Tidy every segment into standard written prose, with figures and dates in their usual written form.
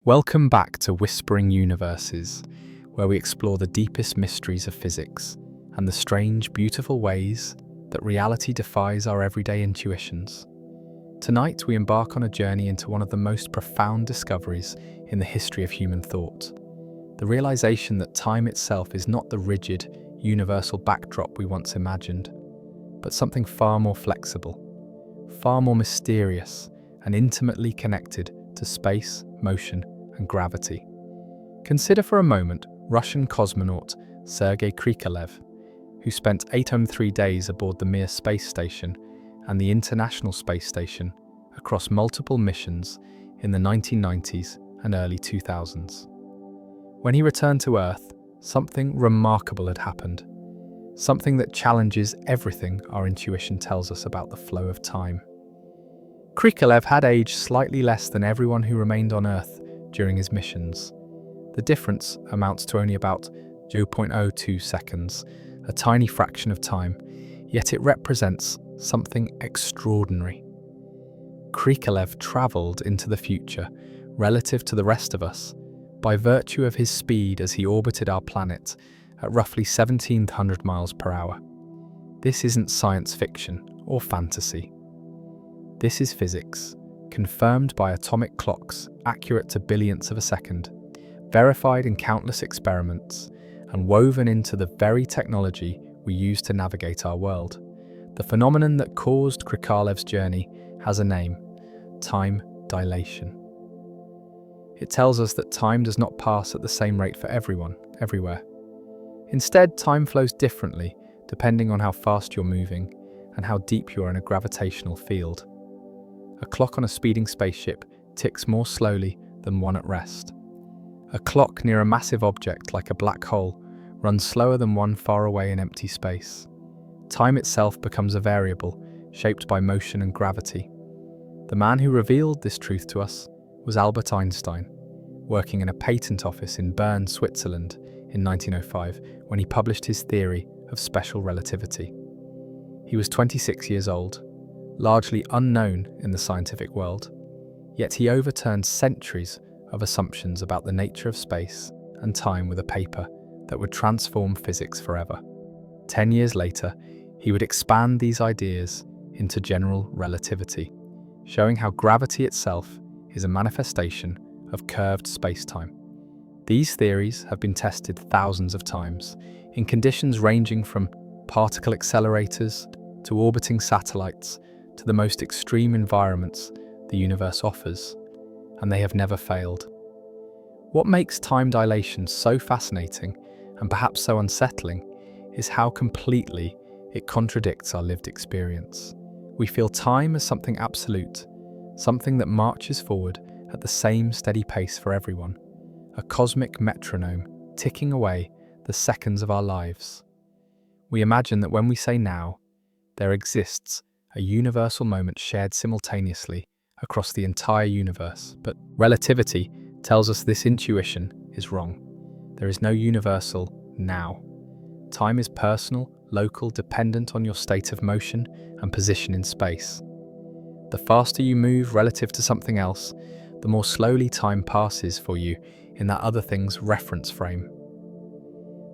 Welcome back to Whispering Universes, where we explore the deepest mysteries of physics and the strange, beautiful ways that reality defies our everyday intuitions. Tonight, we embark on a journey into one of the most profound discoveries in the history of human thought: the realization that time itself is not the rigid, universal backdrop we once imagined, but something far more flexible, far more mysterious, and intimately connected to space, motion, and gravity. Consider for a moment Russian cosmonaut Sergei Krikalev, who spent 803 days aboard the Mir space station and the International Space Station across multiple missions in the 1990s and early 2000s. When he returned to Earth, something remarkable had happened, something that challenges everything our intuition tells us about the flow of time. Krikalev had aged slightly less than everyone who remained on Earth during his missions. The difference amounts to only about 0.02 seconds, a tiny fraction of time, yet it represents something extraordinary. Krikalev travelled into the future, relative to the rest of us, by virtue of his speed as he orbited our planet at roughly 1,700 miles per hour. This isn't science fiction or fantasy. This is physics, confirmed by atomic clocks accurate to billionths of a second, verified in countless experiments, and woven into the very technology we use to navigate our world. The phenomenon that caused Krikalev's journey has a name: time dilation. It tells us that time does not pass at the same rate for everyone, everywhere. Instead, time flows differently depending on how fast you're moving and how deep you are in a gravitational field. A clock on a speeding spaceship ticks more slowly than one at rest. A clock near a massive object like a black hole runs slower than one far away in empty space. Time itself becomes a variable, shaped by motion and gravity. The man who revealed this truth to us was Albert Einstein, working in a patent office in Bern, Switzerland in 1905 when he published his theory of special relativity. He was 26 years old, largely unknown in the scientific world, yet he overturned centuries of assumptions about the nature of space and time with a paper that would transform physics forever. 10 years later, he would expand these ideas into general relativity, showing how gravity itself is a manifestation of curved space-time. These theories have been tested thousands of times, in conditions ranging from particle accelerators to orbiting satellites to the most extreme environments the universe offers, and they have never failed. What makes time dilation so fascinating and perhaps so unsettling is how completely it contradicts our lived experience. We feel time as something absolute, something that marches forward at the same steady pace for everyone, a cosmic metronome ticking away the seconds of our lives. We imagine that when we say now, there exists a universal moment shared simultaneously across the entire universe. But relativity tells us this intuition is wrong. There is no universal now. Time is personal, local, dependent on your state of motion and position in space. The faster you move relative to something else, the more slowly time passes for you in that other thing's reference frame.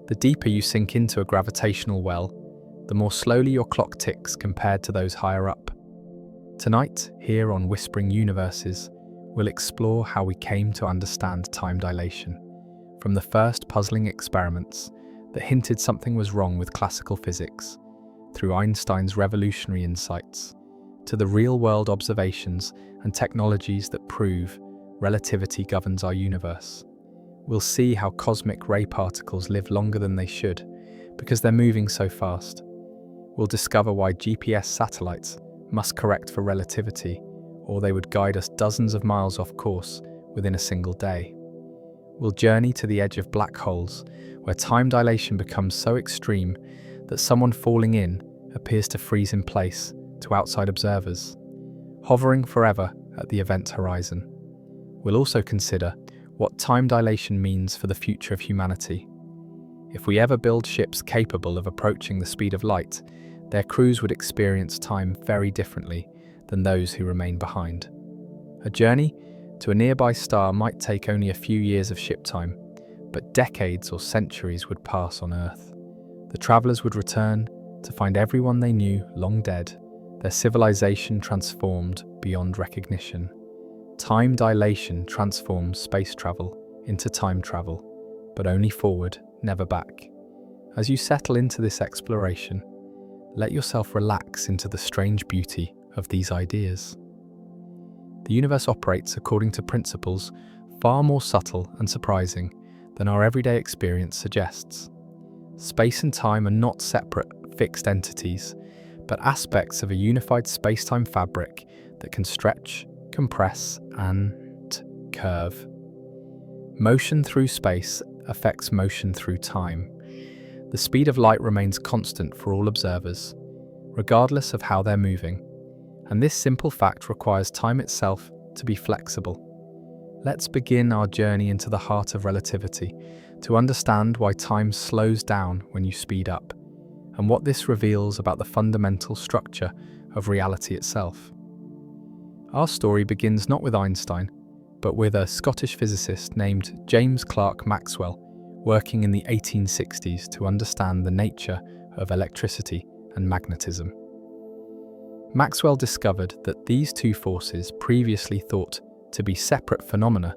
The deeper you sink into a gravitational well, the more slowly your clock ticks compared to those higher up. Tonight, here on Whispering Universes, we'll explore how we came to understand time dilation, from the first puzzling experiments that hinted something was wrong with classical physics, through Einstein's revolutionary insights, to the real-world observations and technologies that prove relativity governs our universe. We'll see how cosmic ray particles live longer than they should, because they're moving so fast. We'll discover why GPS satellites must correct for relativity, or they would guide us dozens of miles off course within a single day. We'll journey to the edge of black holes, where time dilation becomes so extreme that someone falling in appears to freeze in place to outside observers, hovering forever at the event horizon. We'll also consider what time dilation means for the future of humanity. If we ever build ships capable of approaching the speed of light, their crews would experience time very differently than those who remain behind. A journey to a nearby star might take only a few years of ship time, but decades or centuries would pass on Earth. The travelers would return to find everyone they knew long dead, their civilization transformed beyond recognition. Time dilation transforms space travel into time travel, but only forward, never back. As you settle into this exploration, let yourself relax into the strange beauty of these ideas. The universe operates according to principles far more subtle and surprising than our everyday experience suggests. Space and time are not separate, fixed entities, but aspects of a unified space-time fabric that can stretch, compress, and curve. Motion through space affects motion through time. The speed of light remains constant for all observers, regardless of how they're moving, and this simple fact requires time itself to be flexible. Let's begin our journey into the heart of relativity to understand why time slows down when you speed up, and what this reveals about the fundamental structure of reality itself. Our story begins not with Einstein, but with a Scottish physicist named James Clerk Maxwell, working in the 1860s to understand the nature of electricity and magnetism. Maxwell discovered that these two forces, previously thought to be separate phenomena,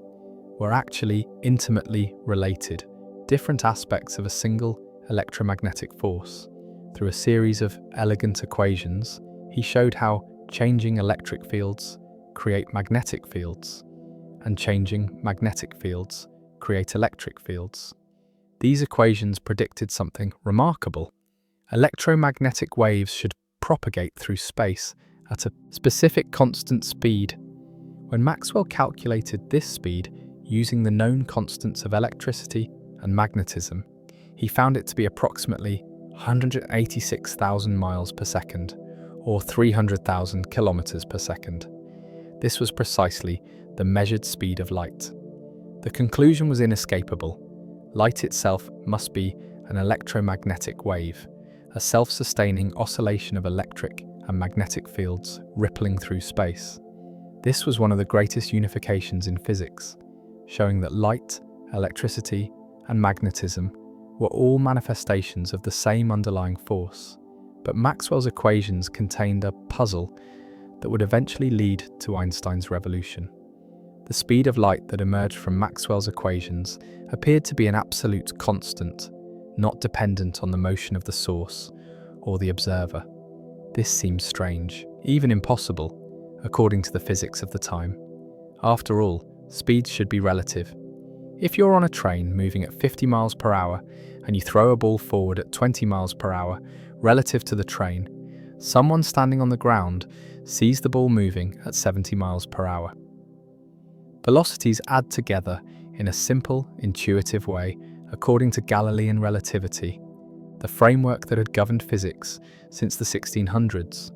were actually intimately related, different aspects of a single electromagnetic force. Through a series of elegant equations, he showed how changing electric fields create magnetic fields, and changing magnetic fields create electric fields. These equations predicted something remarkable. Electromagnetic waves should propagate through space at a specific constant speed. When Maxwell calculated this speed using the known constants of electricity and magnetism, he found it to be approximately 186,000 miles per second, or 300,000 kilometers per second. This was precisely the measured speed of light. The conclusion was inescapable. Light itself must be an electromagnetic wave, a self-sustaining oscillation of electric and magnetic fields rippling through space. This was one of the greatest unifications in physics, showing that light, electricity, and magnetism were all manifestations of the same underlying force. But Maxwell's equations contained a puzzle that would eventually lead to Einstein's revolution. The speed of light that emerged from Maxwell's equations appeared to be an absolute constant, not dependent on the motion of the source or the observer. This seems strange, even impossible, according to the physics of the time. After all, speeds should be relative. If you're on a train moving at 50 miles per hour and you throw a ball forward at 20 miles per hour relative to the train, someone standing on the ground sees the ball moving at 70 miles per hour. Velocities add together in a simple, intuitive way according to Galilean relativity, the framework that had governed physics since the 1600s.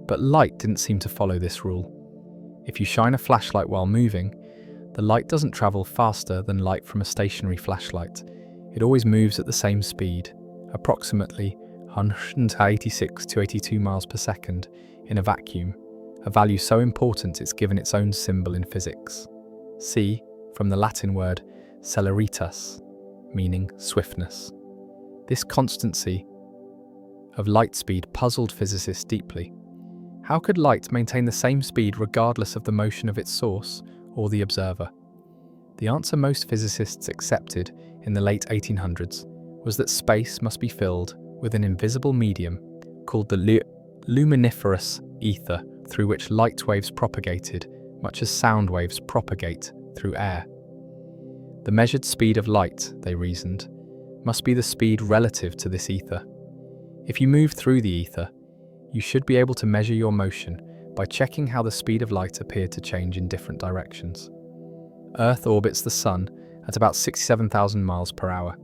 But light didn't seem to follow this rule. If you shine a flashlight while moving, the light doesn't travel faster than light from a stationary flashlight. It always moves at the same speed, approximately 186 to 82 miles per second in a vacuum, a value so important it's given its own symbol in physics. C, from the Latin word celeritas, meaning swiftness. This constancy of light speed puzzled physicists deeply. How could light maintain the same speed regardless of the motion of its source or the observer? The answer most physicists accepted in the late 1800s was that space must be filled with an invisible medium called the luminiferous ether, through which light waves propagated, much as sound waves propagate through air. The measured speed of light, they reasoned, must be the speed relative to this ether. If you move through the ether, you should be able to measure your motion by checking how the speed of light appeared to change in different directions. Earth orbits the Sun at about 67,000 miles per hour,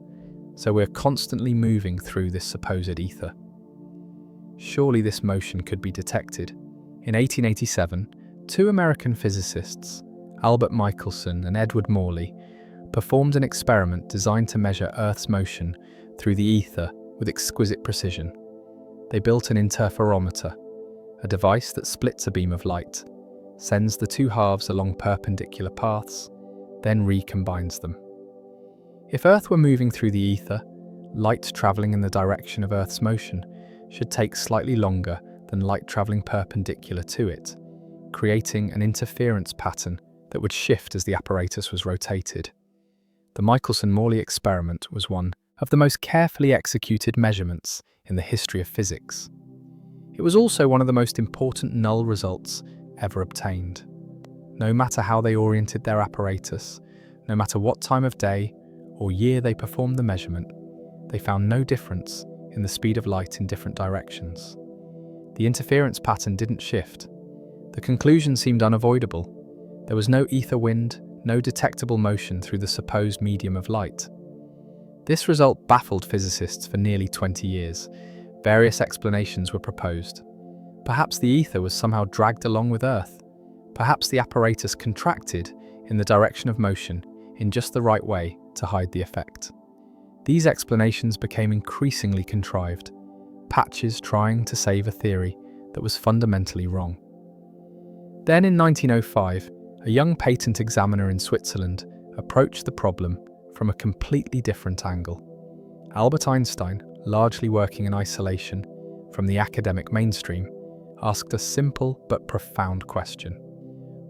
so we're constantly moving through this supposed ether. Surely this motion could be detected. In 1887, two American physicists, Albert Michelson and Edward Morley, performed an experiment designed to measure Earth's motion through the ether with exquisite precision. They built an interferometer, a device that splits a beam of light, sends the two halves along perpendicular paths, then recombines them. If Earth were moving through the ether, light travelling in the direction of Earth's motion should take slightly longer than light travelling perpendicular to it, creating an interference pattern that would shift as the apparatus was rotated. The Michelson-Morley experiment was one of the most carefully executed measurements in the history of physics. It was also one of the most important null results ever obtained. No matter how they oriented their apparatus, no matter what time of day or year they performed the measurement, they found no difference in the speed of light in different directions. The interference pattern didn't shift. The conclusion seemed unavoidable. There was no ether wind, no detectable motion through the supposed medium of light. This result baffled physicists for nearly 20 years. Various explanations were proposed. Perhaps the ether was somehow dragged along with Earth. Perhaps the apparatus contracted in the direction of motion in just the right way to hide the effect. These explanations became increasingly contrived, patches trying to save a theory that was fundamentally wrong. Then in 1905, a young patent examiner in Switzerland approached the problem from a completely different angle. Albert Einstein, largely working in isolation from the academic mainstream, asked a simple but profound question.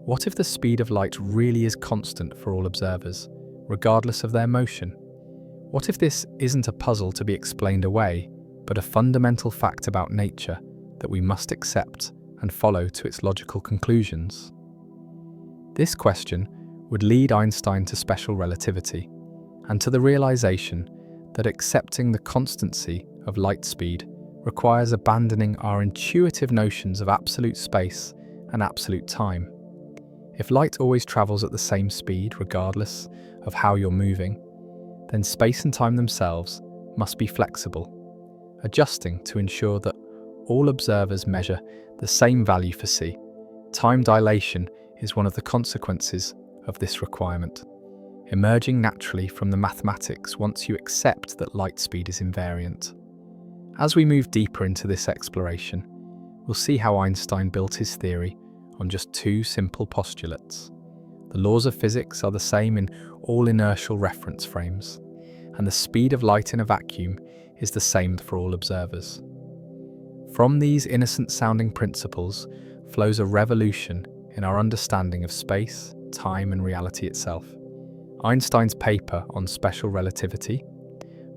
What if the speed of light really is constant for all observers, regardless of their motion? What if this isn't a puzzle to be explained away, but a fundamental fact about nature that we must accept and follow to its logical conclusions? This question would lead Einstein to special relativity and to the realization that accepting the constancy of light speed requires abandoning our intuitive notions of absolute space and absolute time. If light always travels at the same speed regardless of how you're moving, then space and time themselves must be flexible, adjusting to ensure that all observers measure the same value for c. Time dilation is one of the consequences of this requirement, emerging naturally from the mathematics once you accept that light speed is invariant. As we move deeper into this exploration, we'll see how Einstein built his theory on just two simple postulates. The laws of physics are the same in all inertial reference frames, and the speed of light in a vacuum is the same for all observers. From these innocent-sounding principles flows a revolution in our understanding of space, time, and reality itself. Einstein's paper on special relativity,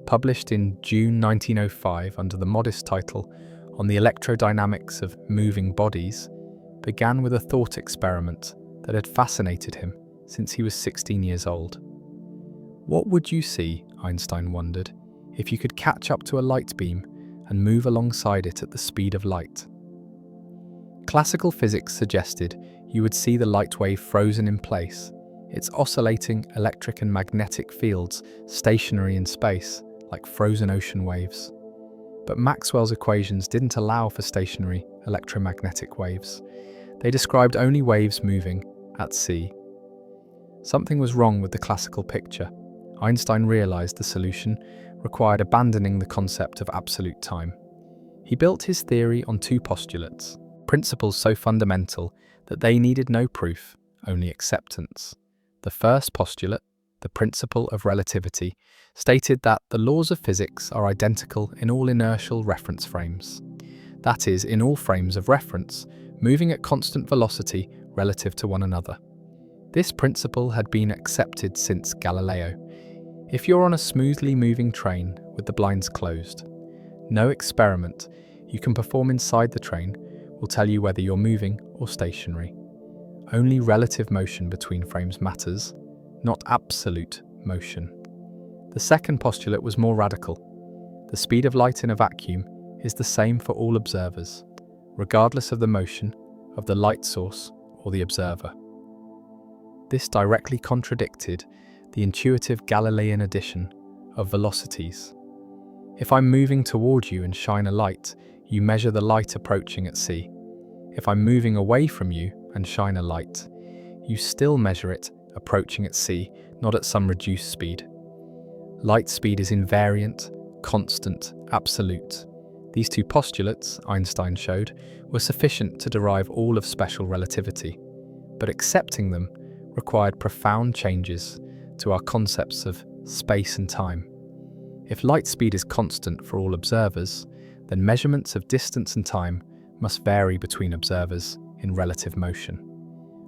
published in June 1905 under the modest title On the Electrodynamics of Moving Bodies, began with a thought experiment that had fascinated him since he was 16 years old. What would you see, Einstein wondered, if you could catch up to a light beam and move alongside it at the speed of light? Classical physics suggested you would see the light wave frozen in place, its oscillating electric and magnetic fields stationary in space, like frozen ocean waves. But Maxwell's equations didn't allow for stationary electromagnetic waves. They described only waves moving at c. Something was wrong with the classical picture. Einstein realized the solution required abandoning the concept of absolute time. He built his theory on two postulates, principles so fundamental that they needed no proof, only acceptance. The first postulate, the principle of relativity, stated that the laws of physics are identical in all inertial reference frames. That is, in all frames of reference, moving at constant velocity relative to one another. This principle had been accepted since Galileo. If you're on a smoothly moving train with the blinds closed, no experiment you can perform inside the train will tell you whether you're moving or stationary. Only relative motion between frames matters, not absolute motion. The second postulate was more radical. The speed of light in a vacuum is the same for all observers, regardless of the motion of the light source or the observer. This directly contradicted the intuitive Galilean addition of velocities. If I'm moving toward you and shine a light, you measure the light approaching at c. If I'm moving away from you and shine a light, you still measure it approaching at c, not at some reduced speed. Light speed is invariant, constant, absolute. These two postulates, Einstein showed, were sufficient to derive all of special relativity. but accepting them required profound changes to our concepts of space and time. If light speed is constant for all observers, then measurements of distance and time must vary between observers in relative motion.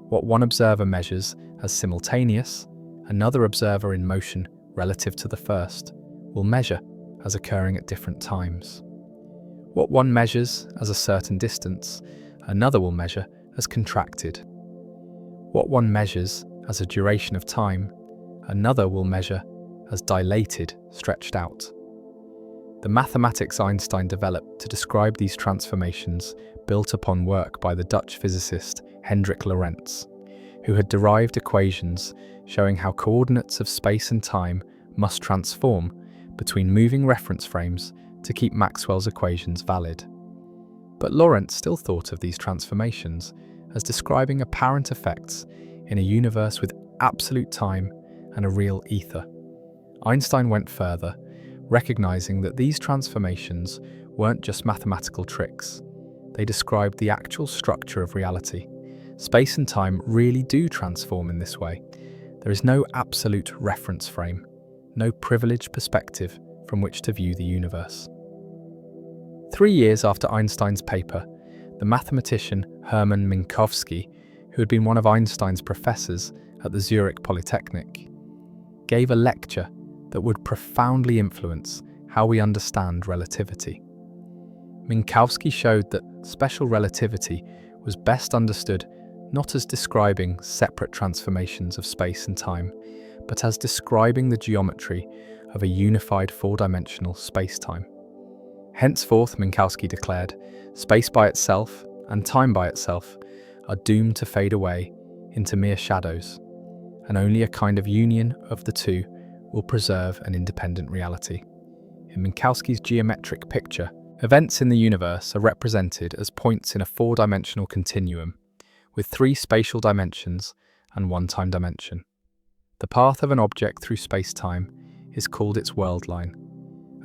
What one observer measures as simultaneous, another observer in motion relative to the first will measure as occurring at different times. What one measures as a certain distance, another will measure as contracted. What one measures as a duration of time, another will measure as dilated, stretched out. The mathematics Einstein developed to describe these transformations built upon work by the Dutch physicist Hendrik Lorentz, who had derived equations showing how coordinates of space and time must transform between moving reference frames to keep Maxwell's equations valid. But Lorentz still thought of these transformations as describing apparent effects in a universe with absolute time and a real ether. Einstein went further, recognizing that these transformations weren't just mathematical tricks. They described the actual structure of reality. Space and time really do transform in this way. There is no absolute reference frame, no privileged perspective from which to view the universe. 3 years after Einstein's paper, the mathematician Hermann Minkowski, who had been one of Einstein's professors at the Zurich Polytechnic, gave a lecture that would profoundly influence how we understand relativity. Minkowski showed that special relativity was best understood not as describing separate transformations of space and time, but as describing the geometry of a unified four-dimensional space-time. Henceforth, Minkowski declared, space by itself and time by itself are doomed to fade away into mere shadows, and only a kind of union of the two will preserve an independent reality. In Minkowski's geometric picture, events in the universe are represented as points in a four-dimensional continuum, with 3 spatial dimensions and 1 time dimension. The path of an object through space-time is called its world line,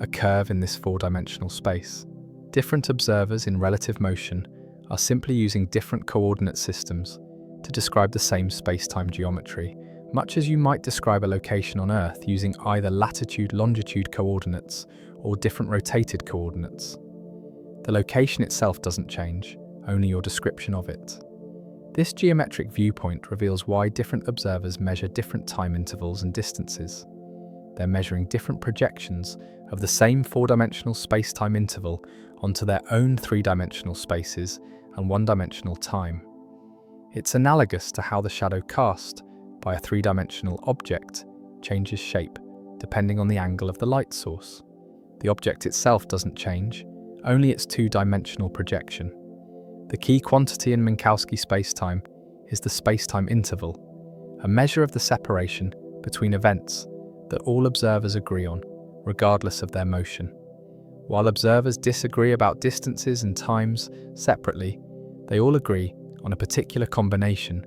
a curve in this four-dimensional space. Different observers in relative motion are simply using different coordinate systems to describe the same space-time geometry, much as you might describe a location on Earth using either latitude-longitude coordinates or different rotated coordinates. The location itself doesn't change, only your description of it. This geometric viewpoint reveals why different observers measure different time intervals and distances. They're measuring different projections of the same four-dimensional space-time interval onto their own three-dimensional spaces and one-dimensional time. It's analogous to how the shadow cast by a three-dimensional object changes shape depending on the angle of the light source. The object itself doesn't change, only its two-dimensional projection. The key quantity in Minkowski spacetime is the spacetime interval, a measure of the separation between events that all observers agree on, regardless of their motion. While observers disagree about distances and times separately, they all agree on a particular combination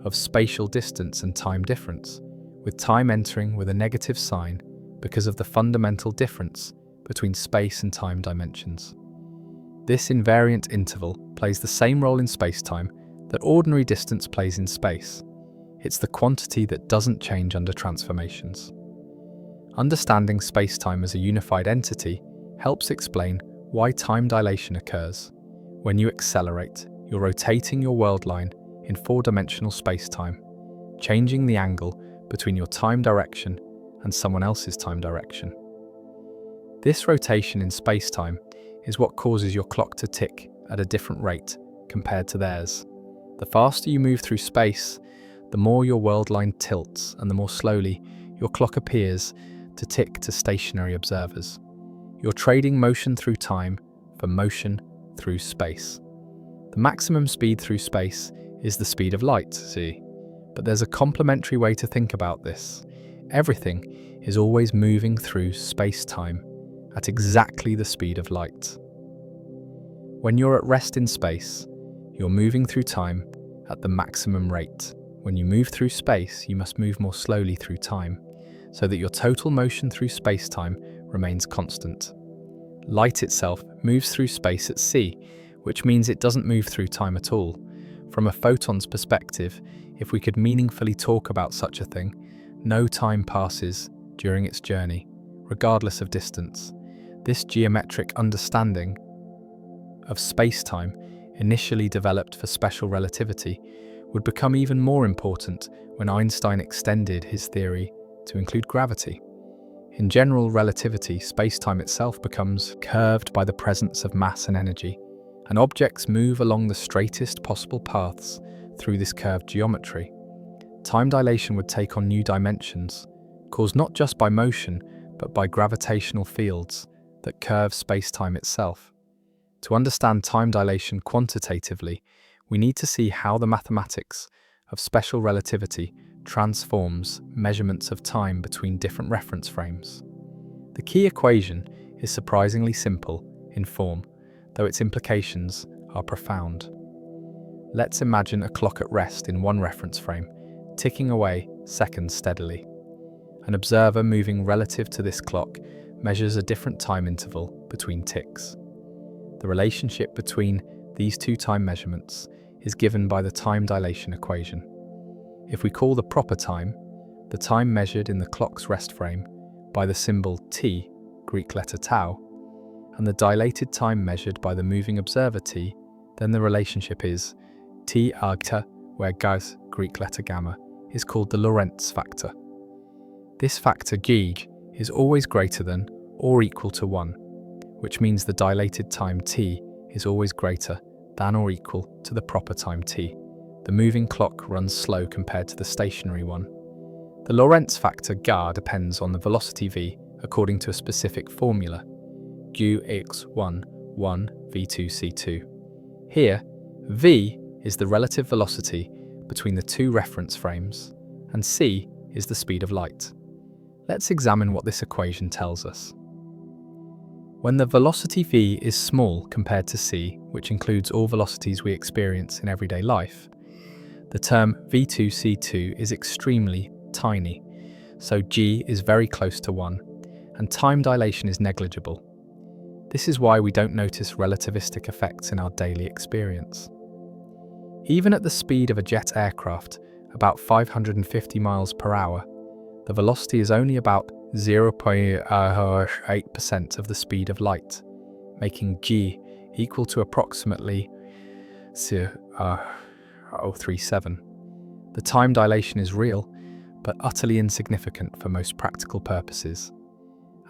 of spatial distance and time difference, with time entering with a negative sign because of the fundamental difference between space and time dimensions. This invariant interval plays the same role in spacetime that ordinary distance plays in space. It's the quantity that doesn't change under transformations. Understanding spacetime as a unified entity helps explain why time dilation occurs. When you accelerate, you're rotating your world line in four-dimensional spacetime, changing the angle between your time direction and someone else's time direction. This rotation in spacetime is what causes your clock to tick at a different rate compared to theirs. The faster you move through space, the more your world line tilts and the more slowly your clock appears to tick to stationary observers. You're trading motion through time for motion through space. The maximum speed through space is the speed of light, see? But there's a complementary way to think about this. Everything is always moving through space-time at exactly the speed of light. When you're at rest in space, you're moving through time at the maximum rate. When you move through space, you must move more slowly through time, so that your total motion through space-time remains constant. Light itself moves through space at c, which means it doesn't move through time at all. From a photon's perspective, If we could meaningfully talk about such a thing, no time passes during its journey, regardless of distance. This geometric understanding of space-time, initially developed for special relativity, would become even more important when Einstein extended his theory to include gravity. In general relativity, space-time itself becomes curved by the presence of mass and energy, and objects move along the straightest possible paths through this curved geometry. Time dilation would take on new dimensions, caused not just by motion, but by gravitational fields that curve space-time itself. To understand time dilation quantitatively, we need to see how the mathematics of special relativity transforms measurements of time between different reference frames. The key equation is surprisingly simple in form, though its implications are profound. Let's imagine a clock at rest in one reference frame, ticking away seconds steadily. An observer moving relative to this clock measures a different time interval between ticks. The relationship between these two time measurements is given by the time dilation equation. If we call the proper time, the time measured in the clock's rest frame, by the symbol t, Greek letter tau, and the dilated time measured by the moving observer t, then the relationship is t argta, where gas, Greek letter gamma, is called the Lorentz factor. This factor g is always greater than or equal to 1, which means the dilated time t is always greater than or equal to the proper time t. The moving clock runs slow compared to the stationary one. The Lorentz factor G depends on the velocity v according to a specific formula, Q(x1, 1, v2c2). Here, v is the relative velocity between the two reference frames, and c is the speed of light. Let's examine what this equation tells us. When the velocity v is small compared to c, which includes all velocities we experience in everyday life, the term v2c2 is extremely tiny, so g is very close to 1, and time dilation is negligible. This is why we don't notice relativistic effects in our daily experience. Even at the speed of a jet aircraft, about 550 miles per hour, the velocity is only about 0.8% of the speed of light, making g equal to approximately 0.037. The time dilation is real, but utterly insignificant for most practical purposes.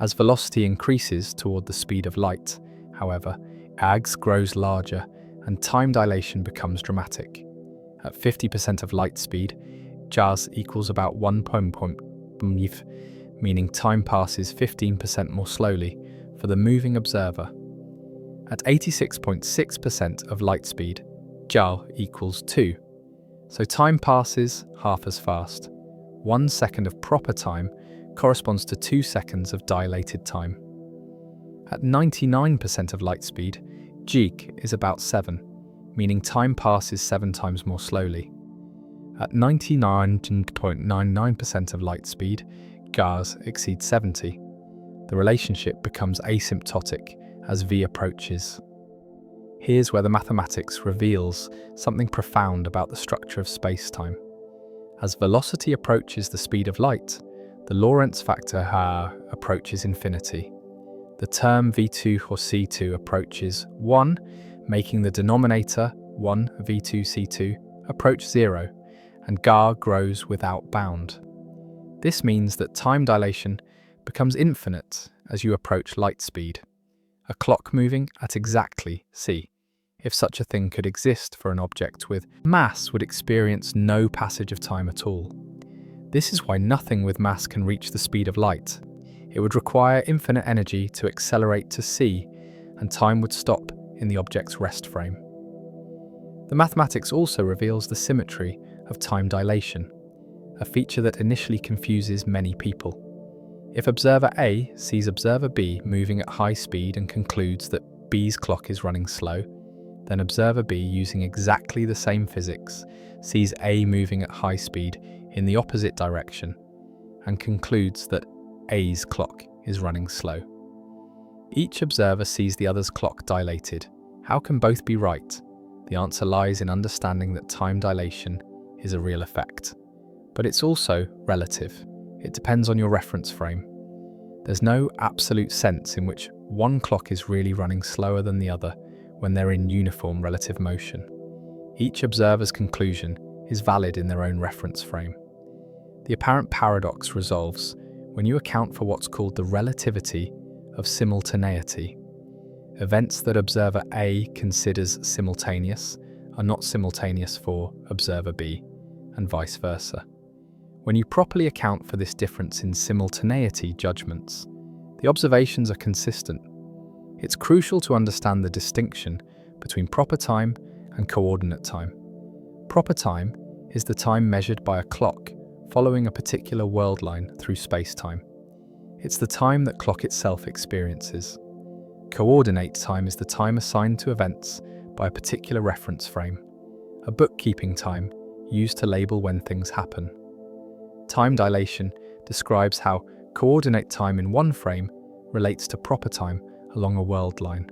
As velocity increases toward the speed of light, however, AGS grows larger and time dilation becomes dramatic. At 50% of light speed, JAS equals about 1.5, meaning time passes 15% more slowly for the moving observer. At 86.6% of light speed, JAL equals 2. So time passes half as fast. 1 second of proper time corresponds to 2 seconds of dilated time. At 99% of light speed, GEEK is about 7, meaning time passes 7 times more slowly. At 99.99% of light speed, GARS exceeds 70. The relationship becomes asymptotic as V approaches. Here's where the mathematics reveals something profound about the structure of space-time. As velocity approaches the speed of light, the Lorentz factor approaches infinity. The term v2 or c2 approaches 1, making the denominator 1 v2c2 approach 0, and GAR grows without bound. This means that time dilation becomes infinite as you approach light speed. A clock moving at exactly c, if such a thing could exist for an object with mass, would experience no passage of time at all. This is why nothing with mass can reach the speed of light. It would require infinite energy to accelerate to c, and time would stop in the object's rest frame. The mathematics also reveals the symmetry of time dilation, a feature that initially confuses many people. If observer A sees observer B moving at high speed and concludes that B's clock is running slow, then observer B, using exactly the same physics, sees A moving at high speed in the opposite direction and concludes that A's clock is running slow. Each observer sees the other's clock dilated. How can both be right? The answer lies in understanding that time dilation is a real effect. But it's also relative. It depends on your reference frame. There's no absolute sense in which one clock is really running slower than the other when they're in uniform relative motion. Each observer's conclusion is valid in their own reference frame. The apparent paradox resolves when you account for what's called the relativity of simultaneity. Events that observer A considers simultaneous are not simultaneous for observer B, and vice versa. When you properly account for this difference in simultaneity judgments, the observations are consistent. It's crucial to understand the distinction between proper time and coordinate time. Proper time is the time measured by a clock following a particular world line through space-time. It's the time that clock itself experiences. Coordinate time is the time assigned to events by a particular reference frame, a bookkeeping time used to label when things happen. Time dilation describes how coordinate time in one frame relates to proper time along a world line.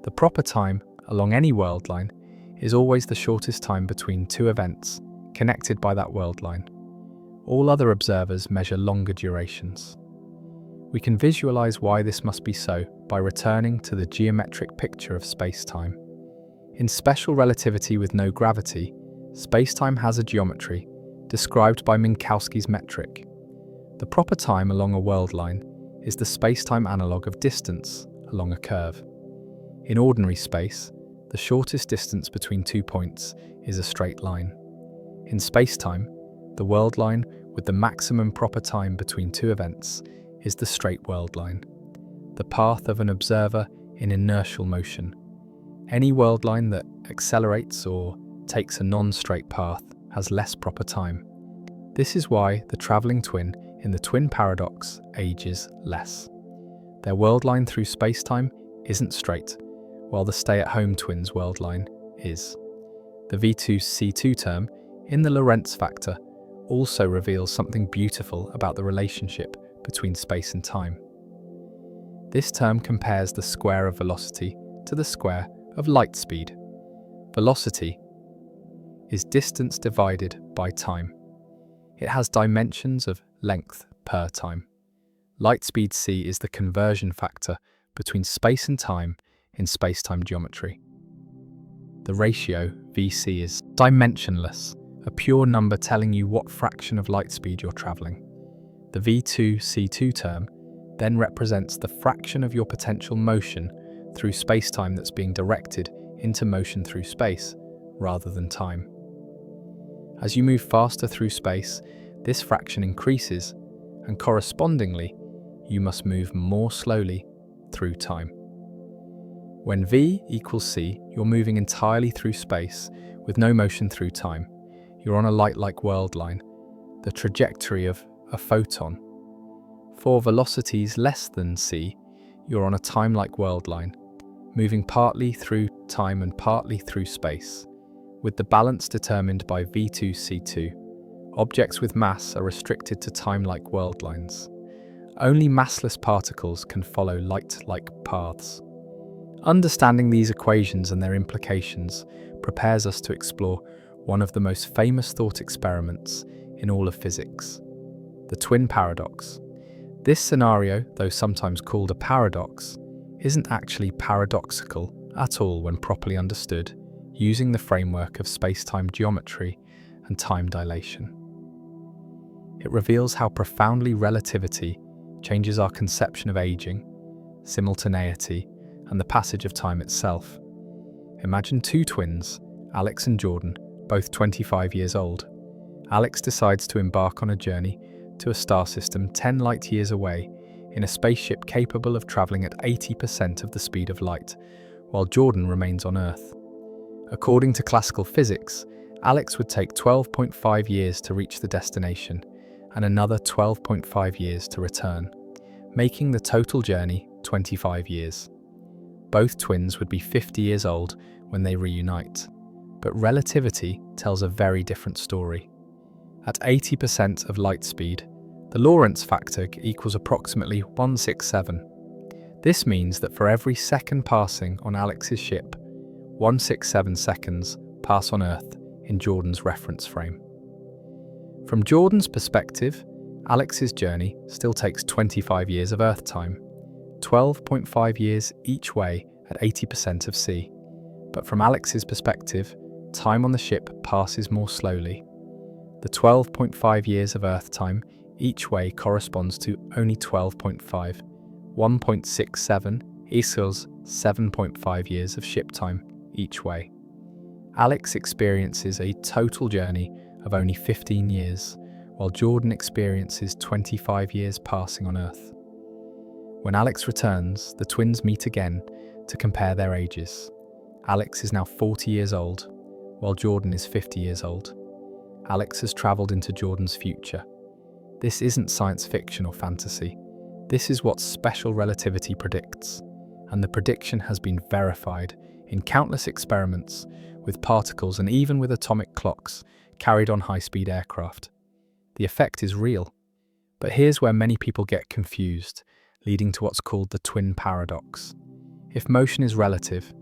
The proper time along any world line is always the shortest time between two events connected by that world line. All other observers measure longer durations. We can visualize why this must be so by returning to the geometric picture of space-time. In special relativity with no gravity, space-time has a geometry described by Minkowski's metric. The proper time along a world line is the space-time analog of distance along a curve. In ordinary space, the shortest distance between 2 points is a straight line. In space-time, the world line with the maximum proper time between two events is the straight world line, the path of an observer in inertial motion. Any world line that accelerates or takes a non-straight path has less proper time. This is why the travelling twin in the twin paradox ages less. Their world line through space-time isn't straight, while the stay-at-home twins' world line is. The V2C2 term in the Lorentz factor also reveals something beautiful about the relationship between space and time. This term compares the square of velocity to the square of light speed. Velocity is distance divided by time. It has dimensions of length per time. Light speed c is the conversion factor between space and time in space-time geometry. The ratio Vc is dimensionless, a pure number telling you what fraction of light speed you're traveling. The V2C2 term then represents the fraction of your potential motion through space-time that's being directed into motion through space rather than time. As you move faster through space, this fraction increases, and correspondingly, you must move more slowly through time. When V equals c, you're moving entirely through space with no motion through time. You're on a light-like world line, the trajectory of a photon. For velocities less than c, you're on a time-like world line, moving partly through time and partly through space, with the balance determined by V2C2. Objects with mass are restricted to time-like world lines. Only massless particles can follow light-like paths. Understanding these equations and their implications prepares us to explore one of the most famous thought experiments in all of physics, the twin paradox. This scenario, though sometimes called a paradox, isn't actually paradoxical at all when properly understood using the framework of space-time geometry and time dilation. It reveals how profoundly relativity changes our conception of aging, simultaneity, and the passage of time itself. Imagine two twins, Alex and Jordan, both 25 years old. Alex decides to embark on a journey to a star system 10 light years away in a spaceship capable of traveling at 80% of the speed of light, while Jordan remains on Earth. According to classical physics, Alex would take 12.5 years to reach the destination and another 12.5 years to return, making the total journey 25 years. Both twins would be 50 years old when they reunite, but relativity tells a very different story. At 80% of light speed, the Lorentz factor equals approximately 167. This means that for every second passing on Alex's ship, 167 seconds pass on Earth in Jordan's reference frame. From Jordan's perspective, Alex's journey still takes 25 years of Earth time, 12.5 years each way at 80% of C. But from Alex's perspective, time on the ship passes more slowly. The 12.5 years of Earth time each way corresponds to only 12.5, 1.67 equals 7.5 years of ship time each way. Alex experiences a total journey of only 15 years, while Jordan experiences 25 years passing on Earth. When Alex returns, the twins meet again to compare their ages. Alex is now 40 years old, while Jordan is 50 years old. Alex has travelled into Jordan's future. This isn't science fiction or fantasy. This is what special relativity predicts, and the prediction has been verified in countless experiments with particles and even with atomic clocks carried on high-speed aircraft. The effect is real. But here's where many people get confused, leading to what's called the twin paradox. If motion is relative,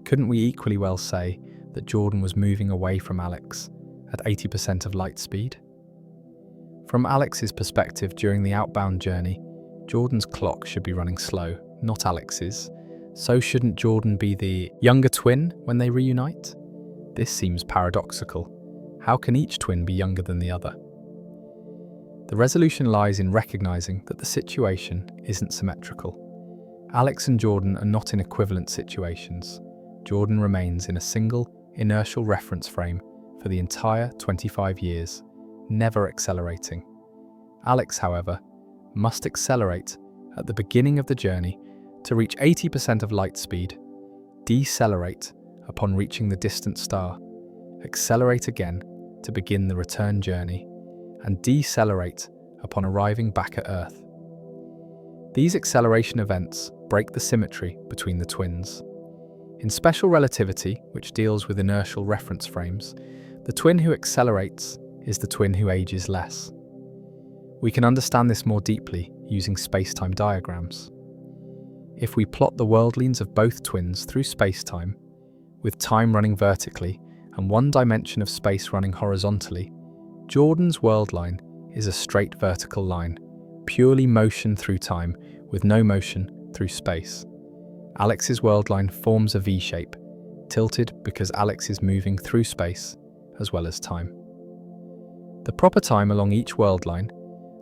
couldn't we equally well say that Jordan was moving away from Alex at 80% of light speed? From Alex's perspective during the outbound journey, Jordan's clock should be running slow, not Alex's. So shouldn't Jordan be the younger twin when they reunite? This seems paradoxical. How can each twin be younger than the other? The resolution lies in recognizing that the situation isn't symmetrical. Alex and Jordan are not in equivalent situations. Jordan remains in a single, inertial reference frame for the entire 25 years, never accelerating. Alex, however, must accelerate at the beginning of the journey to reach 80% of light speed, decelerate upon reaching the distant star, accelerate again to begin the return journey, and decelerate upon arriving back at Earth. These acceleration events break the symmetry between the twins. In special relativity, which deals with inertial reference frames, the twin who accelerates is the twin who ages less. We can understand this more deeply using space-time diagrams. If we plot the worldlines of both twins through space-time, with time running vertically and one dimension of space running horizontally, Jordan's world line is a straight vertical line, purely motion through time with no motion through space. Alex's world line forms a V shape, tilted because Alex is moving through space as well as time. The proper time along each world line,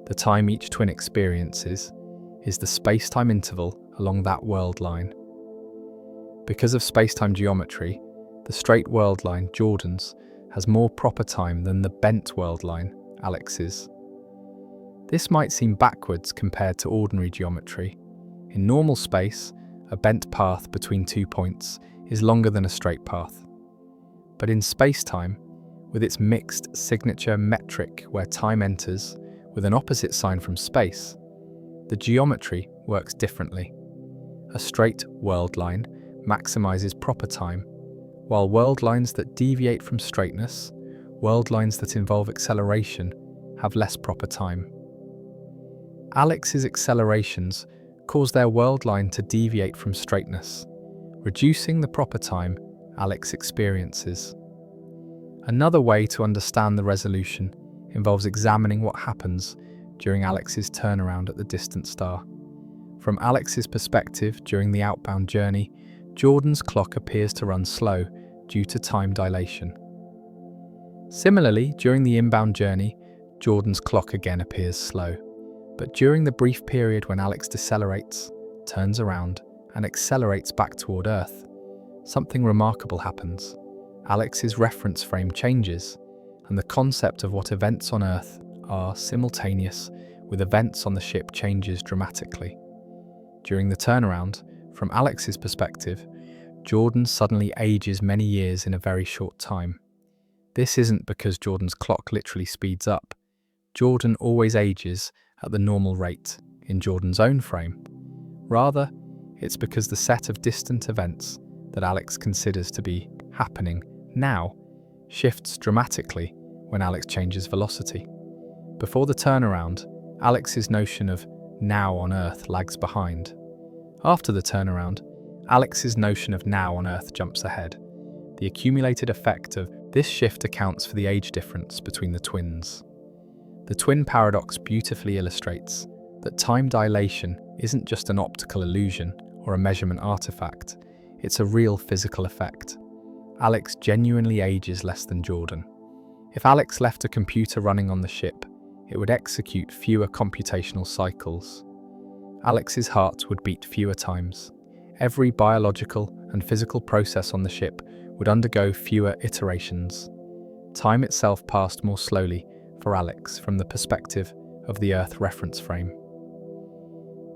the time each twin experiences, is the space-time interval along that world line. Because of space-time geometry, the straight world line, Jordan's, has more proper time than the bent world line, Alex's. This might seem backwards compared to ordinary geometry. In normal space, a bent path between 2 points is longer than a straight path. But in space-time, with its mixed signature metric where time enters with an opposite sign from space, the geometry works differently. A straight world line maximizes proper time, while world lines that deviate from straightness, world lines that involve acceleration, have less proper time. Alex's accelerations cause their world line to deviate from straightness, reducing the proper time Alex experiences. Another way to understand the resolution involves examining what happens during Alex's turnaround at the distant star. From Alex's perspective during the outbound journey, Jordan's clock appears to run slow due to time dilation. Similarly, during the inbound journey, Jordan's clock again appears slow. But during the brief period when Alex decelerates, turns around, and accelerates back toward Earth, something remarkable happens. Alex's reference frame changes, and the concept of what events on Earth are simultaneous with events on the ship changes dramatically. During the turnaround, from Alex's perspective, Jordan suddenly ages many years in a very short time. This isn't because Jordan's clock literally speeds up. Jordan always ages at the normal rate in Jordan's own frame. Rather, it's because the set of distant events that Alex considers to be happening now shifts dramatically when Alex changes velocity. Before the turnaround, Alex's notion of now on Earth lags behind. After the turnaround, Alex's notion of now on Earth jumps ahead. The accumulated effect of this shift accounts for the age difference between the twins. The twin paradox beautifully illustrates that time dilation isn't just an optical illusion or a measurement artifact, it's a real physical effect. Alex genuinely ages less than Jordan. If Alex left a computer running on the ship, it would execute fewer computational cycles. Alex's heart would beat fewer times. Every biological and physical process on the ship would undergo fewer iterations. Time itself passed more slowly for Alex from the perspective of the Earth reference frame.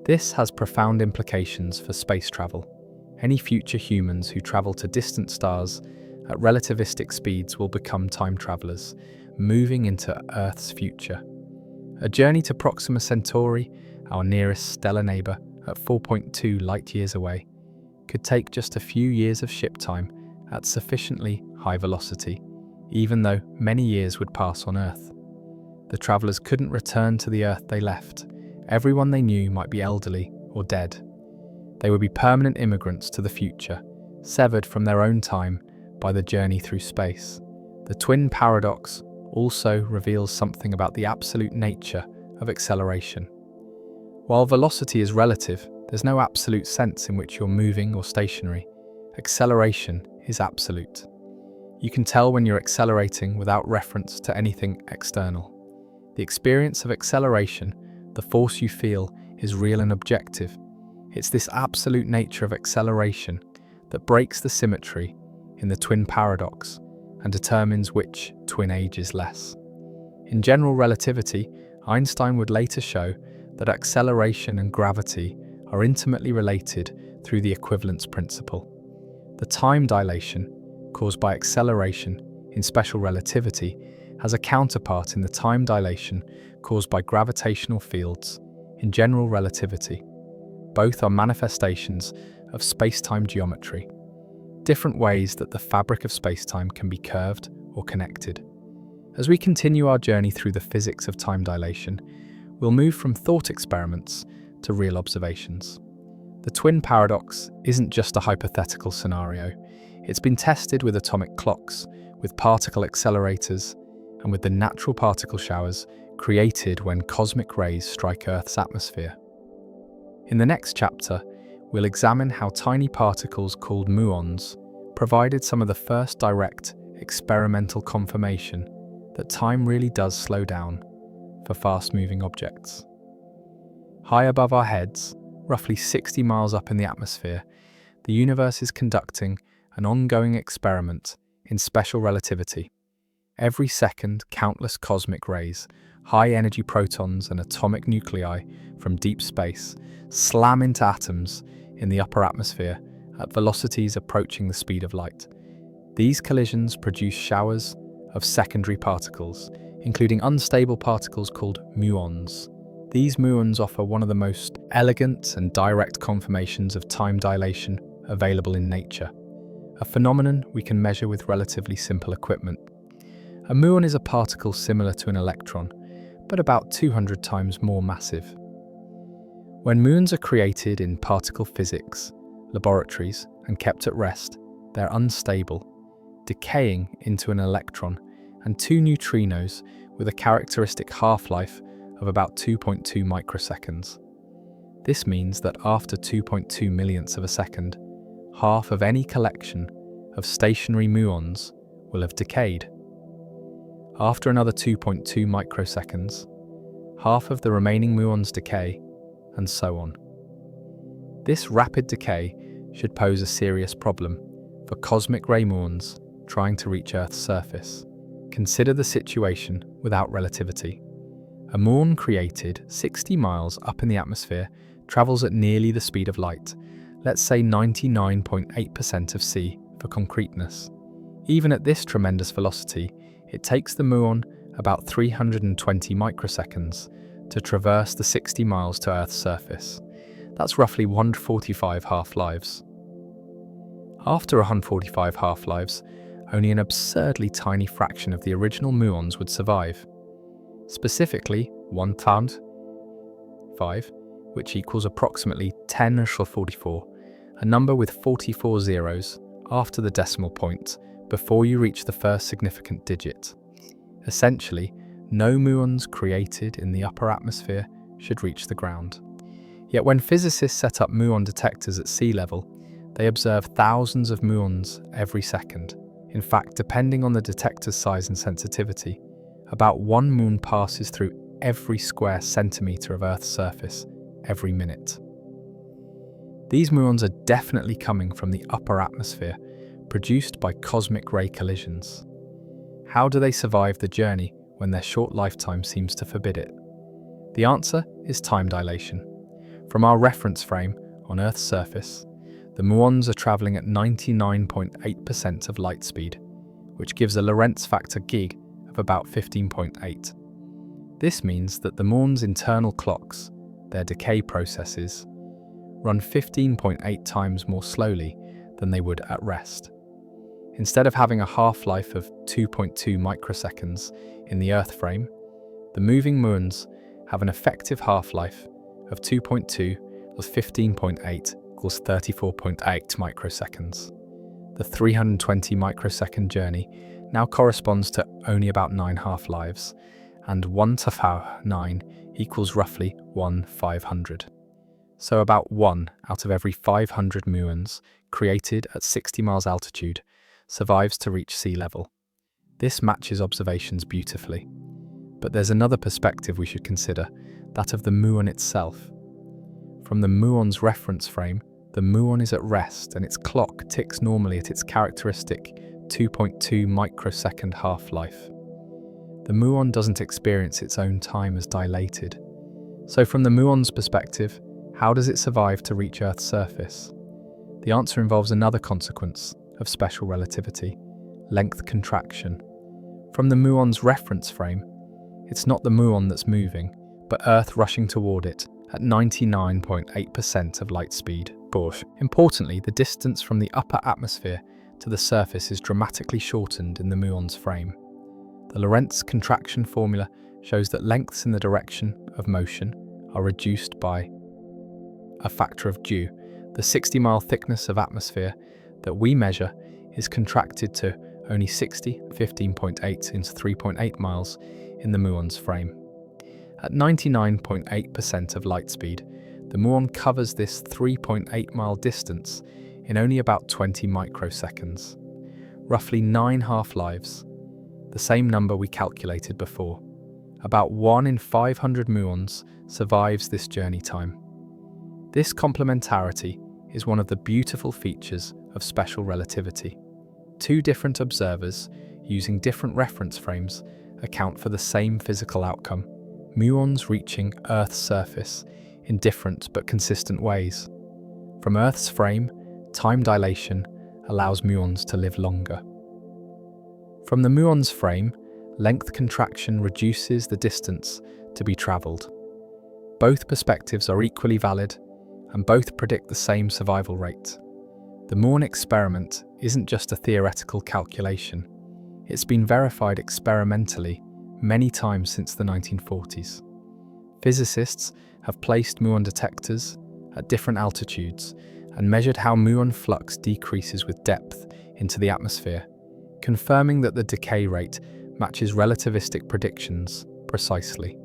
This has profound implications for space travel. Any future humans who travel to distant stars at relativistic speeds will become time travelers, moving into Earth's future. A journey to Proxima Centauri, our nearest stellar neighbour at 4.2 light-years away, could take just a few years of ship time at sufficiently high velocity, even though many years would pass on Earth. The travellers couldn't return to the Earth they left. Everyone they knew might be elderly or dead. They would be permanent immigrants to the future, severed from their own time by the journey through space. The twin paradox also reveals something about the absolute nature of acceleration. While velocity is relative, there's no absolute sense in which you're moving or stationary. Acceleration is absolute. You can tell when you're accelerating without reference to anything external. The experience of acceleration, the force you feel, is real and objective. It's this absolute nature of acceleration that breaks the symmetry in the twin paradox and determines which twin ages less. In general relativity, Einstein would later show that acceleration and gravity are intimately related through the equivalence principle. The time dilation, caused by acceleration in special relativity, has a counterpart in the time dilation caused by gravitational fields in general relativity. Both are manifestations of space-time geometry, different ways that the fabric of space-time can be curved or connected. As we continue our journey through the physics of time dilation, we'll move from thought experiments to real observations. The twin paradox isn't just a hypothetical scenario. It's been tested with atomic clocks, with particle accelerators, and with the natural particle showers created when cosmic rays strike Earth's atmosphere. In the next chapter, we'll examine how tiny particles called muons provided some of the first direct experimental confirmation that time really does slow down for fast-moving objects. High above our heads, roughly 60 miles up in the atmosphere, the universe is conducting an ongoing experiment in special relativity. Every second, countless cosmic rays, high-energy protons and atomic nuclei from deep space slam into atoms in the upper atmosphere at velocities approaching the speed of light. These collisions produce showers of secondary particles, including unstable particles called muons. These muons offer one of the most elegant and direct confirmations of time dilation available in nature, a phenomenon we can measure with relatively simple equipment. A muon is a particle similar to an electron, but about 200 times more massive. When muons are created in particle physics laboratories and kept at rest, they're unstable, decaying into an electron and two neutrinos with a characteristic half-life of about 2.2 microseconds. This means that after 2.2 millionths of a second, half of any collection of stationary muons will have decayed. After another 2.2 microseconds, half of the remaining muons decay, and so on. This rapid decay should pose a serious problem for cosmic ray muons trying to reach Earth's surface. Consider the situation without relativity. A muon created 60 miles up in the atmosphere travels at nearly the speed of light, let's say 99.8% of c for concreteness. Even at this tremendous velocity, it takes the muon about 320 microseconds to traverse the 60 miles to Earth's surface. That's roughly 145 half-lives. After 145 half-lives, only an absurdly tiny fraction of the original muons would survive. Specifically, 1,005, which equals approximately 10^44, a number with 44 zeros after the decimal point before you reach the first significant digit. Essentially, no muons created in the upper atmosphere should reach the ground. Yet when physicists set up muon detectors at sea level, they observe thousands of muons every second. In fact, depending on the detector's size and sensitivity, about 1 muon passes through every square centimetre of Earth's surface every minute. These muons are definitely coming from the upper atmosphere, produced by cosmic ray collisions. How do they survive the journey when their short lifetime seems to forbid it? The answer is time dilation. From our reference frame on Earth's surface, the muons are travelling at 99.8% of light speed, which gives a Lorentz factor GiG of about 15.8. This means that the muons' internal clocks, their decay processes, run 15.8 times more slowly than they would at rest. Instead of having a half-life of 2.2 microseconds in the Earth frame, the moving muons have an effective half-life of 2.2 plus 15.8 equals 34.8 microseconds. The 320 microsecond journey now corresponds to only about 9 half-lives, and 1 to power 9 equals roughly 1/500. So about 1 out of every 500 muons created at 60 miles altitude survives to reach sea level. This matches observations beautifully. But there's another perspective we should consider, that of the muon itself. From the muon's reference frame, the muon is at rest and its clock ticks normally at its characteristic 2.2 microsecond half-life. The muon doesn't experience its own time as dilated. So from the muon's perspective, how does it survive to reach Earth's surface? The answer involves another consequence of special relativity: length contraction. From the muon's reference frame, it's not the muon that's moving, but Earth rushing toward it at 99.8% of light speed. Importantly, the distance from the upper atmosphere to the surface is dramatically shortened in the muon's frame. The Lorentz contraction formula shows that lengths in the direction of motion are reduced by a factor of due. The 60-mile thickness of atmosphere that we measure is contracted to only 15.8 into 3.8 miles in the muon's frame. At 99.8% of light speed, the muon covers this 3.8-mile distance in only about 20 microseconds, roughly 9 half-lives, the same number we calculated before. About 1 in 500 muons survives this journey time. This complementarity is one of the beautiful features of special relativity. Two different observers, using different reference frames, account for the same physical outcome: muons reaching Earth's surface in different but consistent ways. From Earth's frame, time dilation allows muons to live longer. From the muon's frame, length contraction reduces the distance to be travelled. Both perspectives are equally valid, and both predict the same survival rate. The muon experiment isn't just a theoretical calculation. It's been verified experimentally many times since the 1940s. Physicists have placed muon detectors at different altitudes and measured how muon flux decreases with depth into the atmosphere, confirming that the decay rate matches relativistic predictions precisely.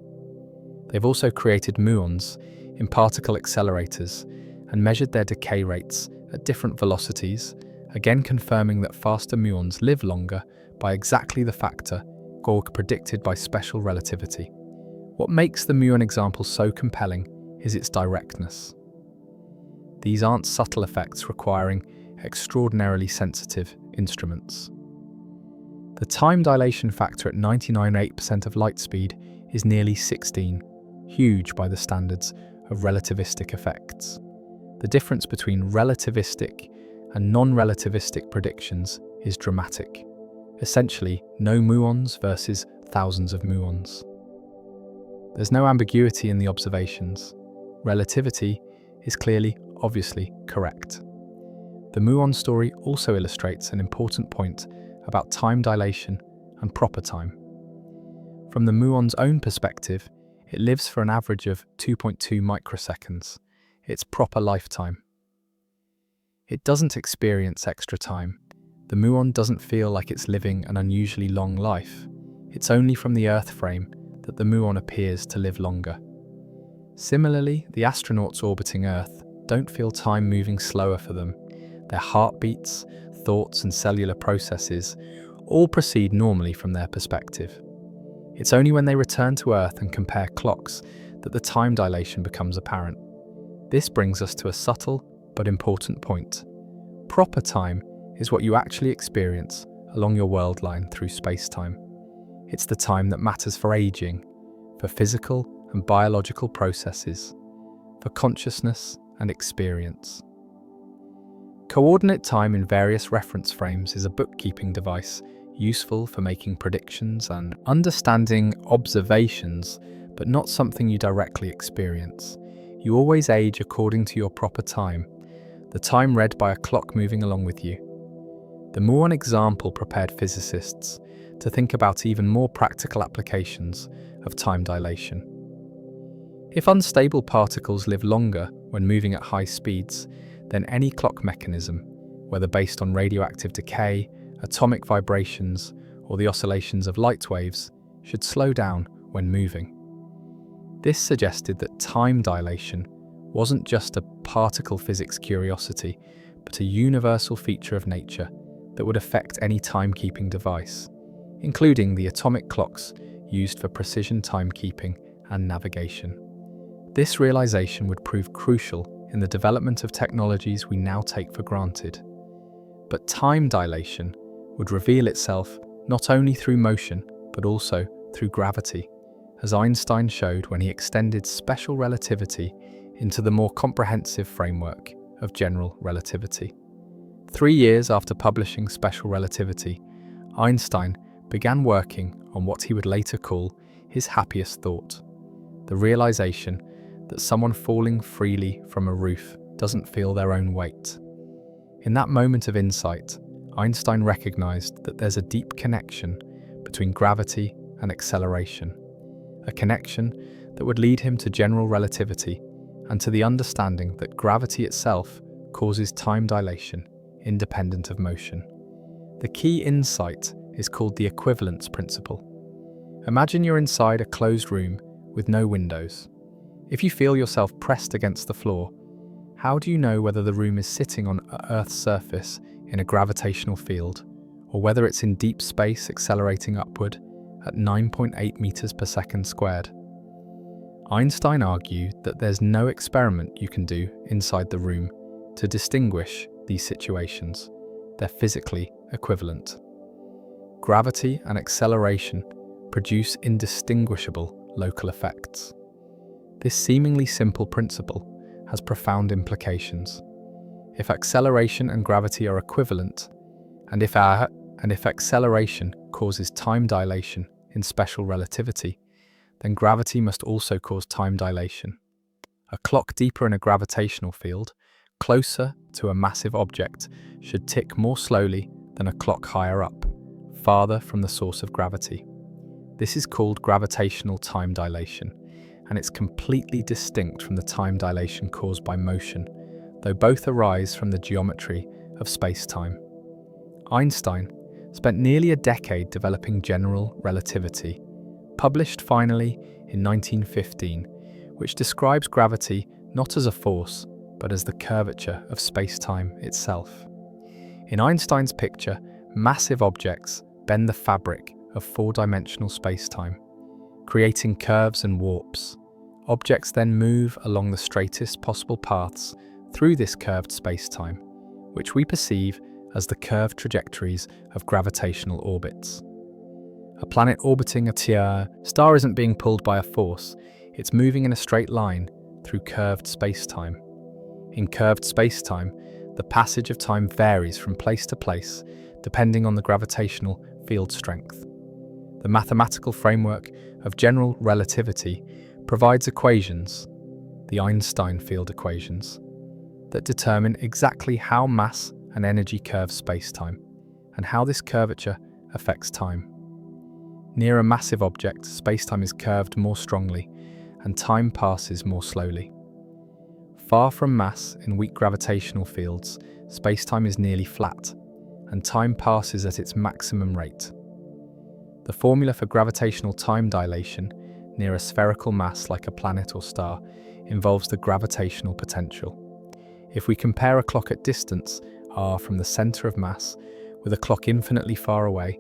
They've also created muons in particle accelerators and measured their decay rates at different velocities, again confirming that faster muons live longer by exactly the factor Gorg predicted by special relativity. What makes the muon example so compelling is its directness. These aren't subtle effects requiring extraordinarily sensitive instruments. The time dilation factor at 99.8% of light speed is nearly 16, huge by the standards of relativistic effects. The difference between relativistic and non-relativistic predictions is dramatic. Essentially, no muons versus thousands of muons. There's no ambiguity in the observations. Relativity is clearly, obviously, correct. The muon story also illustrates an important point about time dilation and proper time. From the muon's own perspective, it lives for an average of 2.2 microseconds, its proper lifetime. It doesn't experience extra time. The muon doesn't feel like it's living an unusually long life. It's only from the Earth frame that the muon appears to live longer. Similarly, the astronauts orbiting Earth don't feel time moving slower for them. Their heartbeats, thoughts, and cellular processes all proceed normally from their perspective. It's only when they return to Earth and compare clocks that the time dilation becomes apparent. This brings us to a subtle but important point. Proper time is what you actually experience along your world line through space-time. It's the time that matters for aging, for physical and biological processes, for consciousness and experience. Coordinate time in various reference frames is a bookkeeping device useful for making predictions and understanding observations, but not something you directly experience. You always age according to your proper time, the time read by a clock moving along with you. The muon example prepared physicists to think about even more practical applications of time dilation. If unstable particles live longer when moving at high speeds, then any clock mechanism, whether based on radioactive decay, atomic vibrations, or the oscillations of light waves, should slow down when moving. This suggested that time dilation wasn't just a particle physics curiosity, but a universal feature of nature that would affect any timekeeping device, including the atomic clocks used for precision timekeeping and navigation. This realization would prove crucial in the development of technologies we now take for granted. But time dilation would reveal itself not only through motion, but also through gravity, as Einstein showed when he extended special relativity into the more comprehensive framework of general relativity. 3 years after publishing Special Relativity, Einstein began working on what he would later call his happiest thought, the realization that someone falling freely from a roof doesn't feel their own weight. In that moment of insight, Einstein recognized that there's a deep connection between gravity and acceleration, a connection that would lead him to general relativity and to the understanding that gravity itself causes time dilation independent of motion. The key insight is called the equivalence principle. Imagine you're inside a closed room with no windows. If you feel yourself pressed against the floor, how do you know whether the room is sitting on Earth's surface in a gravitational field, or whether it's in deep space accelerating upward at 9.8 meters per second squared? Einstein argued that there's no experiment you can do inside the room to distinguish these situations. They're physically equivalent. Gravity and acceleration produce indistinguishable local effects. This seemingly simple principle has profound implications. If acceleration and gravity are equivalent, and if acceleration causes time dilation in special relativity, then gravity must also cause time dilation. A clock deeper in a gravitational field, closer to a massive object, should tick more slowly than a clock higher up, farther from the source of gravity. This is called gravitational time dilation, and it's completely distinct from the time dilation caused by motion, though both arise from the geometry of space-time. Einstein spent nearly a decade developing general relativity, published finally in 1915, which describes gravity not as a force, but as the curvature of space-time itself. In Einstein's picture, massive objects bend the fabric of four-dimensional space-time, creating curves and warps. Objects then move along the straightest possible paths through this curved space-time, which we perceive as the curved trajectories of gravitational orbits. A planet orbiting a star isn't being pulled by a force, it's moving in a straight line through curved space-time. In curved space-time, the passage of time varies from place to place, depending on the gravitational field strength. The mathematical framework of general relativity provides equations, the Einstein field equations, that determine exactly how mass and energy curve space-time, and how this curvature affects time. Near a massive object, space-time is curved more strongly, and time passes more slowly. Far from mass in weak gravitational fields, space-time is nearly flat, and time passes at its maximum rate. The formula for gravitational time dilation near a spherical mass like a planet or star involves the gravitational potential. If we compare a clock at distance, r, from the center of mass, with a clock infinitely far away,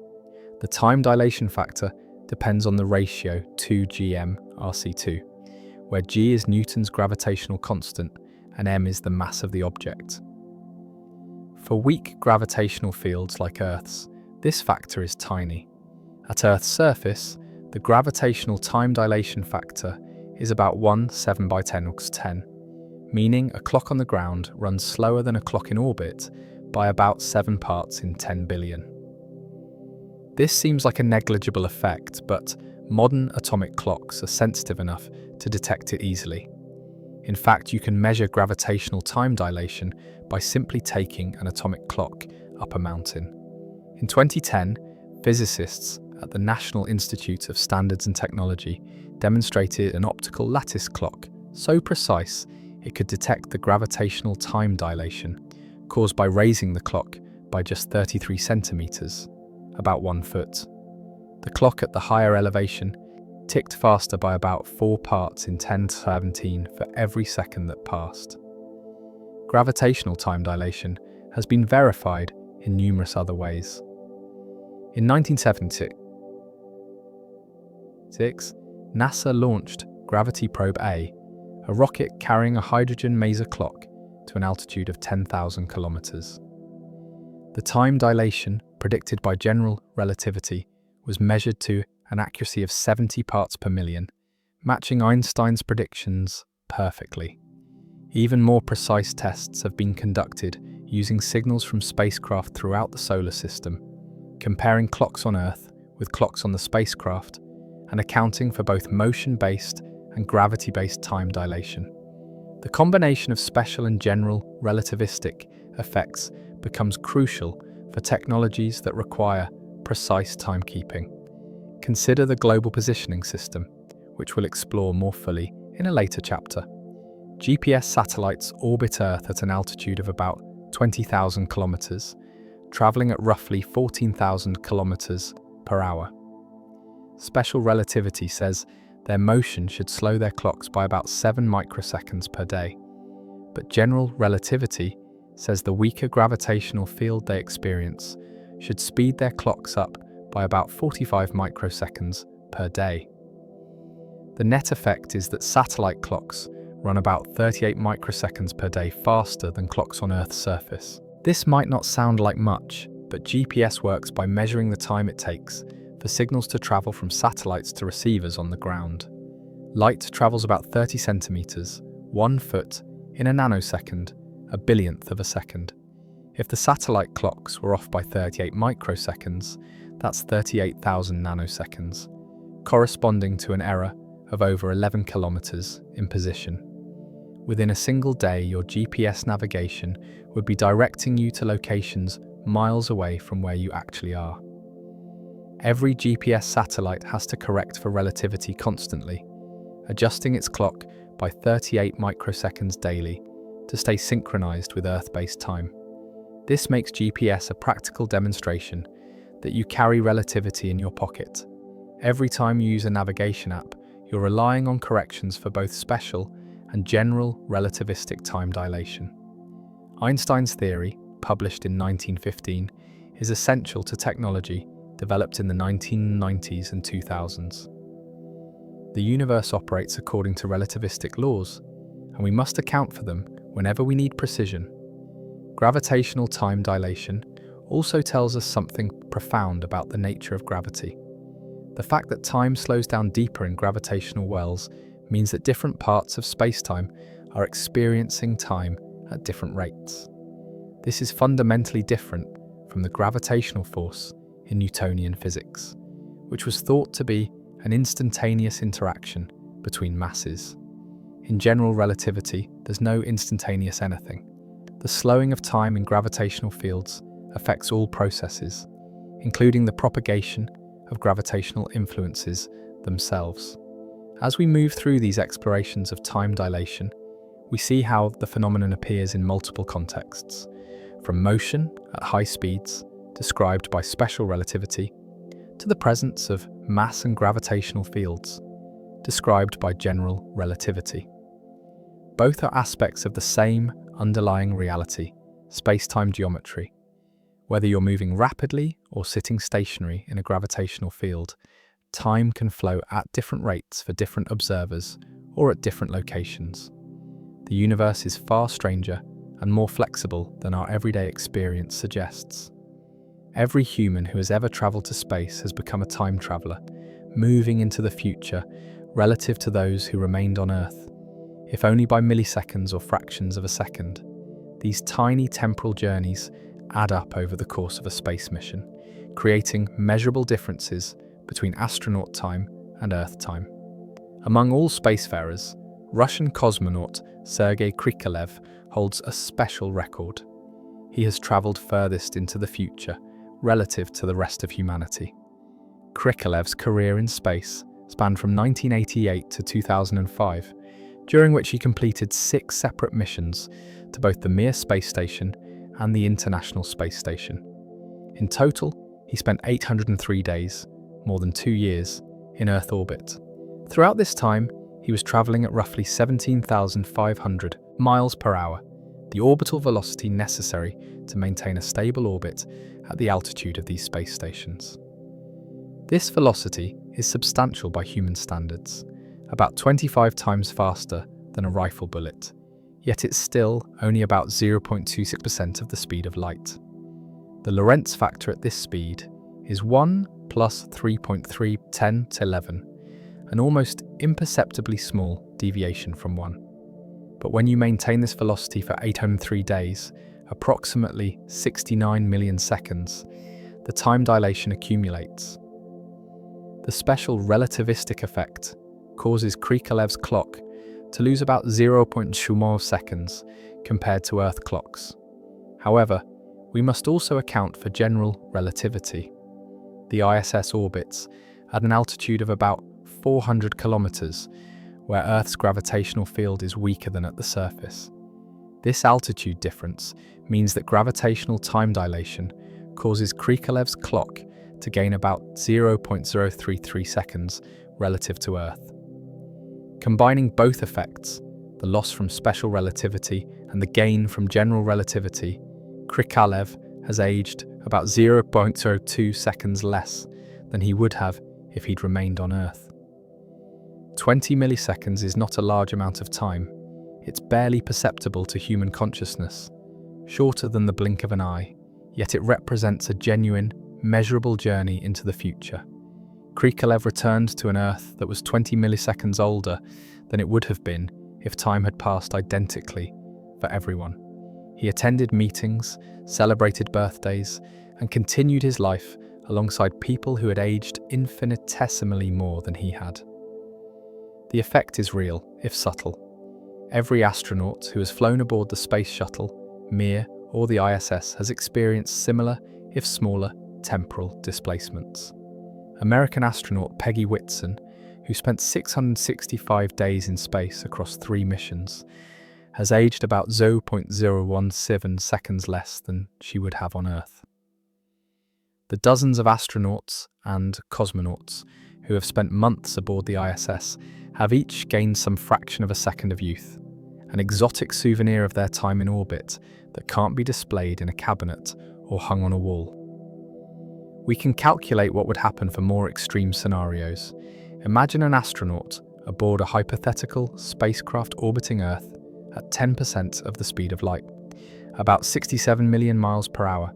the time dilation factor depends on the ratio 2gm rc2, where g is Newton's gravitational constant and m is the mass of the object. For weak gravitational fields like Earth's, this factor is tiny. At Earth's surface, the gravitational time dilation factor is about 1 7/10^10, meaning a clock on the ground runs slower than a clock in orbit by about 7 parts in 10 billion. This seems like a negligible effect, but modern atomic clocks are sensitive enough to detect it easily. In fact, you can measure gravitational time dilation by simply taking an atomic clock up a mountain. In 2010, physicists at the National Institute of Standards and Technology demonstrated an optical lattice clock so precise it could detect the gravitational time dilation caused by raising the clock by just 33 centimeters, about 1 foot. The clock at the higher elevation ticked faster by about 4 parts in 10^17 for every second that passed. Gravitational time dilation has been verified in numerous other ways. In 1976, NASA launched Gravity Probe A, a rocket carrying a hydrogen maser clock to an altitude of 10,000 kilometers. The time dilation predicted by general relativity was measured to an accuracy of 70 parts per million, matching Einstein's predictions perfectly. Even more precise tests have been conducted using signals from spacecraft throughout the solar system, comparing clocks on Earth with clocks on the spacecraft, and accounting for both motion-based and gravity-based time dilation. The combination of special and general relativistic effects becomes crucial for technologies that require precise timekeeping. Consider the global positioning system, which we'll explore more fully in a later chapter. GPS satellites orbit Earth at an altitude of about 20,000 kilometers, traveling at roughly 14,000 kilometers per hour. Special relativity says their motion should slow their clocks by about 7 microseconds per day. But general relativity says the weaker gravitational field they experience should speed their clocks up by about 45 microseconds per day. The net effect is that satellite clocks run about 38 microseconds per day faster than clocks on Earth's surface. This might not sound like much, but GPS works by measuring the time it takes for signals to travel from satellites to receivers on the ground. Light travels about 30 centimeters, 1 foot, in a nanosecond, a billionth of a second. If the satellite clocks were off by 38 microseconds, that's 38,000 nanoseconds, corresponding to an error of over 11 kilometers in position. Within a single day, your GPS navigation would be directing you to locations miles away from where you actually are. Every GPS satellite has to correct for relativity constantly, adjusting its clock by 38 microseconds daily to stay synchronized with Earth-based time. This makes GPS a practical demonstration that you carry relativity in your pocket. Every time you use a navigation app, you're relying on corrections for both special and general relativistic time dilation. Einstein's theory, published in 1915, is essential to technology developed in the 1990s and 2000s. The universe operates according to relativistic laws, and we must account for them whenever we need precision. Gravitational time dilation also tells us something profound about the nature of gravity. The fact that time slows down deeper in gravitational wells means that different parts of space-time are experiencing time at different rates. This is fundamentally different from the gravitational force in Newtonian physics, which was thought to be an instantaneous interaction between masses. In general relativity, there's no instantaneous anything. The slowing of time in gravitational fields affects all processes, including the propagation of gravitational influences themselves. As we move through these explorations of time dilation, we see how the phenomenon appears in multiple contexts, from motion at high speeds, described by special relativity, to the presence of mass and gravitational fields, described by general relativity. Both are aspects of the same underlying reality, space-time geometry. Whether you're moving rapidly or sitting stationary in a gravitational field, time can flow at different rates for different observers or at different locations. The universe is far stranger and more flexible than our everyday experience suggests. Every human who has ever traveled to space has become a time traveler, moving into the future relative to those who remained on Earth, if only by milliseconds or fractions of a second. These tiny temporal journeys add up over the course of a space mission, creating measurable differences between astronaut time and Earth time. Among all spacefarers, Russian cosmonaut Sergei Krikalev holds a special record. He has traveled furthest into the future relative to the rest of humanity. Krikalev's career in space spanned from 1988 to 2005, during which he completed 6 separate missions to both the Mir space station and the International Space Station. In total, he spent 803 days, more than 2 years, in Earth orbit. Throughout this time, he was traveling at roughly 17,500 miles per hour, the orbital velocity necessary to maintain a stable orbit at the altitude of these space stations. This velocity is substantial by human standards, about 25 times faster than a rifle bullet, yet it's still only about 0.26% of the speed of light. The Lorentz factor at this speed is 1 plus 3.3 10 to 11, an almost imperceptibly small deviation from 1. But when you maintain this velocity for 803 days, approximately 69 million seconds, the time dilation accumulates. The special relativistic effect causes Krikalev's clock to lose about 0.2 seconds compared to Earth clocks. However, we must also account for general relativity. The ISS orbits at an altitude of about 400 kilometers, where Earth's gravitational field is weaker than at the surface. This altitude difference means that gravitational time dilation causes Krikalev's clock to gain about 0.033 seconds relative to Earth. Combining both effects, the loss from special relativity and the gain from general relativity, Krikalev has aged about 0.02 seconds less than he would have if he'd remained on Earth. 20 milliseconds is not a large amount of time. It's barely perceptible to human consciousness, shorter than the blink of an eye, yet it represents a genuine, measurable journey into the future. Krikalev returned to an Earth that was 20 milliseconds older than it would have been if time had passed identically for everyone. He attended meetings, celebrated birthdays, and continued his life alongside people who had aged infinitesimally more than he had. The effect is real, if subtle. Every astronaut who has flown aboard the space shuttle, Mir, or the ISS has experienced similar, if smaller, temporal displacements. American astronaut Peggy Whitson, who spent 665 days in space across 3 missions, has aged about 0.017 seconds less than she would have on Earth. The dozens of astronauts and cosmonauts who have spent months aboard the ISS have each gained some fraction of a second of youth, an exotic souvenir of their time in orbit that can't be displayed in a cabinet or hung on a wall. We can calculate what would happen for more extreme scenarios. Imagine an astronaut aboard a hypothetical spacecraft orbiting Earth at 10% of the speed of light, about 67 million miles per hour,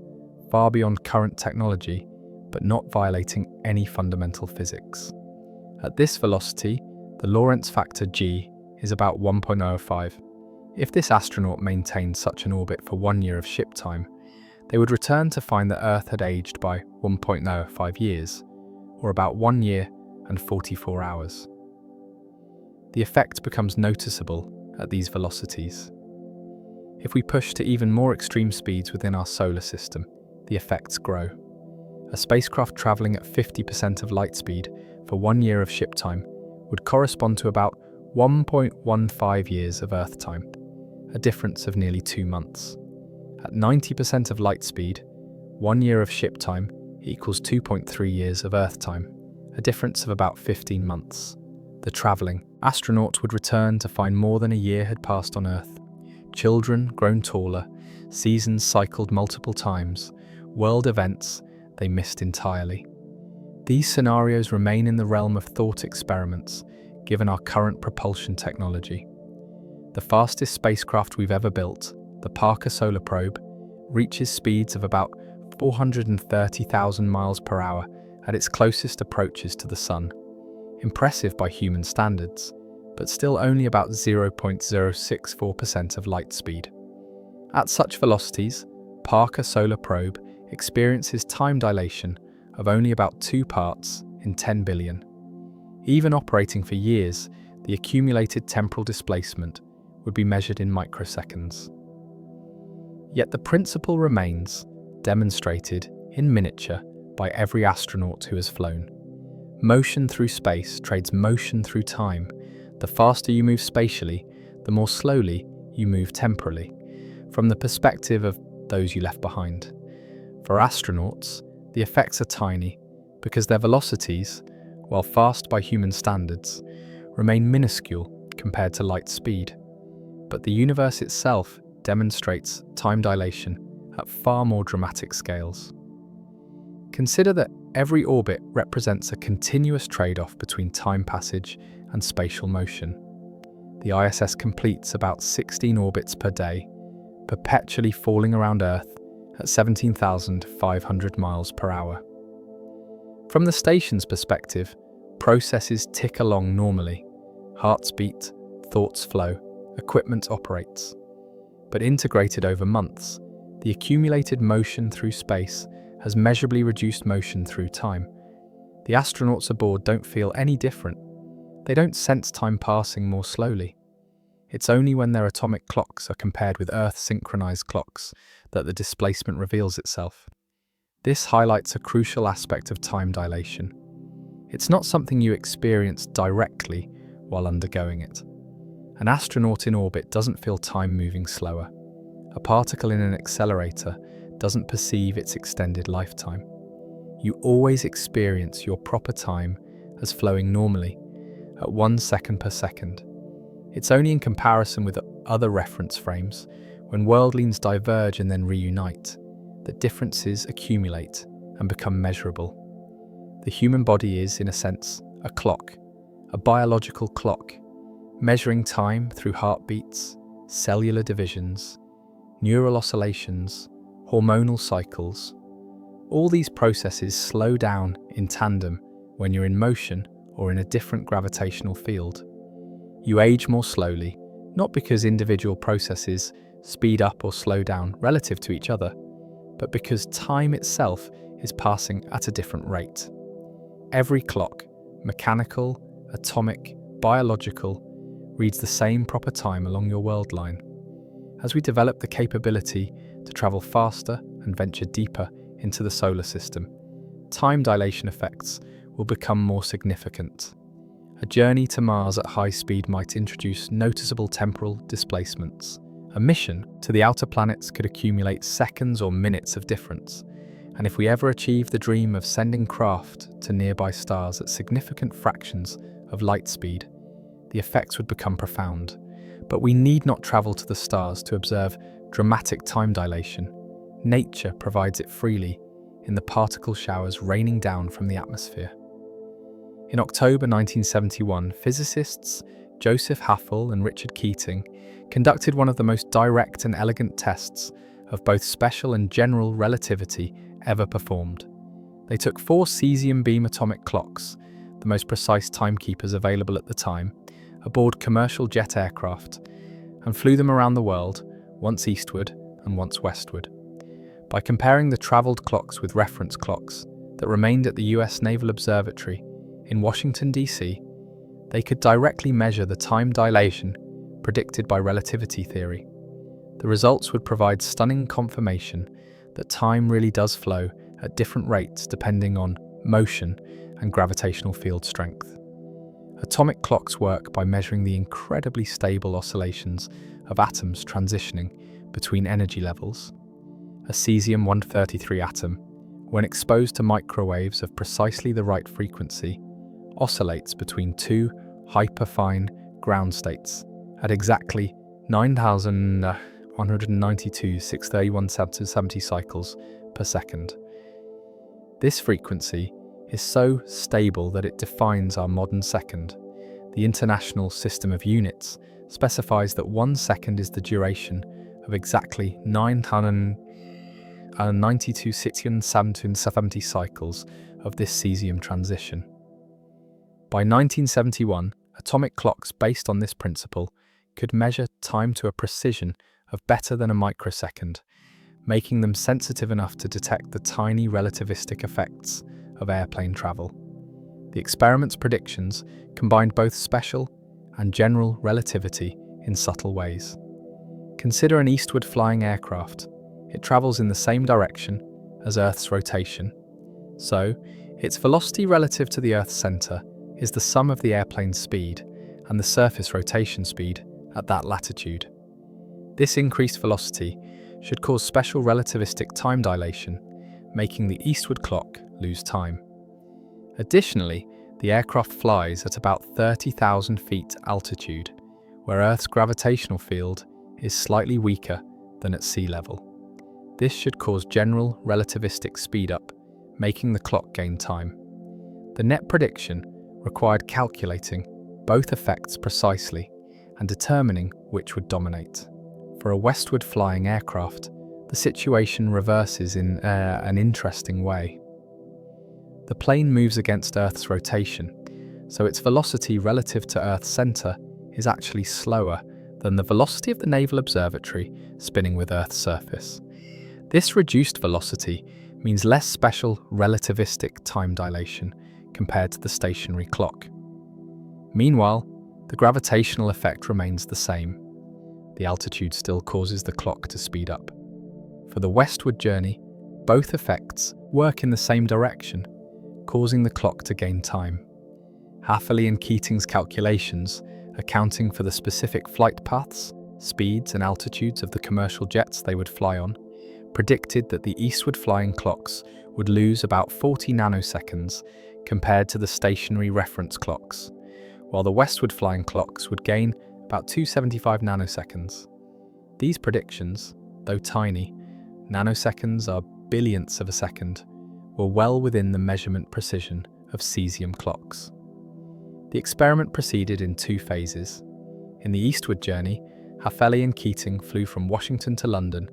far beyond current technology, but not violating any fundamental physics. At this velocity, the Lorentz factor G is about 1.05. If this astronaut maintained such an orbit for 1 year of ship time, they would return to find that Earth had aged by 1.05 years, or about 1 year and 44 hours. The effect becomes noticeable at these velocities. If we push to even more extreme speeds within our solar system, the effects grow. A spacecraft travelling at 50% of light speed for 1 year of ship time would correspond to about 1.15 years of Earth time, a difference of nearly 2 months. At 90% of light speed, 1 year of ship time equals 2.3 years of Earth time, a difference of about 15 months. The travelling astronauts would return to find more than a year had passed on Earth. Children grown taller, seasons cycled multiple times, world events they missed entirely. These scenarios remain in the realm of thought experiments, given our current propulsion technology. The fastest spacecraft we've ever built, the Parker Solar Probe, reaches speeds of about 430,000 miles per hour at its closest approaches to the Sun. Impressive by human standards, but still only about 0.064% of light speed. At such velocities, Parker Solar Probe experiences time dilation of only about 2 parts in 10 billion. Even operating for years, the accumulated temporal displacement would be measured in microseconds. Yet the principle remains, demonstrated in miniature by every astronaut who has flown. Motion through space trades motion through time. The faster you move spatially, the more slowly you move temporally, from the perspective of those you left behind. For astronauts, the effects are tiny because their velocities, while fast by human standards, remain minuscule compared to light speed. But the universe itself demonstrates time dilation at far more dramatic scales. Consider that every orbit represents a continuous trade-off between time passage and spatial motion. The ISS completes about 16 orbits per day, perpetually falling around Earth at 17,500 miles per hour. From the station's perspective, processes tick along normally. Hearts beat, thoughts flow, equipment operates. But integrated over months, the accumulated motion through space has measurably reduced motion through time. The astronauts aboard don't feel any different. They don't sense time passing more slowly. It's only when their atomic clocks are compared with Earth-synchronized clocks that the displacement reveals itself. This highlights a crucial aspect of time dilation. It's not something you experience directly while undergoing it. An astronaut in orbit doesn't feel time moving slower. A particle in an accelerator doesn't perceive its extended lifetime. You always experience your proper time as flowing normally, at 1 second per second. It's only in comparison with other reference frames, when worldlings diverge and then reunite, that differences accumulate and become measurable. The human body is, in a sense, a clock, a biological clock, measuring time through heartbeats, cellular divisions, neural oscillations, hormonal cycles. All these processes slow down in tandem when you're in motion or in a different gravitational field. You age more slowly, not because individual processes speed up or slow down relative to each other, but because time itself is passing at a different rate. Every clock, mechanical, atomic, biological, reads the same proper time along your world line. As we develop the capability to travel faster and venture deeper into the solar system, time dilation effects will become more significant. A journey to Mars at high speed might introduce noticeable temporal displacements. A mission to the outer planets could accumulate seconds or minutes of difference. And if we ever achieve the dream of sending craft to nearby stars at significant fractions of light speed, the effects would become profound. But we need not travel to the stars to observe dramatic time dilation. Nature provides it freely in the particle showers raining down from the atmosphere. In October 1971, physicists Joseph Haffel and Richard Keating conducted one of the most direct and elegant tests of both special and general relativity ever performed. They took 4 cesium beam atomic clocks, the most precise timekeepers available at the time, aboard commercial jet aircraft, and flew them around the world, once eastward and once westward. By comparing the travelled clocks with reference clocks that remained at the US Naval Observatory in Washington, D.C., they could directly measure the time dilation predicted by relativity theory. The results would provide stunning confirmation that time really does flow at different rates depending on motion and gravitational field strength. Atomic clocks work by measuring the incredibly stable oscillations of atoms transitioning between energy levels. A cesium-133 atom, when exposed to microwaves of precisely the right frequency, oscillates between 2 hyperfine ground states at exactly 9,192,631 cycles per second. This frequency is so stable that it defines our modern second. The International System of Units specifies that 1 second is the duration of exactly 992,670 cycles of this cesium transition. By 1971, atomic clocks based on this principle could measure time to a precision of better than a microsecond, making them sensitive enough to detect the tiny relativistic effects of airplane travel. The experiment's predictions combined both special and general relativity in subtle ways. Consider an eastward flying aircraft. It travels in the same direction as Earth's rotation, so its velocity relative to the Earth's center is the sum of the airplane's speed and the surface rotation speed at that latitude. This increased velocity should cause special relativistic time dilation, making the eastward clock lose time. Additionally, the aircraft flies at about 30,000 feet altitude, where Earth's gravitational field is slightly weaker than at sea level. This should cause general relativistic speed up, making the clock gain time. The net prediction required calculating both effects precisely and determining which would dominate. For a westward flying aircraft, the situation reverses in an interesting way. The plane moves against Earth's rotation, so its velocity relative to Earth's center is actually slower than the velocity of the Naval Observatory spinning with Earth's surface. This reduced velocity means less special relativistic time dilation compared to the stationary clock. Meanwhile, the gravitational effect remains the same. The altitude still causes the clock to speed up. For the westward journey, both effects work in the same direction, causing the clock to gain time. Hafele and Keating's calculations, accounting for the specific flight paths, speeds and altitudes of the commercial jets they would fly on, predicted that the eastward flying clocks would lose about 40 nanoseconds compared to the stationary reference clocks, while the westward flying clocks would gain about 275 nanoseconds. These predictions, though tiny, nanoseconds are billionths of a second, were well within the measurement precision of cesium clocks. The experiment proceeded in 2 phases. In the eastward journey, Hafele and Keating flew from Washington to London,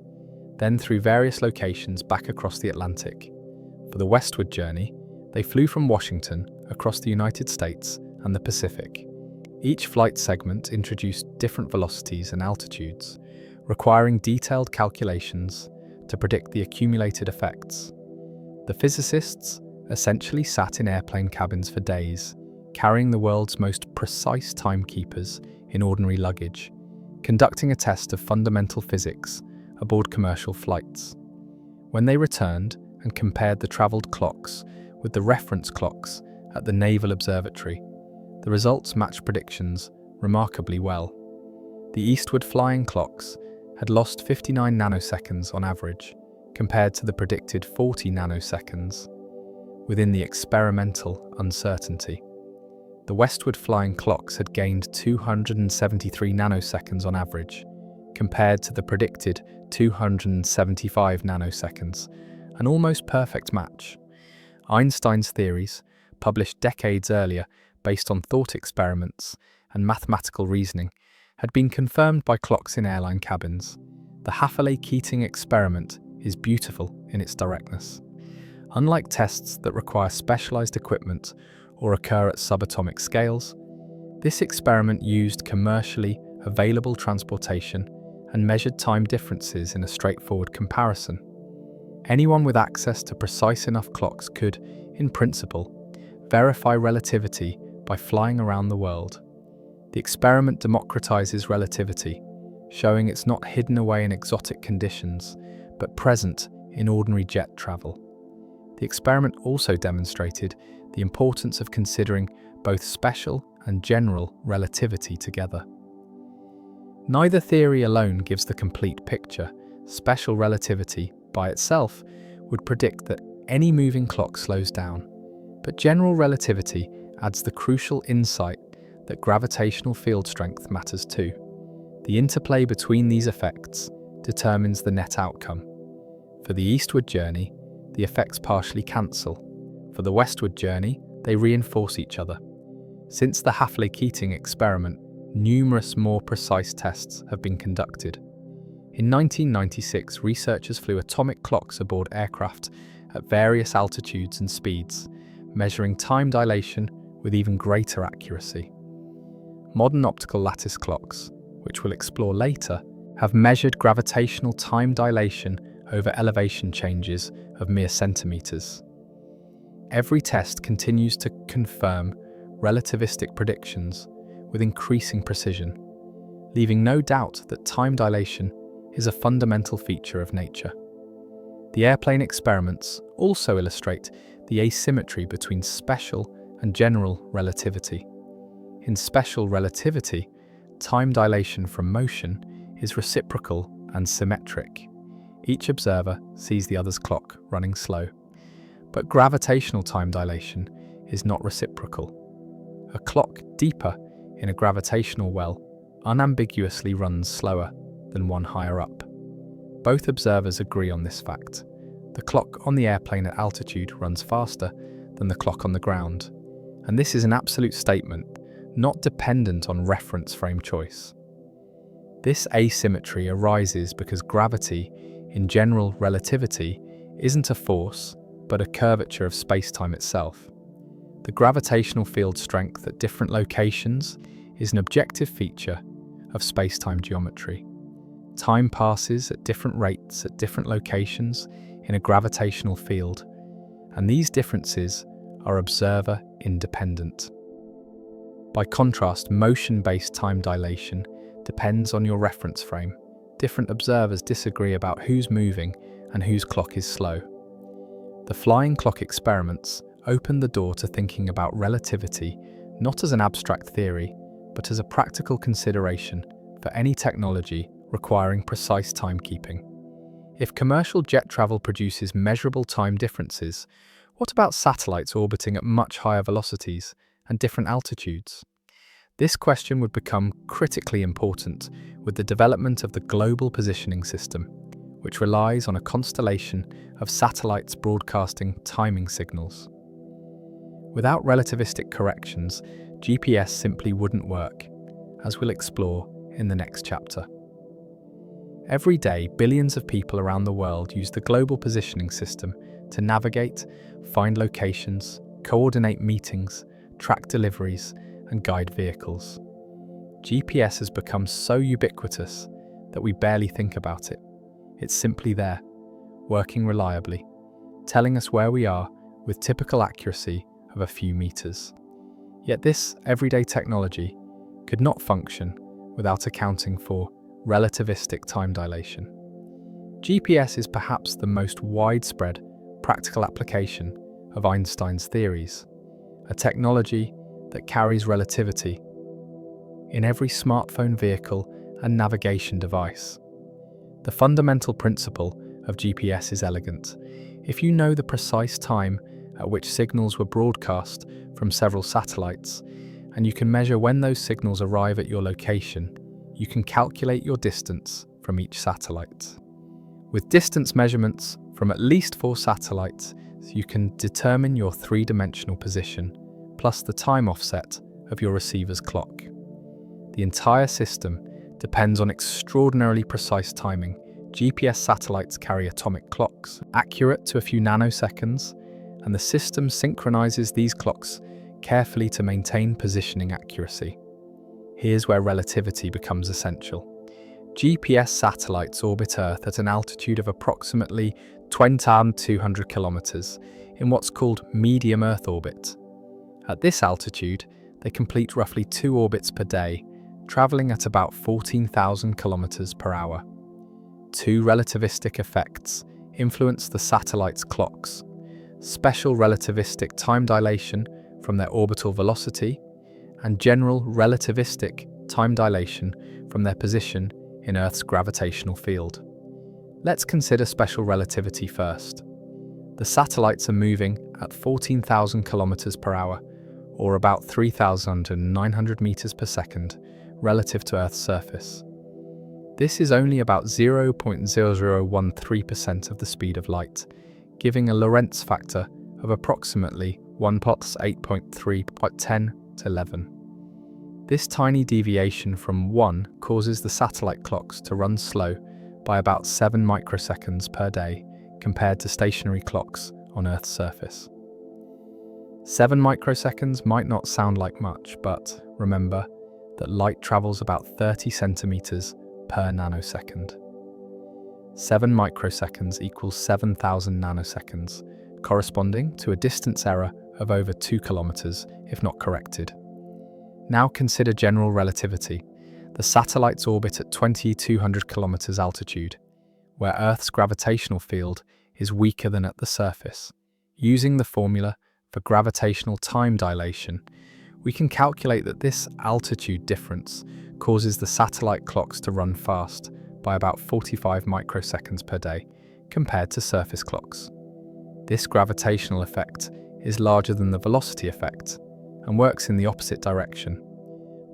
then through various locations back across the Atlantic. For the westward journey, they flew from Washington across the United States and the Pacific. Each flight segment introduced different velocities and altitudes, requiring detailed calculations to predict the accumulated effects. The physicists essentially sat in airplane cabins for days, carrying the world's most precise timekeepers in ordinary luggage, conducting a test of fundamental physics aboard commercial flights. When they returned and compared the travelled clocks with the reference clocks at the Naval Observatory, the results matched predictions remarkably well. The eastward flying clocks had lost 59 nanoseconds on average, compared to the predicted 40 nanoseconds within the experimental uncertainty. The westward flying clocks had gained 273 nanoseconds on average, compared to the predicted 275 nanoseconds, an almost perfect match. Einstein's theories, published decades earlier based on thought experiments and mathematical reasoning, had been confirmed by clocks in airline cabins. The Hafele-Keating experiment is beautiful in its directness. Unlike tests that require specialized equipment or occur at subatomic scales, this experiment used commercially available transportation and measured time differences in a straightforward comparison. Anyone with access to precise enough clocks could, in principle, verify relativity by flying around the world. The experiment democratizes relativity, showing it's not hidden away in exotic conditions, but present in ordinary jet travel. The experiment also demonstrated the importance of considering both special and general relativity together. Neither theory alone gives the complete picture. Special relativity, by itself, would predict that any moving clock slows down, but general relativity adds the crucial insight that gravitational field strength matters too. The interplay between these effects determines the net outcome. For the eastward journey, the effects partially cancel. For the westward journey, they reinforce each other. Since the Hafele-Keating experiment, numerous more precise tests have been conducted. In 1996, researchers flew atomic clocks aboard aircraft at various altitudes and speeds, measuring time dilation with even greater accuracy. Modern optical lattice clocks, which we'll explore later, have measured gravitational time dilation over elevation changes of mere centimeters. Every test continues to confirm relativistic predictions with increasing precision, leaving no doubt that time dilation is a fundamental feature of nature. The airplane experiments also illustrate the asymmetry between special and general relativity. In special relativity, time dilation from motion is reciprocal and symmetric. Each observer sees the other's clock running slow. But gravitational time dilation is not reciprocal. A clock deeper in a gravitational well unambiguously runs slower than one higher up. Both observers agree on this fact. The clock on the airplane at altitude runs faster than the clock on the ground, and this is an absolute statement, not dependent on reference frame choice. This asymmetry arises because gravity, in general relativity, isn't a force, but a curvature of space-time itself. The gravitational field strength at different locations is an objective feature of space-time geometry. Time passes at different rates at different locations in a gravitational field, and these differences are observer independent. By contrast, motion-based time dilation depends on your reference frame. Different observers disagree about who's moving and whose clock is slow. The flying clock experiments opened the door to thinking about relativity not as an abstract theory, but as a practical consideration for any technology requiring precise timekeeping. If commercial jet travel produces measurable time differences, what about satellites orbiting at much higher velocities and different altitudes? This question would become critically important with the development of the Global Positioning System, which relies on a constellation of satellites broadcasting timing signals. Without relativistic corrections, GPS simply wouldn't work, as we'll explore in the next chapter. Every day, billions of people around the world use the Global Positioning System to navigate, find locations, coordinate meetings, track deliveries, and guide vehicles. GPS has become so ubiquitous that we barely think about it. It's simply there, working reliably, telling us where we are with typical accuracy of a few meters. Yet this everyday technology could not function without accounting for relativistic time dilation. GPS is perhaps the most widespread practical application of Einstein's theories, a technology that carries relativity in every smartphone vehicle and navigation device. The fundamental principle of GPS is elegant. If you know the precise time at which signals were broadcast from several satellites, and you can measure when those signals arrive at your location, you can calculate your distance from each satellite. With distance measurements from at least 4 satellites, you can determine your 3-dimensional position, plus the time offset of your receiver's clock. The entire system depends on extraordinarily precise timing. GPS satellites carry atomic clocks, accurate to a few nanoseconds, and the system synchronizes these clocks carefully to maintain positioning accuracy. Here's where relativity becomes essential. GPS satellites orbit Earth at an altitude of approximately 20,200 kilometers in what's called medium Earth orbit. At this altitude, they complete roughly 2 orbits per day, traveling at about 14,000 kilometers per hour. 2 relativistic effects influence the satellite's clocks: special relativistic time dilation from their orbital velocity, and general relativistic time dilation from their position in Earth's gravitational field. Let's consider special relativity first. The satellites are moving at 14,000 kilometers per hour, or about 3,900 meters per second, relative to Earth's surface. This is only about 0.0013% of the speed of light, giving a Lorentz factor of approximately 1 plus 8.3 by 10 to 11. This tiny deviation from 1 causes the satellite clocks to run slow by about 7 microseconds per day compared to stationary clocks on Earth's surface. 7 microseconds might not sound like much, but remember that light travels about 30 centimeters per nanosecond. 7 microseconds equals 7,000 nanoseconds, corresponding to a distance error of over 2 kilometers if not corrected. Now consider general relativity. The satellites orbit at 2,200 kilometers altitude, where Earth's gravitational field is weaker than at the surface. Using the formula for gravitational time dilation, we can calculate that this altitude difference causes the satellite clocks to run fast by about 45 microseconds per day compared to surface clocks. This gravitational effect is larger than the velocity effect and works in the opposite direction.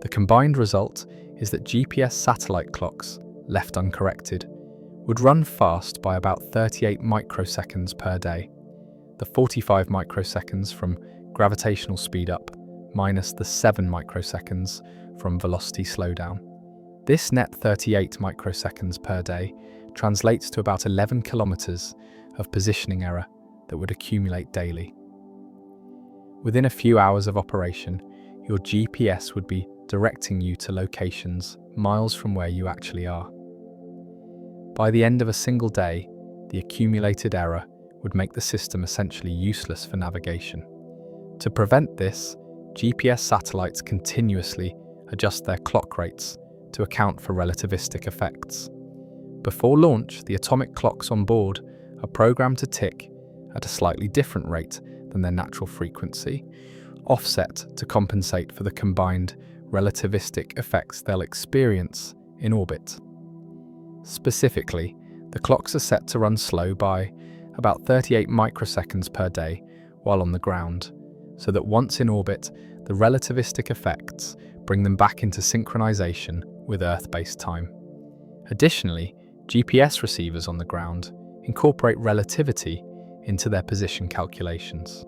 The combined result is that GPS satellite clocks, left uncorrected, would run fast by about 38 microseconds per day. The 45 microseconds from gravitational speed up minus the 7 microseconds from velocity slowdown. This net 38 microseconds per day translates to about 11 kilometers of positioning error that would accumulate daily. Within a few hours of operation, your GPS would be directing you to locations miles from where you actually are. By the end of a single day, the accumulated error would make the system essentially useless for navigation. To prevent this, GPS satellites continuously adjust their clock rates to account for relativistic effects. Before launch, the atomic clocks on board are programmed to tick at a slightly different rate than their natural frequency, offset to compensate for the combined relativistic effects they'll experience in orbit. Specifically, the clocks are set to run slow by about 38 microseconds per day while on the ground, so that once in orbit, the relativistic effects bring them back into synchronization with Earth-based time. Additionally, GPS receivers on the ground incorporate relativity into their position calculations.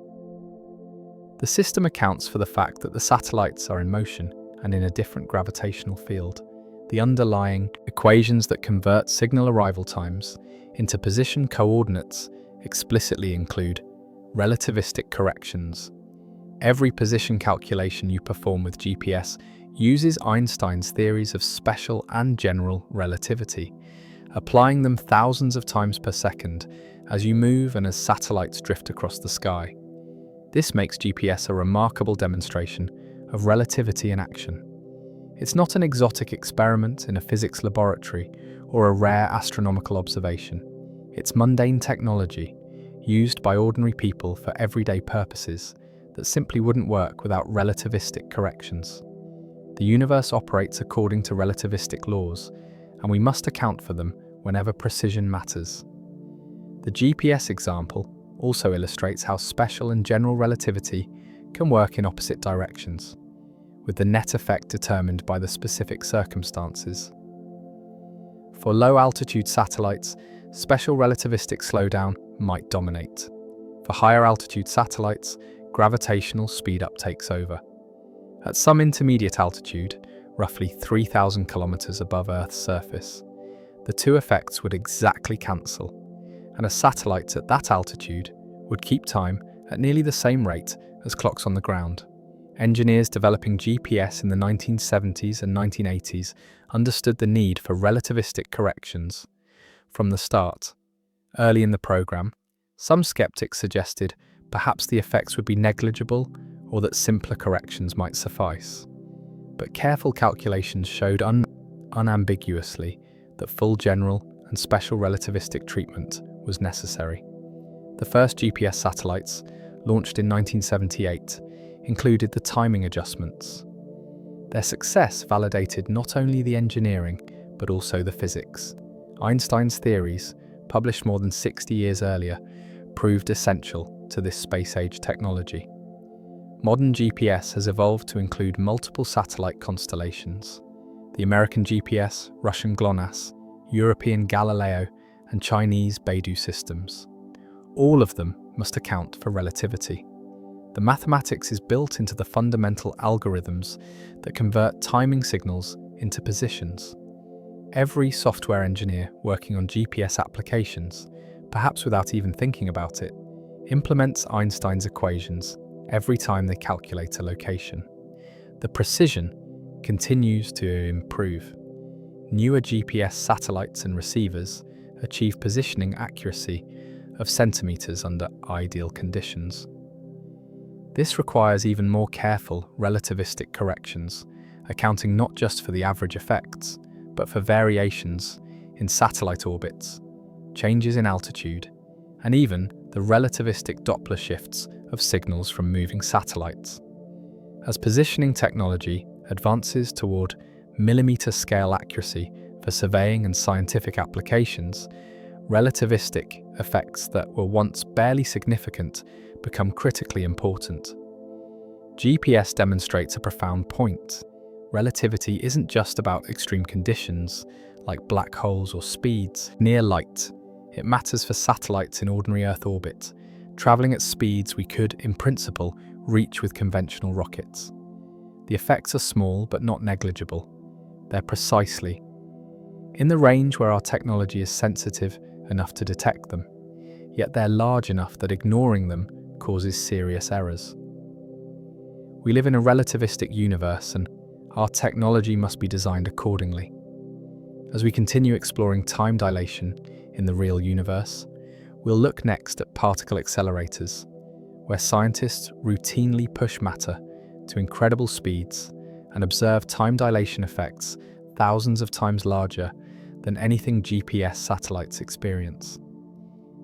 The system accounts for the fact that the satellites are in motion and in a different gravitational field. The underlying equations that convert signal arrival times into position coordinates explicitly include relativistic corrections. Every position calculation you perform with GPS uses Einstein's theories of special and general relativity, applying them thousands of times per second as you move and as satellites drift across the sky. This makes GPS a remarkable demonstration of relativity in action. It's not an exotic experiment in a physics laboratory or a rare astronomical observation. It's mundane technology, used by ordinary people for everyday purposes, that simply wouldn't work without relativistic corrections. The universe operates according to relativistic laws, and we must account for them whenever precision matters. The GPS example also illustrates how special and general relativity can work in opposite directions, with the net effect determined by the specific circumstances. For low-altitude satellites, special relativistic slowdown might dominate. For higher-altitude satellites, gravitational speed-up takes over. At some intermediate altitude, roughly 3,000 kilometers above Earth's surface, the two effects would exactly cancel, and a satellite at that altitude would keep time at nearly the same rate as clocks on the ground. Engineers developing GPS in the 1970s and 1980s understood the need for relativistic corrections from the start. Early in the program, some skeptics suggested perhaps the effects would be negligible or that simpler corrections might suffice. But careful calculations showed unambiguously that full general and special relativistic treatment was necessary. The first GPS satellites, launched in 1978, included the timing adjustments. Their success validated not only the engineering, but also the physics. Einstein's theories, published more than 60 years earlier, proved essential to this space-age technology. Modern GPS has evolved to include multiple satellite constellations: the American GPS, Russian GLONASS, European Galileo, and Chinese Beidou systems. All of them must account for relativity. The mathematics is built into the fundamental algorithms that convert timing signals into positions. Every software engineer working on GPS applications, perhaps without even thinking about it, implements Einstein's equations every time they calculate a location. The precision continues to improve. Newer GPS satellites and receivers achieve positioning accuracy of centimeters under ideal conditions. This requires even more careful relativistic corrections, accounting not just for the average effects, but for variations in satellite orbits, changes in altitude, and even the relativistic Doppler shifts of signals from moving satellites. As positioning technology advances toward millimeter-scale accuracy for surveying and scientific applications, relativistic effects that were once barely significant become critically important. GPS demonstrates a profound point. Relativity isn't just about extreme conditions, like black holes or speeds near light. It matters for satellites in ordinary Earth orbit, traveling at speeds we could, in principle, reach with conventional rockets. The effects are small but not negligible. They're precisely in the range where our technology is sensitive enough to detect them, yet they're large enough that ignoring them causes serious errors. We live in a relativistic universe, and our technology must be designed accordingly. As we continue exploring time dilation in the real universe, we'll look next at particle accelerators, where scientists routinely push matter to incredible speeds and observe time dilation effects thousands of times larger than anything GPS satellites experience.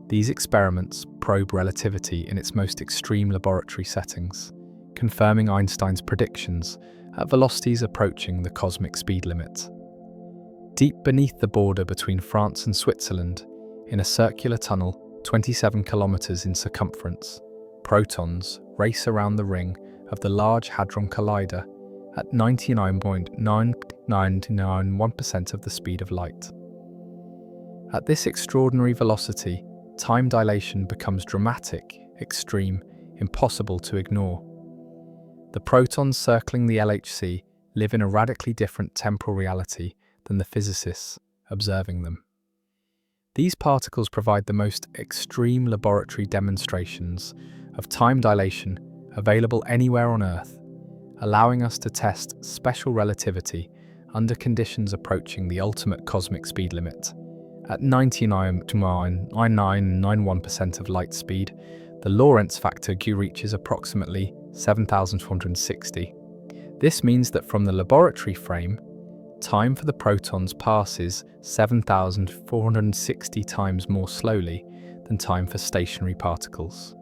These experiments probe relativity in its most extreme laboratory settings, confirming Einstein's predictions at velocities approaching the cosmic speed limit. Deep beneath the border between France and Switzerland, in a circular tunnel 27 kilometers in circumference, protons race around the ring of the Large Hadron Collider at 99.9991% of the speed of light. At this extraordinary velocity, time dilation becomes dramatic, extreme, impossible to ignore. The protons circling the LHC live in a radically different temporal reality than the physicists observing them. These particles provide the most extreme laboratory demonstrations of time dilation available anywhere on Earth, allowing us to test special relativity under conditions approaching the ultimate cosmic speed limit. At 99.9991% of light speed, the Lorentz factor Q reaches approximately 7,460. This means that from the laboratory frame, time for the protons passes 7,460 times more slowly than time for stationary particles.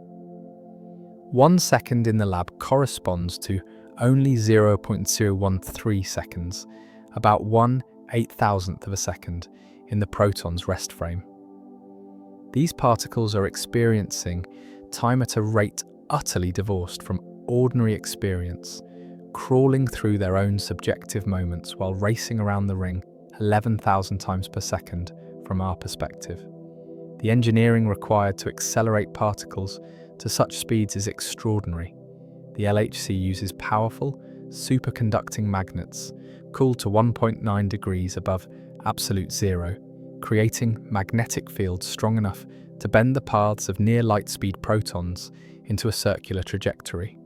1 second in the lab corresponds to only 0.013 seconds, about 1/8,000th of a second in the proton's rest frame. These particles are experiencing time at a rate utterly divorced from ordinary experience, crawling through their own subjective moments while racing around the ring 11,000 times per second from our perspective. The engineering required to accelerate particles to such speeds is extraordinary. The LHC uses powerful, superconducting magnets cooled to 1.9 degrees above absolute zero, creating magnetic fields strong enough to bend the paths of near light-speed protons into a circular trajectory.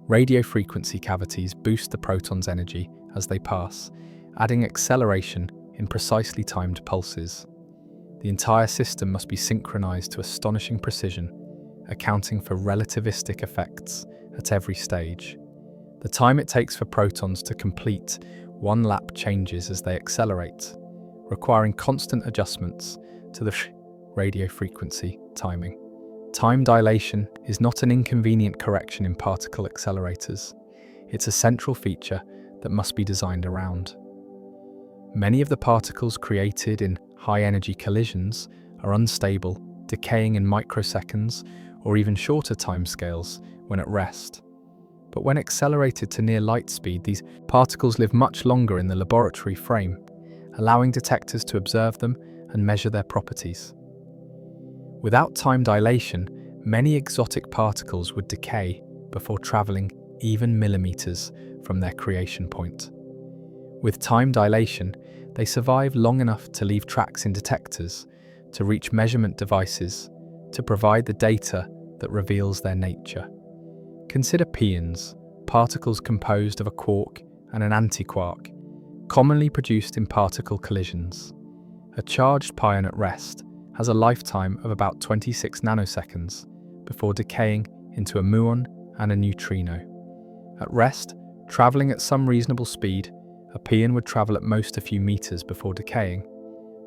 Radio frequency cavities boost the protons' energy as they pass, adding acceleration in precisely timed pulses. The entire system must be synchronized to astonishing precision, accounting for relativistic effects at every stage. The time it takes for protons to complete one lap changes as they accelerate, requiring constant adjustments to the radio frequency timing. Time dilation is not an inconvenient correction in particle accelerators. It's a central feature that must be designed around. Many of the particles created in high-energy collisions are unstable, decaying in microseconds or even shorter timescales when at rest. But when accelerated to near light speed, these particles live much longer in the laboratory frame, allowing detectors to observe them and measure their properties. Without time dilation, many exotic particles would decay before traveling even millimeters from their creation point. With time dilation, they survive long enough to leave tracks in detectors, to reach measurement devices, to provide the data that reveals their nature. Consider pions, particles composed of a quark and an antiquark, commonly produced in particle collisions. A charged pion at rest has a lifetime of about 26 nanoseconds before decaying into a muon and a neutrino. At rest, travelling at some reasonable speed, a pion would travel at most a few meters before decaying,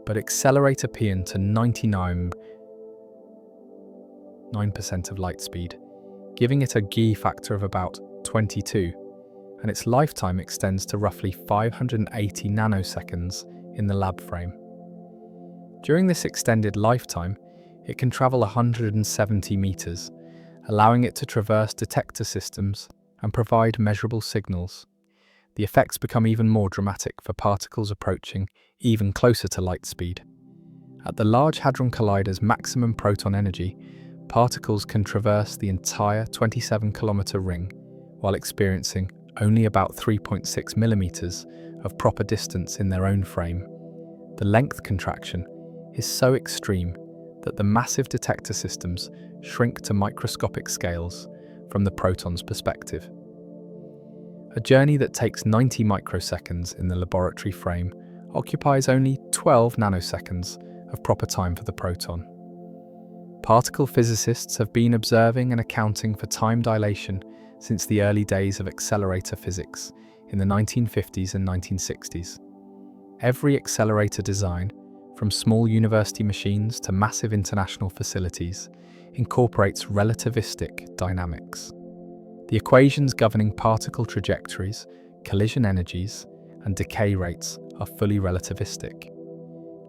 but accelerate a pion to 99% of light speed, giving it a G factor of about 22, and its lifetime extends to roughly 580 nanoseconds in the lab frame. During this extended lifetime, it can travel 170 meters, allowing it to traverse detector systems and provide measurable signals. The effects become even more dramatic for particles approaching even closer to light speed. At the Large Hadron Collider's maximum proton energy, particles can traverse the entire 27-kilometer ring while experiencing only about 3.6 millimeters of proper distance in their own frame. The length contraction is so extreme that the massive detector systems shrink to microscopic scales from the proton's perspective. A journey that takes 90 microseconds in the laboratory frame occupies only 12 nanoseconds of proper time for the proton. Particle physicists have been observing and accounting for time dilation since the early days of accelerator physics in the 1950s and 1960s. Every accelerator design, from small university machines to massive international facilities, incorporates relativistic dynamics. The equations governing particle trajectories, collision energies, and decay rates are fully relativistic.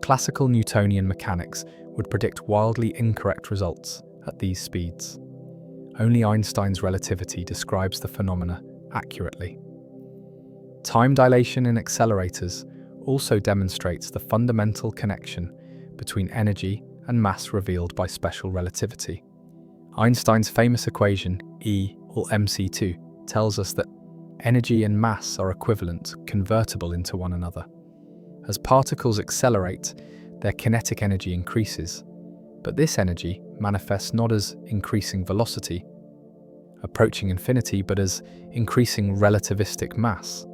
Classical Newtonian mechanics would predict wildly incorrect results at these speeds. Only Einstein's relativity describes the phenomena accurately. Time dilation in accelerators also demonstrates the fundamental connection between energy and mass revealed by special relativity. Einstein's famous equation, E or mc2, tells us that energy and mass are equivalent, convertible into one another. As particles accelerate, their kinetic energy increases, but this energy manifests not as increasing velocity, approaching infinity, but as increasing relativistic mass.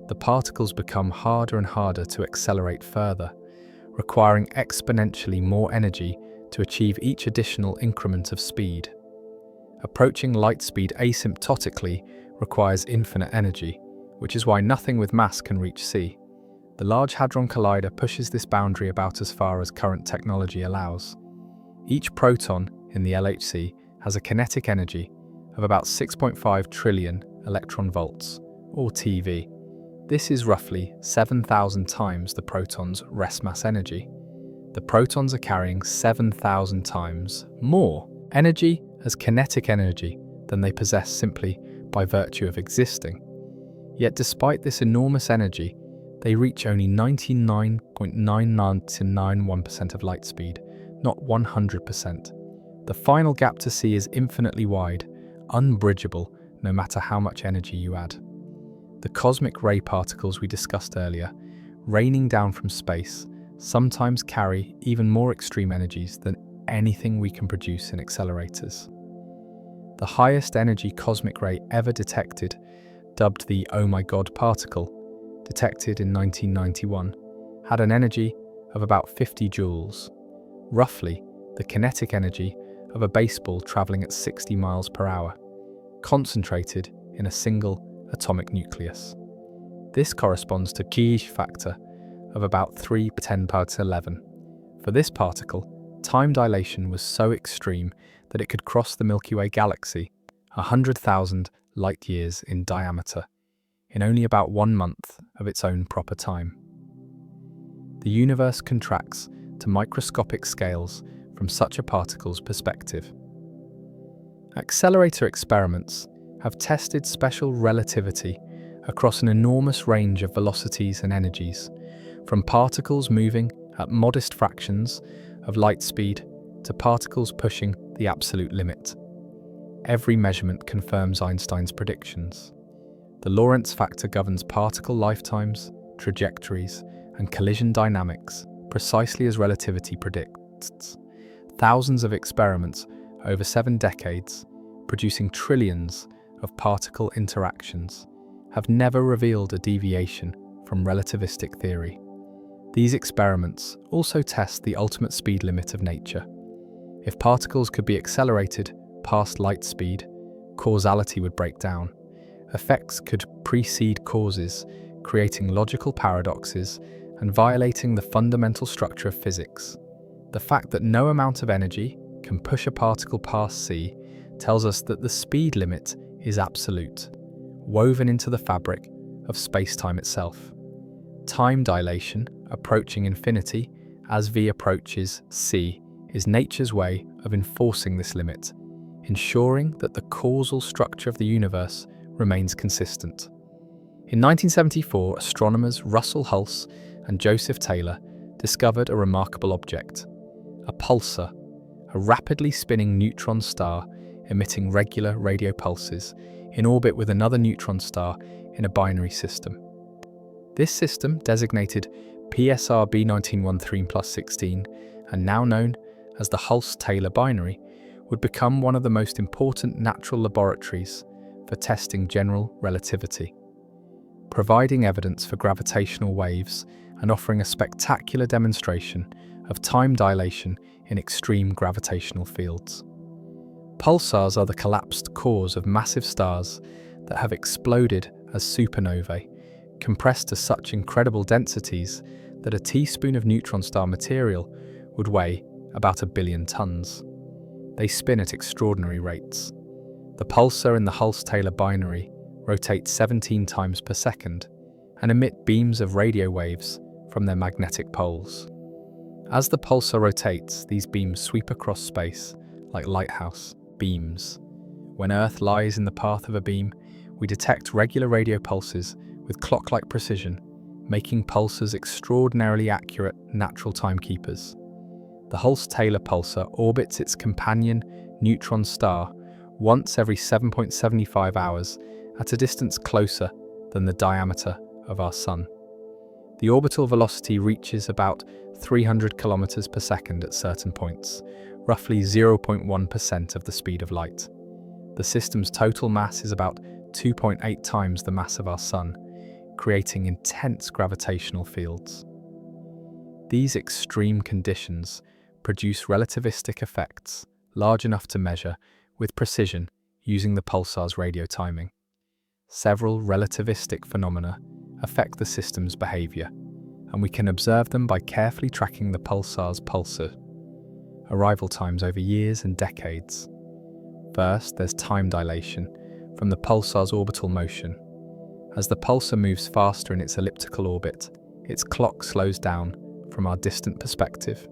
The particles become harder and harder to accelerate further, requiring exponentially more energy to achieve each additional increment of speed. Approaching light speed asymptotically requires infinite energy, which is why nothing with mass can reach c. The Large Hadron Collider pushes this boundary about as far as current technology allows. Each proton in the LHC has a kinetic energy of about 6.5 trillion electron volts, or TeV. This is roughly 7,000 times the proton's rest mass energy. The protons are carrying 7,000 times more energy as kinetic energy than they possess simply by virtue of existing. Yet despite this enormous energy, they reach only 99.9991% of light speed, not 100%. The final gap to see is infinitely wide, unbridgeable, no matter how much energy you add. The cosmic ray particles we discussed earlier, raining down from space, sometimes carry even more extreme energies than anything we can produce in accelerators. The highest energy cosmic ray ever detected, dubbed the Oh My God particle, detected in 1991, had an energy of about 50 joules, roughly the kinetic energy of a baseball traveling at 60 miles per hour, concentrated in a single atomic nucleus. This corresponds to G factor of about 3 × 10^11. For this particle, time dilation was so extreme that it could cross the Milky Way galaxy, 100,000 light-years in diameter, in only about 1 month of its own proper time. The universe contracts to microscopic scales from such a particle's perspective. Accelerator experiments have tested special relativity across an enormous range of velocities and energies, from particles moving at modest fractions of light speed to particles pushing the absolute limit. Every measurement confirms Einstein's predictions. The Lorentz factor governs particle lifetimes, trajectories, and collision dynamics precisely as relativity predicts. Thousands of experiments over 7 decades, producing trillions of particle interactions, have never revealed a deviation from relativistic theory. These experiments also test the ultimate speed limit of nature. If particles could be accelerated past light speed, causality would break down. Effects could precede causes, creating logical paradoxes and violating the fundamental structure of physics. The fact that no amount of energy can push a particle past c tells us that the speed limit is absolute, woven into the fabric of space-time itself. Time dilation, approaching infinity as v approaches c, is nature's way of enforcing this limit, ensuring that the causal structure of the universe remains consistent. In 1974, astronomers Russell Hulse and Joseph Taylor discovered a remarkable object, a pulsar, a rapidly spinning neutron star emitting regular radio pulses in orbit with another neutron star in a binary system. This system, designated PSR B1913+16 and now known as the Hulse-Taylor binary, would become one of the most important natural laboratories for testing general relativity, providing evidence for gravitational waves and offering a spectacular demonstration of time dilation in extreme gravitational fields. Pulsars are the collapsed cores of massive stars that have exploded as supernovae, compressed to such incredible densities that a teaspoon of neutron star material would weigh about 1 billion tons. They spin at extraordinary rates. The pulsar in the Hulse-Taylor binary rotates 17 times per second and emit beams of radio waves from their magnetic poles. As the pulsar rotates, these beams sweep across space like lighthouse beams. When Earth lies in the path of a beam, we detect regular radio pulses with clock-like precision, making pulsars extraordinarily accurate natural timekeepers. The Hulse-Taylor pulsar orbits its companion neutron star once every 7.75 hours at a distance closer than the diameter of our Sun. The orbital velocity reaches about 300 kilometers per second at certain points, roughly 0.1% of the speed of light. The system's total mass is about 2.8 times the mass of our Sun, creating intense gravitational fields. These extreme conditions produce relativistic effects large enough to measure with precision using the pulsar's radio timing. Several relativistic phenomena affect the system's behavior, and we can observe them by carefully tracking the pulsar's arrival times over years and decades. First, there's time dilation from the pulsar's orbital motion. As the pulsar moves faster in its elliptical orbit, its clock slows down from our distant perspective.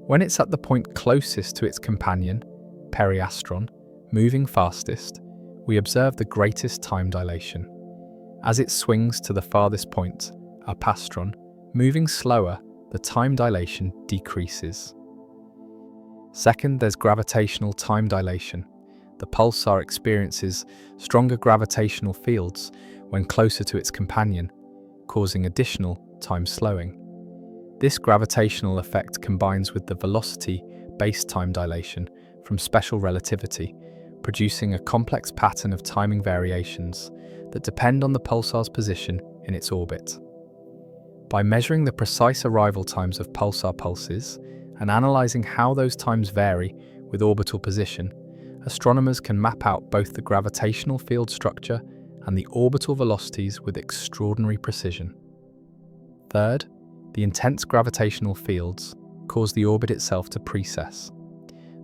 When it's at the point closest to its companion, periastron, moving fastest, we observe the greatest time dilation. As it swings to the farthest point, apastron, moving slower, the time dilation decreases. Second, there's gravitational time dilation. The pulsar experiences stronger gravitational fields when closer to its companion, causing additional time slowing. This gravitational effect combines with the velocity-based time dilation from special relativity, producing a complex pattern of timing variations that depend on the pulsar's position in its orbit. By measuring the precise arrival times of pulsar pulses and analyzing how those times vary with orbital position, astronomers can map out both the gravitational field structure and the orbital velocities with extraordinary precision. Third, the intense gravitational fields cause the orbit itself to precess.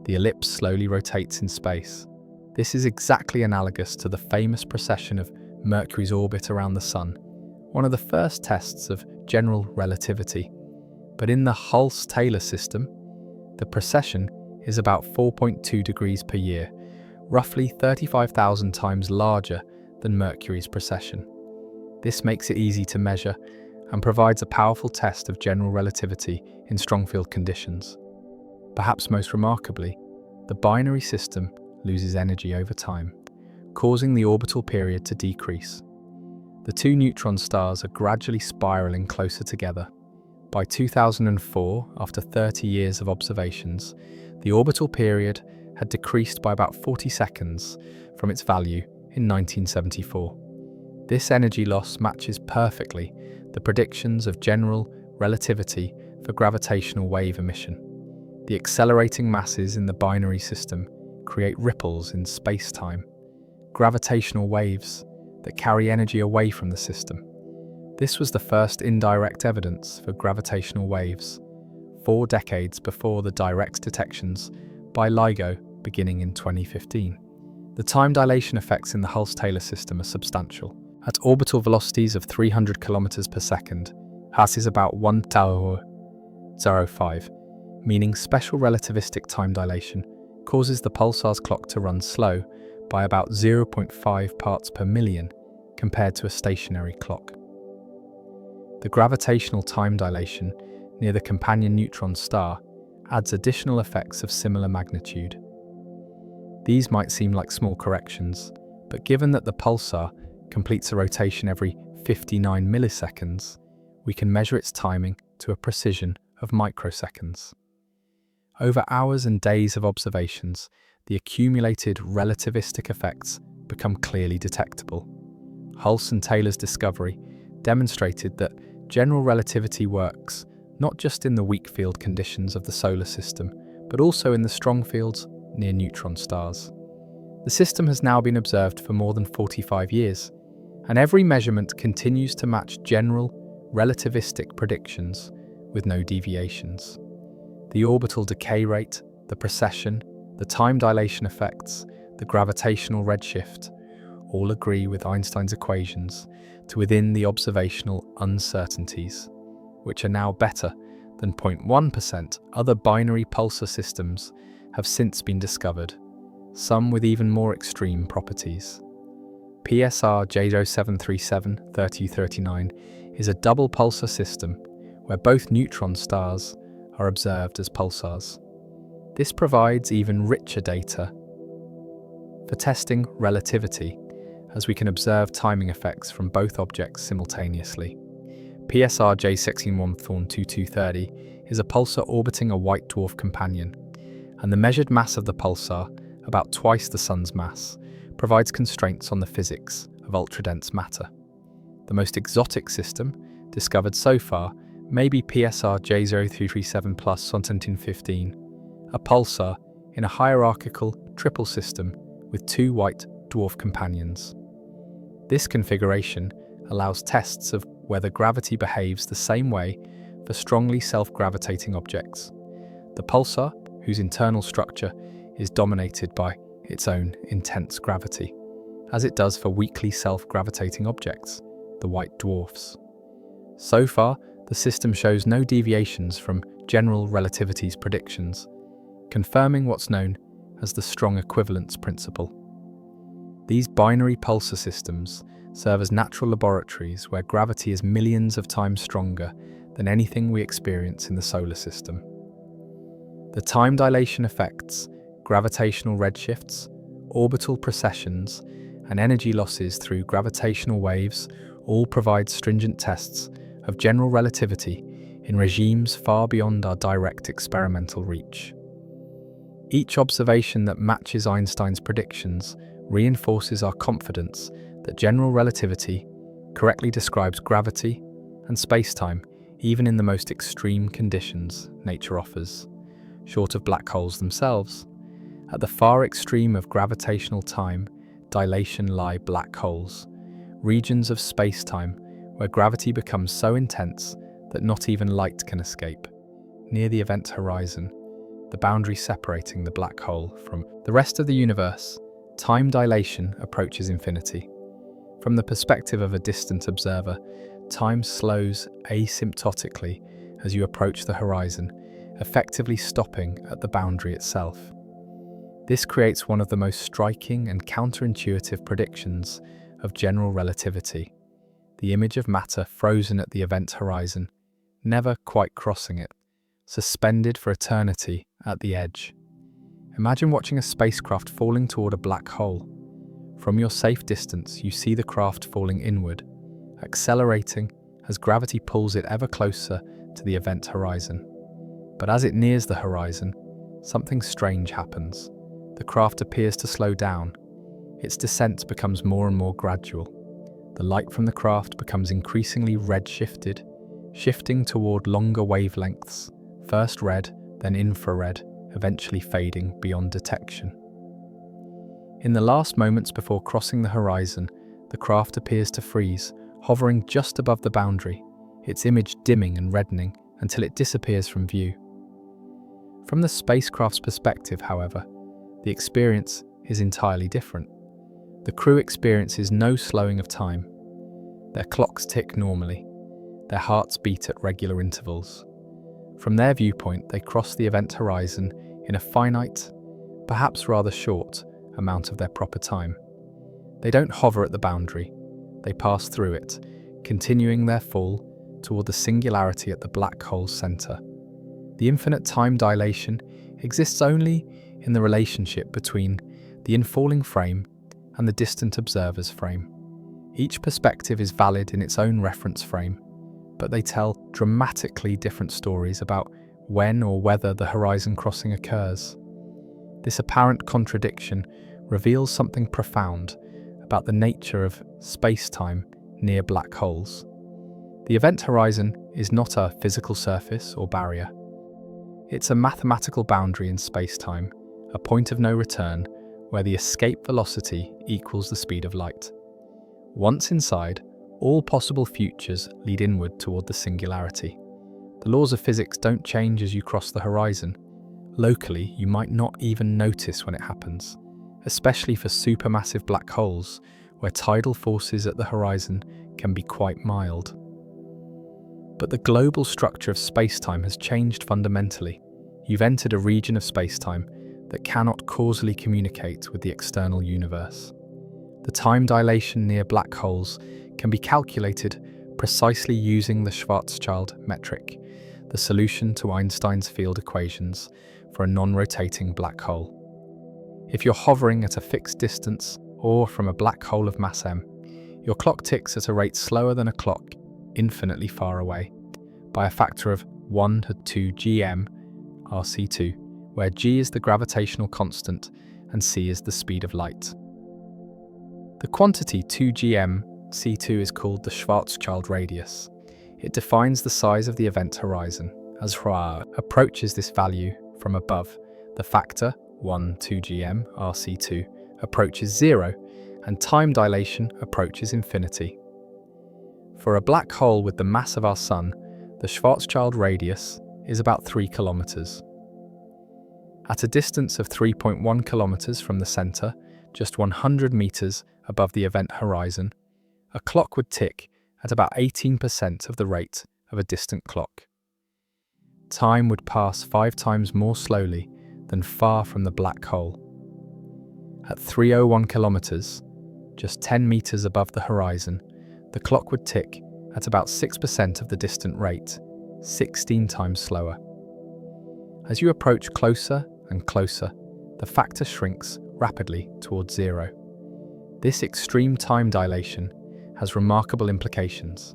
The ellipse slowly rotates in space. This is exactly analogous to the famous precession of Mercury's orbit around the Sun, one of the first tests of general relativity. But in the Hulse-Taylor system, the precession is about 4.2 degrees per year, roughly 35,000 times larger than Mercury's precession. This makes it easy to measure and provides a powerful test of general relativity in strong field conditions. Perhaps most remarkably, the binary system loses energy over time, causing the orbital period to decrease. The two neutron stars are gradually spiraling closer together. By 2004, after 30 years of observations, the orbital period had decreased by about 40 seconds from its value in 1974. This energy loss matches perfectly the predictions of general relativity for gravitational wave emission. The accelerating masses in the binary system create ripples in space-time, gravitational waves that carry energy away from the system. This was the first indirect evidence for gravitational waves, 4 decades before the direct detections by LIGO beginning in 2015. The time dilation effects in the Hulse-Taylor system are substantial. At orbital velocities of 300 km per second, Hus is about 1.05, meaning special relativistic time dilation causes the pulsar's clock to run slow by about 0.5 parts per million compared to a stationary clock. The gravitational time dilation near the companion neutron star adds additional effects of similar magnitude. These might seem like small corrections, but given that the pulsar completes a rotation every 59 milliseconds, we can measure its timing to a precision of microseconds. Over hours and days of observations, the accumulated relativistic effects become clearly detectable. Hulse and Taylor's discovery demonstrated that general relativity works not just in the weak field conditions of the solar system, but also in the strong fields near neutron stars. The system has now been observed for more than 45 years, and every measurement continues to match general relativistic predictions with no deviations. The orbital decay rate, the precession, the time dilation effects, the gravitational redshift all agree with Einstein's equations to within the observational uncertainties, which are now better than 0.1%. Other binary pulsar systems have since been discovered, some with even more extreme properties. PSR J0737-3039 is a double pulsar system where both neutron stars are observed as pulsars. This provides even richer data for testing relativity, as we can observe timing effects from both objects simultaneously. PSR J16122230 is a pulsar orbiting a white dwarf companion, and the measured mass of the pulsar, about twice the Sun's mass, provides constraints on the physics of ultradense matter. The most exotic system discovered so far may be PSR J0337+1715, a pulsar in a hierarchical triple system with 2 white dwarf companions. This configuration allows tests of whether gravity behaves the same way for strongly self-gravitating objects. The pulsar, whose internal structure is dominated by its own intense gravity, as it does for weakly self-gravitating objects, the white dwarfs. So far, the system shows no deviations from general relativity's predictions, confirming what's known as the strong equivalence principle. These binary pulsar systems serve as natural laboratories where gravity is millions of times stronger than anything we experience in the solar system. The time dilation effects, gravitational redshifts, orbital precessions, and energy losses through gravitational waves all provide stringent tests of general relativity in regimes far beyond our direct experimental reach. Each observation that matches Einstein's predictions reinforces our confidence that general relativity correctly describes gravity and spacetime even in the most extreme conditions nature offers. Short of black holes themselves, at the far extreme of gravitational time dilation lie black holes, regions of spacetime where gravity becomes so intense that not even light can escape. Near the event horizon, the boundary separating the black hole from the rest of the universe, time dilation approaches infinity. From the perspective of a distant observer, time slows asymptotically as you approach the horizon, effectively stopping at the boundary itself. This creates one of the most striking and counterintuitive predictions of general relativity: the image of matter frozen at the event horizon, never quite crossing it, suspended for eternity at the edge. Imagine watching a spacecraft falling toward a black hole. From your safe distance, you see the craft falling inward, accelerating as gravity pulls it ever closer to the event horizon. But as it nears the horizon, something strange happens. The craft appears to slow down. Its descent becomes more and more gradual. The light from the craft becomes increasingly red-shifted, shifting toward longer wavelengths, first red, then infrared, eventually fading beyond detection. In the last moments before crossing the horizon, the craft appears to freeze, hovering just above the boundary, its image dimming and reddening until it disappears from view. From the spacecraft's perspective, however, the experience is entirely different. The crew experiences no slowing of time. Their clocks tick normally. Their hearts beat at regular intervals. From their viewpoint, they cross the event horizon in a finite, perhaps rather short, amount of their proper time. They don't hover at the boundary. They pass through it, continuing their fall toward the singularity at the black hole's center. The infinite time dilation exists only in the relationship between the infalling frame and the distant observer's frame. Each perspective is valid in its own reference frame, but they tell dramatically different stories about when or whether the horizon crossing occurs. This apparent contradiction reveals something profound about the nature of space-time near black holes. The event horizon is not a physical surface or barrier. It's a mathematical boundary in space-time, a point of no return where the escape velocity equals the speed of light. Once inside, all possible futures lead inward toward the singularity. The laws of physics don't change as you cross the horizon. Locally, you might not even notice when it happens, especially for supermassive black holes, where tidal forces at the horizon can be quite mild. But the global structure of spacetime has changed fundamentally. You've entered a region of spacetime that cannot causally communicate with the external universe. The time dilation near black holes can be calculated precisely using the Schwarzschild metric, the solution to Einstein's field equations for a non-rotating black hole. If you're hovering at a fixed distance or from a black hole of mass m, your clock ticks at a rate slower than a clock infinitely far away, by a factor of 1 to 2 gm RC2, where g is the gravitational constant and c is the speed of light. The quantity 2 gm C2 is called the Schwarzschild radius. It defines the size of the event horizon. As Hra approaches this value from above, the factor 1 2 gm RC2 approaches 0 and time dilation approaches infinity. For a black hole with the mass of our Sun, the Schwarzschild radius is about 3 kilometers. At a distance of 3.1 kilometers from the center, just 100 meters above the event horizon, a clock would tick at about 18% of the rate of a distant clock. Time would pass 5 times more slowly than far from the black hole. At 301 kilometers, just 10 meters above the horizon, the clock would tick at about 6% of the distant rate, 16 times slower. As you approach closer and closer, the factor shrinks rapidly towards 0. This extreme time dilation has remarkable implications.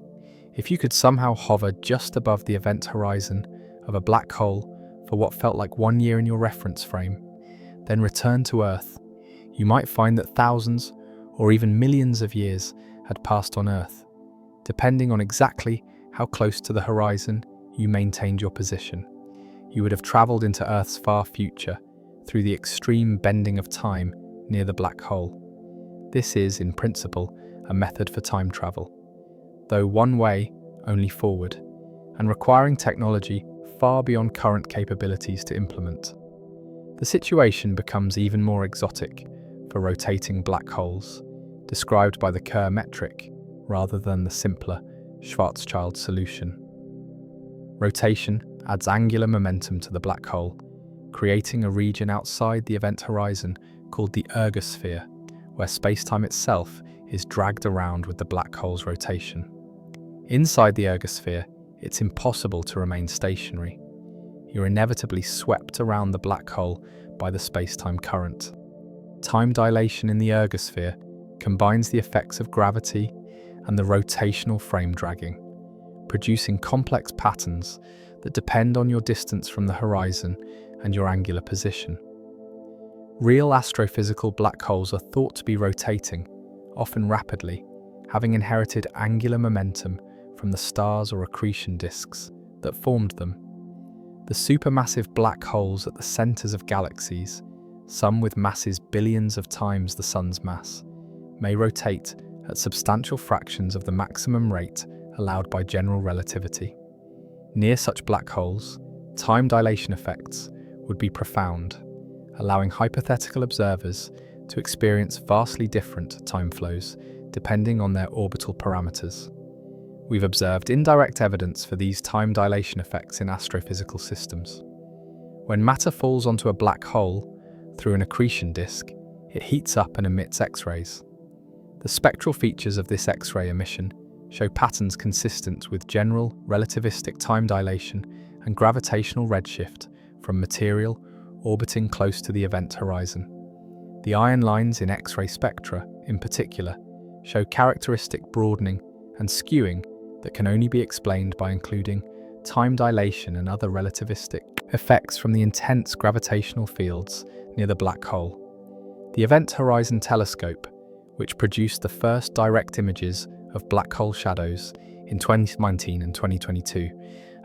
If you could somehow hover just above the event horizon of a black hole for what felt like 1 year in your reference frame, then return to Earth, you might find that thousands or even millions of years had passed on Earth, depending on exactly how close to the horizon you maintained your position. You would have traveled into Earth's far future through the extreme bending of time near the black hole. This is, in principle, a method for time travel, though one way, only forward, and requiring technology far beyond current capabilities to implement. The situation becomes even more exotic for rotating black holes, described by the Kerr metric rather than the simpler Schwarzschild solution. Rotation adds angular momentum to the black hole, creating a region outside the event horizon called the ergosphere, where space-time itself is dragged around with the black hole's rotation. Inside the ergosphere, it's impossible to remain stationary. You're inevitably swept around the black hole by the space-time current. Time dilation in the ergosphere combines the effects of gravity and the rotational frame dragging, producing complex patterns that depend on your distance from the horizon and your angular position. Real astrophysical black holes are thought to be rotating, often rapidly, having inherited angular momentum from the stars or accretion disks that formed them. The supermassive black holes at the centers of galaxies, some with masses billions of times the Sun's mass, may rotate at substantial fractions of the maximum rate allowed by general relativity. Near such black holes, time dilation effects would be profound, allowing hypothetical observers to experience vastly different time flows depending on their orbital parameters. We've observed indirect evidence for these time dilation effects in astrophysical systems. When matter falls onto a black hole through an accretion disk, it heats up and emits X-rays. The spectral features of this X-ray emission show patterns consistent with general relativistic time dilation and gravitational redshift from material orbiting close to the event horizon. The iron lines in X-ray spectra, in particular, show characteristic broadening and skewing that can only be explained by including time dilation and other relativistic effects from the intense gravitational fields near the black hole. The Event Horizon Telescope, which produced the first direct images of black hole shadows in 2019 and 2022,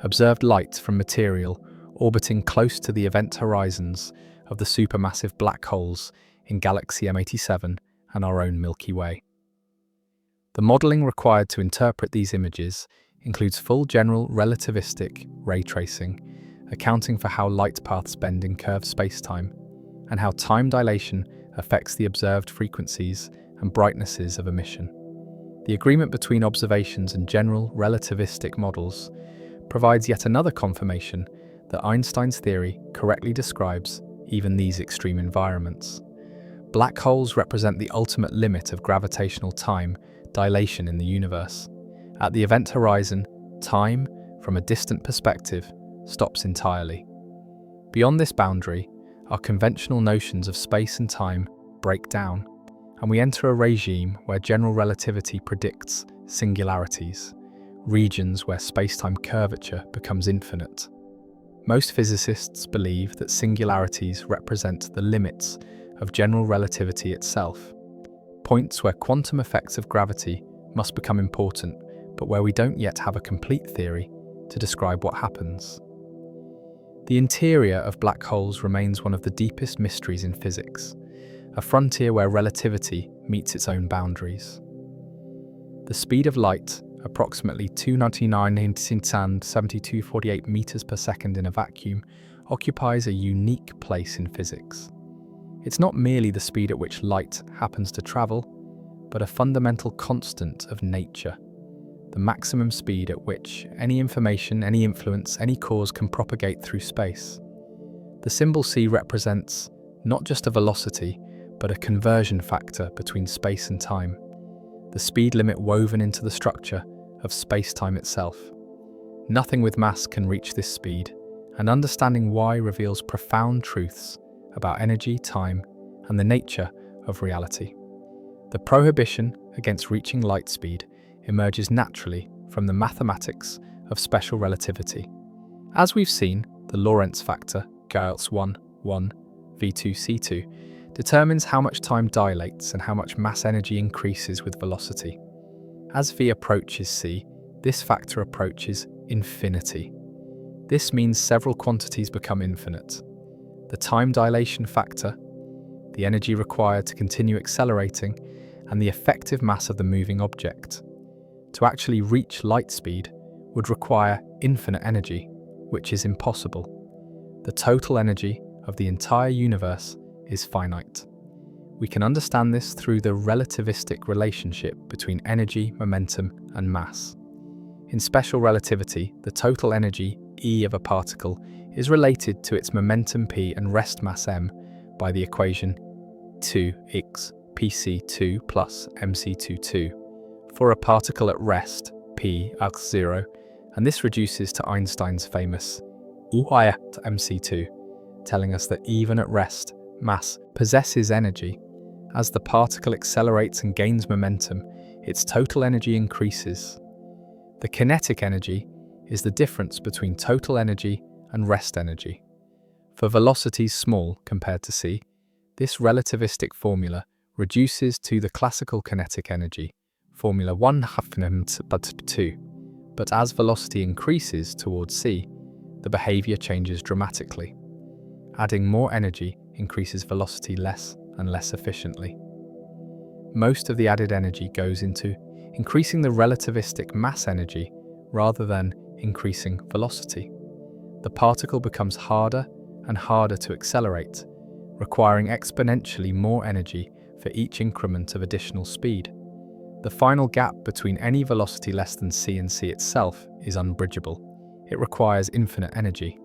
observed light from material orbiting close to the event horizons of the supermassive black holes in galaxy M87 and our own Milky Way. The modelling required to interpret these images includes full general relativistic ray tracing, accounting for how light paths bend in curved spacetime, and how time dilation affects the observed frequencies and brightnesses of emission. The agreement between observations and general relativistic models provides yet another confirmation that Einstein's theory correctly describes even these extreme environments. Black holes represent the ultimate limit of gravitational time dilation in the universe. At the event horizon, time, from a distant perspective, stops entirely. Beyond this boundary, our conventional notions of space and time break down, and we enter a regime where general relativity predicts singularities, regions where space-time curvature becomes infinite. Most physicists believe that singularities represent the limits of general relativity itself, points where quantum effects of gravity must become important, but where we don't yet have a complete theory to describe what happens. The interior of black holes remains one of the deepest mysteries in physics, a frontier where relativity meets its own boundaries. The speed of light, approximately 299,7248 meters per second in a vacuum, occupies a unique place in physics. It's not merely the speed at which light happens to travel, but a fundamental constant of nature, the maximum speed at which any information, any influence, any cause can propagate through space. The symbol c represents not just a velocity, but a conversion factor between space and time, the speed limit woven into the structure of space-time itself. Nothing with mass can reach this speed, and understanding why reveals profound truths about energy, time, and the nature of reality. The prohibition against reaching light speed emerges naturally from the mathematics of special relativity. As we've seen, the Lorentz factor, Gauss 1, 1, V2C2, determines how much time dilates and how much mass energy increases with velocity. As V approaches c, this factor approaches infinity. This means several quantities become infinite. The time dilation factor, the energy required to continue accelerating, and the effective mass of the moving object. To actually reach light speed would require infinite energy, which is impossible. The total energy of the entire universe is finite. We can understand this through the relativistic relationship between energy, momentum, and mass. In special relativity, the total energy, E of a particle, is related to its momentum p and rest mass m by the equation 2x pc2 plus mc22 for a particle at rest p equals 0, and this reduces to Einstein's famous E to mc2, telling us that even at rest, mass possesses energy. As the particle accelerates and gains momentum, its total energy increases. The kinetic energy is the difference between total energy and rest energy. For velocities small compared to c, this relativistic formula reduces to the classical kinetic energy, formula 1/2, but as velocity increases towards c, the behavior changes dramatically. Adding more energy increases velocity less and less efficiently. Most of the added energy goes into increasing the relativistic mass energy rather than increasing velocity. The particle becomes harder and harder to accelerate, requiring exponentially more energy for each increment of additional speed. The final gap between any velocity less than c and c itself is unbridgeable. It requires infinite energy.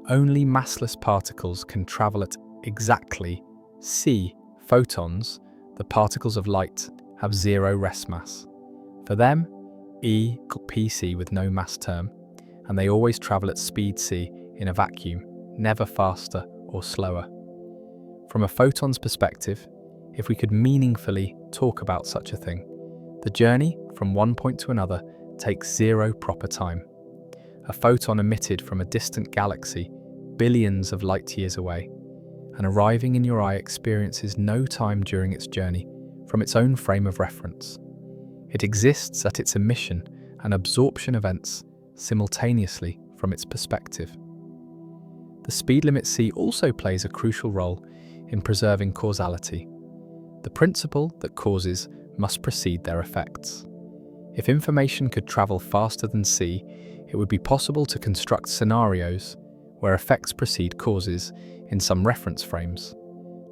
Only massless particles can travel at exactly c photons. The particles of light have zero rest mass. For them, E equals pc with no mass term, and they always travel at speed c in a vacuum, never faster or slower. From a photon's perspective, if we could meaningfully talk about such a thing, the journey from one point to another takes zero proper time. A photon emitted from a distant galaxy billions of light years away, and arriving in your eye experiences no time during its journey from its own frame of reference. It exists at its emission and absorption events simultaneously from its perspective. The speed limit c also plays a crucial role in preserving causality. The principle that causes must precede their effects. If information could travel faster than c, it would be possible to construct scenarios where effects precede causes in some reference frames,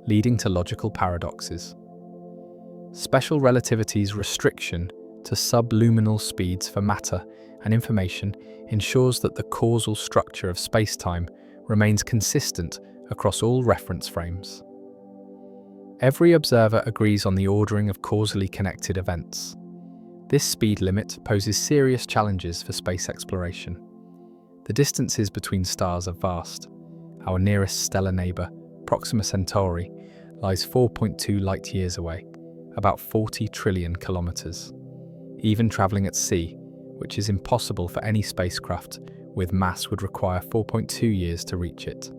leading to logical paradoxes. Special relativity's restriction to subluminal speeds for matter and information ensures that the causal structure of spacetime remains consistent across all reference frames. Every observer agrees on the ordering of causally connected events. This speed limit poses serious challenges for space exploration. The distances between stars are vast. Our nearest stellar neighbour, Proxima Centauri, lies 4.2 light-years away, about 40 trillion kilometres. Even travelling at sea, which is impossible for any spacecraft with mass, would require 4.2 years to reach it.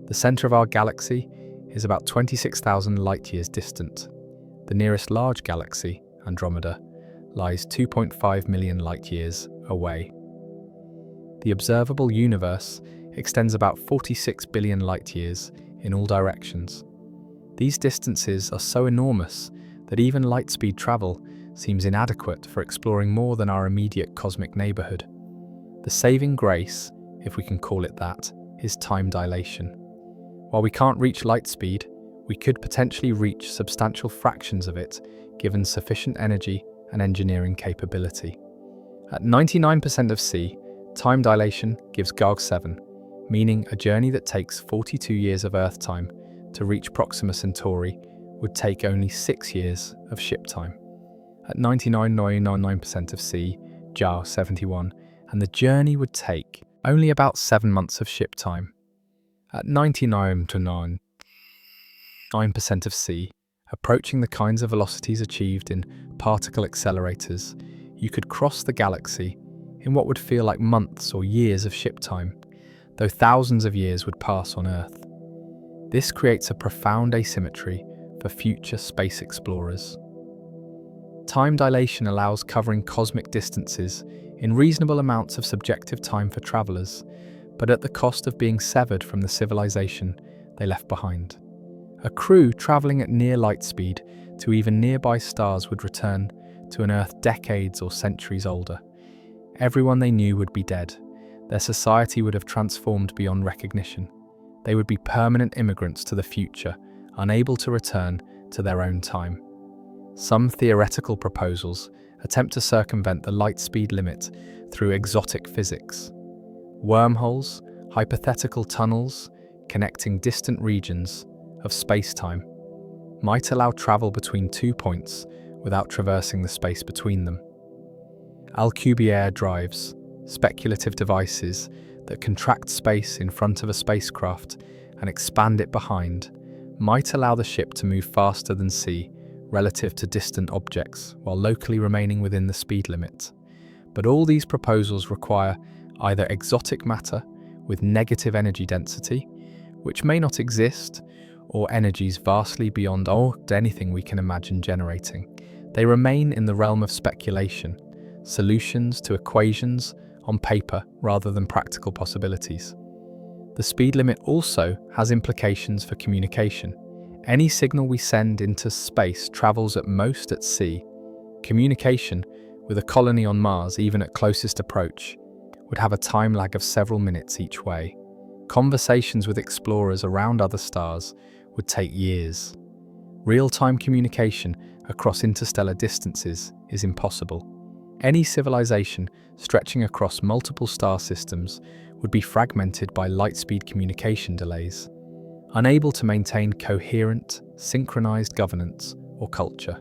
The centre of our galaxy is about 26,000 light-years distant. The nearest large galaxy, Andromeda, lies 2.5 million light-years away. The observable universe extends about 46 billion light-years in all directions. These distances are so enormous that even light-speed travel seems inadequate for exploring more than our immediate cosmic neighbourhood. The saving grace, if we can call it that, is time dilation. While we can't reach light speed, we could potentially reach substantial fractions of it given sufficient energy and engineering capability. At 99% of c, time dilation gives GAG 7, meaning a journey that takes 42 years of Earth time to reach Proxima Centauri would take only 6 years of ship time. At 99.99% of c, JAR 71, and the journey would take only about 7 months of ship time. At 99.99% of c, approaching the kinds of velocities achieved in particle accelerators, you could cross the galaxy in what would feel like months or years of ship time, though thousands of years would pass on Earth. This creates a profound asymmetry for future space explorers. Time dilation allows covering cosmic distances in reasonable amounts of subjective time for travelers, but at the cost of being severed from the civilization they left behind. A crew traveling at near light speed to even nearby stars would return to an Earth decades or centuries older. Everyone they knew would be dead. Their society would have transformed beyond recognition. They would be permanent immigrants to the future, unable to return to their own time. Some theoretical proposals attempt to circumvent the light speed limit through exotic physics. Wormholes Hypothetical tunnels connecting distant regions of space-time might allow travel between 2 points without traversing the space between them. Alcubierre drives, speculative devices that contract space in front of a spacecraft and expand it behind, might allow the ship to move faster than c relative to distant objects while locally remaining within the speed limit. But all these proposals require either exotic matter with negative energy density, which may not exist, or energies vastly beyond anything we can imagine generating. They remain in the realm of speculation, solutions to equations on paper rather than practical possibilities. The speed limit also has implications for communication. Any signal we send into space travels at most at sea. Communication with a colony on Mars, even at closest approach, would have a time lag of several minutes each way. Conversations with explorers around other stars would take years. Real-time communication across interstellar distances is impossible. Any civilization stretching across multiple star systems would be fragmented by light-speed communication delays, unable to maintain coherent, synchronized governance or culture.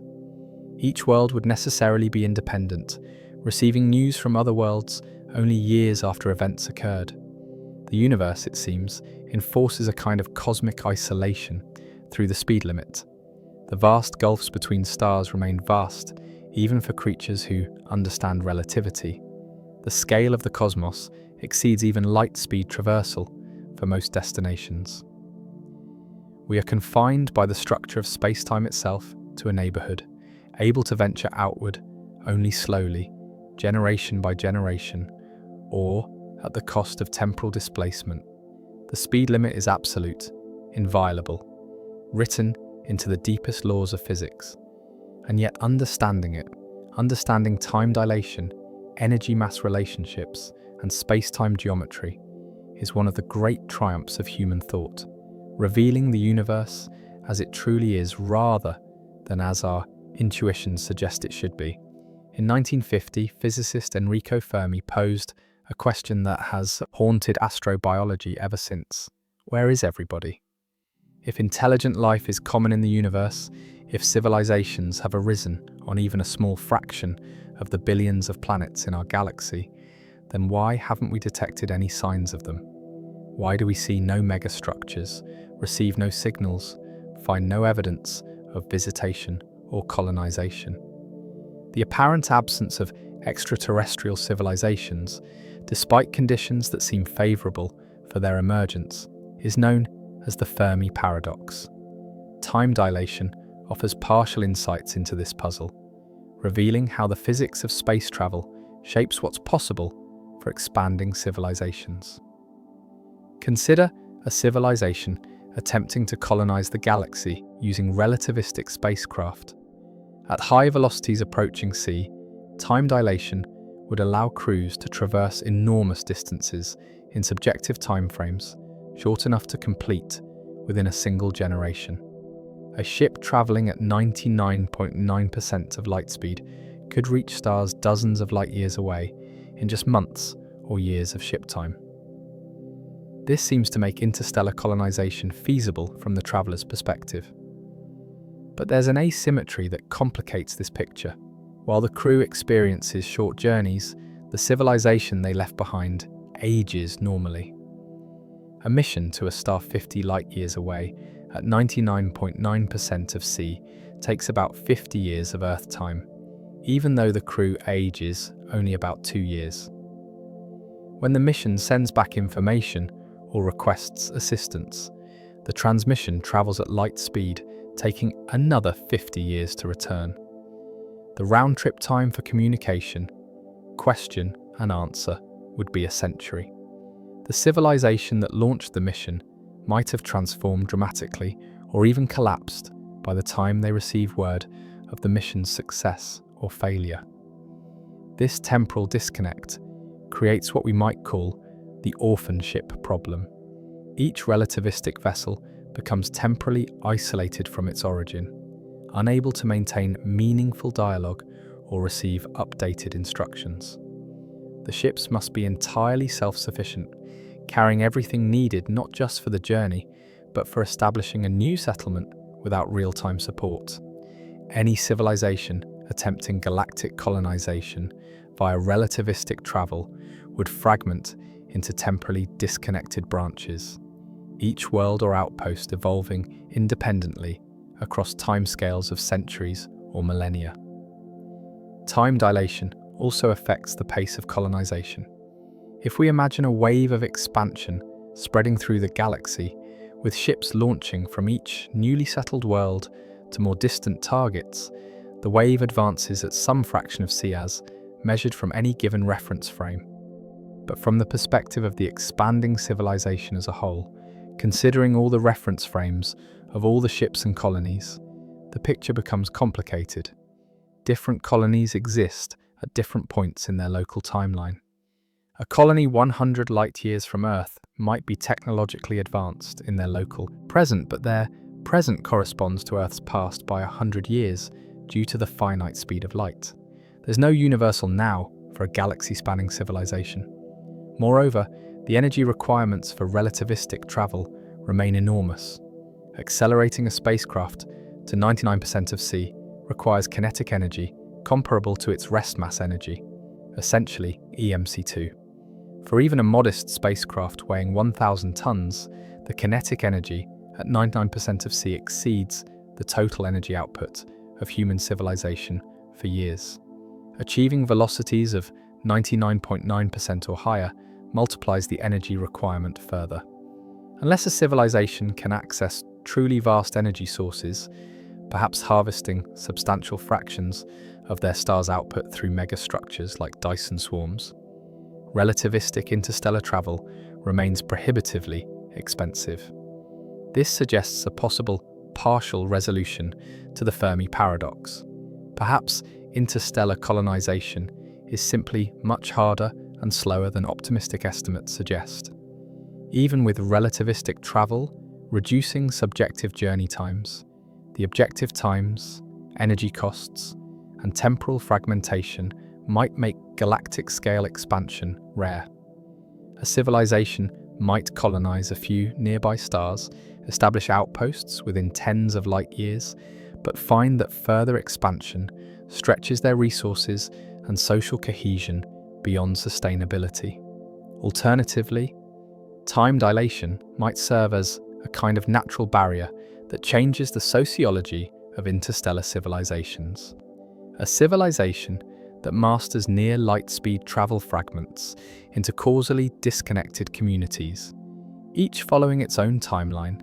Each world would necessarily be independent, receiving news from other worlds only years after events occurred. The universe, it seems, enforces a kind of cosmic isolation through the speed limit. The vast gulfs between stars remain vast, even for creatures who understand relativity. The scale of the cosmos exceeds even light-speed traversal for most destinations. We are confined by the structure of space-time itself to a neighborhood, able to venture outward only slowly, generation by generation, or at the cost of temporal displacement. The speed limit is absolute, inviolable, written into the deepest laws of physics. And yet understanding time dilation, energy-mass relationships, and space-time geometry is one of the great triumphs of human thought, revealing the universe as it truly is rather than as our intuitions suggest it should be. In 1950, physicist Enrico Fermi posed a question that has haunted astrobiology ever since. Where is everybody? If intelligent life is common in the universe, if civilizations have arisen on even a small fraction of the billions of planets in our galaxy, then why haven't we detected any signs of them? Why do we see no megastructures, receive no signals, find no evidence of visitation or colonization? The apparent absence of extraterrestrial civilizations, despite conditions that seem favorable for their emergence, is known as the Fermi paradox. Time dilation offers partial insights into this puzzle, revealing how the physics of space travel shapes what's possible for expanding civilizations. Consider a civilization attempting to colonize the galaxy using relativistic spacecraft. At high velocities approaching c, time dilation would allow crews to traverse enormous distances in subjective timeframes, short enough to complete within a single generation. A ship traveling at 99.9% of light speed could reach stars dozens of light years away in just months or years of ship time. This seems to make interstellar colonization feasible from the traveler's perspective. But there's an asymmetry that complicates this picture. While the crew experiences short journeys, the civilization they left behind ages normally. A mission to a star 50 light-years away at 99.9% of c takes about 50 years of Earth time, even though the crew ages only about 2 years. When the mission sends back information or requests assistance, the transmission travels at light speed, taking another 50 years to return. The round-trip time for communication, question and answer would be a century. The civilization that launched the mission might have transformed dramatically or even collapsed by the time they receive word of the mission's success or failure. This temporal disconnect creates what we might call the orphan ship problem. Each relativistic vessel becomes temporally isolated from its origin, unable to maintain meaningful dialogue or receive updated instructions. The ships must be entirely self-sufficient, carrying everything needed not just for the journey, but for establishing a new settlement without real-time support. Any civilization attempting galactic colonization via relativistic travel would fragment into temporally disconnected branches, each world or outpost evolving independently across timescales of centuries or millennia. Time dilation also affects the pace of colonization. If we imagine a wave of expansion spreading through the galaxy, with ships launching from each newly settled world to more distant targets, the wave advances at some fraction of Siaz, measured from any given reference frame. But from the perspective of the expanding civilization as a whole, considering all the reference frames of all the ships and colonies, the picture becomes complicated. Different colonies exist at different points in their local timeline. A colony 100 light-years from Earth might be technologically advanced in their local present, but their present corresponds to Earth's past by 100 years due to the finite speed of light. There's no universal now for a galaxy-spanning civilization. Moreover, the energy requirements for relativistic travel remain enormous. Accelerating a spacecraft to 99% of c requires kinetic energy comparable to its rest mass energy, essentially EMC2. For even a modest spacecraft weighing 1,000 tons, the kinetic energy at 99% of c exceeds the total energy output of human civilization for years. Achieving velocities of 99.9% or higher multiplies the energy requirement further. Unless a civilization can access truly vast energy sources, perhaps harvesting substantial fractions of their star's output through megastructures like Dyson swarms, relativistic interstellar travel remains prohibitively expensive. This suggests a possible partial resolution to the Fermi paradox. Perhaps interstellar colonization is simply much harder and slower than optimistic estimates suggest. Even with relativistic travel reducing subjective journey times, the objective times, energy costs, and temporal fragmentation might make galactic-scale expansion rare. A civilization might colonize a few nearby stars, establish outposts within tens of light-years, but find that further expansion stretches their resources and social cohesion beyond sustainability. Alternatively, time dilation might serve as a kind of natural barrier that changes the sociology of interstellar civilizations. A civilization that masters near light-speed travel fragments into causally disconnected communities, each following its own timeline,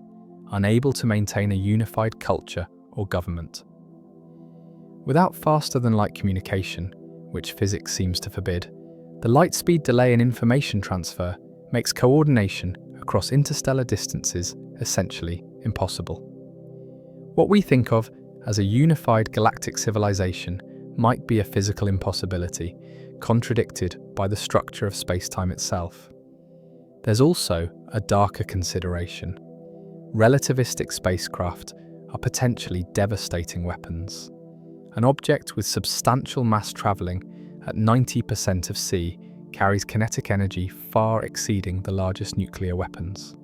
unable to maintain a unified culture or government. Without faster-than-light communication, which physics seems to forbid, the light-speed delay in information transfer makes coordination across interstellar distances essentially impossible. What we think of as a unified galactic civilization might be a physical impossibility, contradicted by the structure of space-time itself. There's also a darker consideration. Relativistic spacecraft are potentially devastating weapons. An object with substantial mass traveling at 90% of c carries kinetic energy far exceeding the largest nuclear weapons.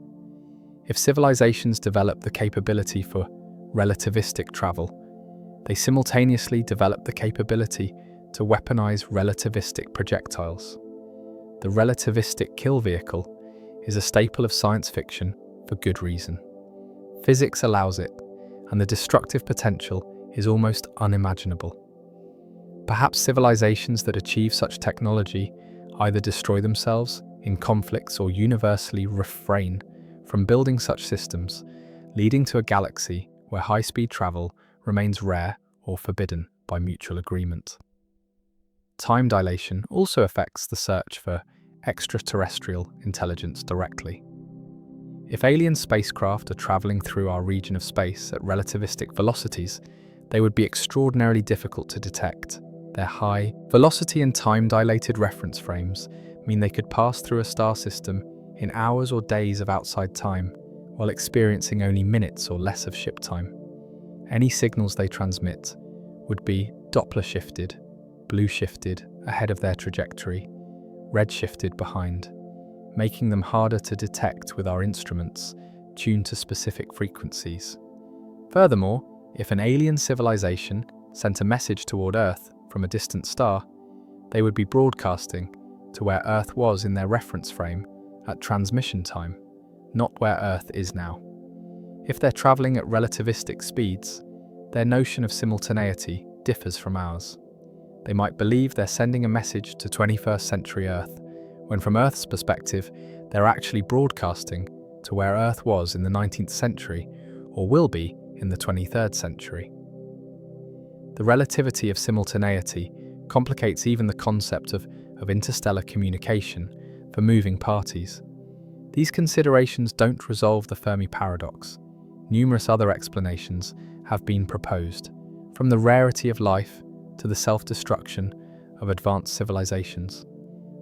If civilizations develop the capability for relativistic travel, they simultaneously develop the capability to weaponize relativistic projectiles. The relativistic kill vehicle is a staple of science fiction for good reason. Physics allows it, and the destructive potential is almost unimaginable. Perhaps civilizations that achieve such technology either destroy themselves in conflicts or universally refrain from building such systems, leading to a galaxy where high-speed travel remains rare or forbidden by mutual agreement. Time dilation also affects the search for extraterrestrial intelligence directly. If alien spacecraft are traveling through our region of space at relativistic velocities, they would be extraordinarily difficult to detect. Their high velocity and time-dilated reference frames mean they could pass through a star system in hours or days of outside time, while experiencing only minutes or less of ship time. Any signals they transmit would be Doppler-shifted, blue-shifted ahead of their trajectory, red-shifted behind, making them harder to detect with our instruments tuned to specific frequencies. Furthermore, if an alien civilization sent a message toward Earth from a distant star, they would be broadcasting to where Earth was in their reference frame at transmission time, not where Earth is now. If they're traveling at relativistic speeds, their notion of simultaneity differs from ours. They might believe they're sending a message to 21st century Earth, when from Earth's perspective, they're actually broadcasting to where Earth was in the 19th century, or will be in the 23rd century. The relativity of simultaneity complicates even the concept of interstellar communication for moving parties. These considerations don't resolve the Fermi paradox. Numerous other explanations have been proposed, from the rarity of life to the self-destruction of advanced civilizations.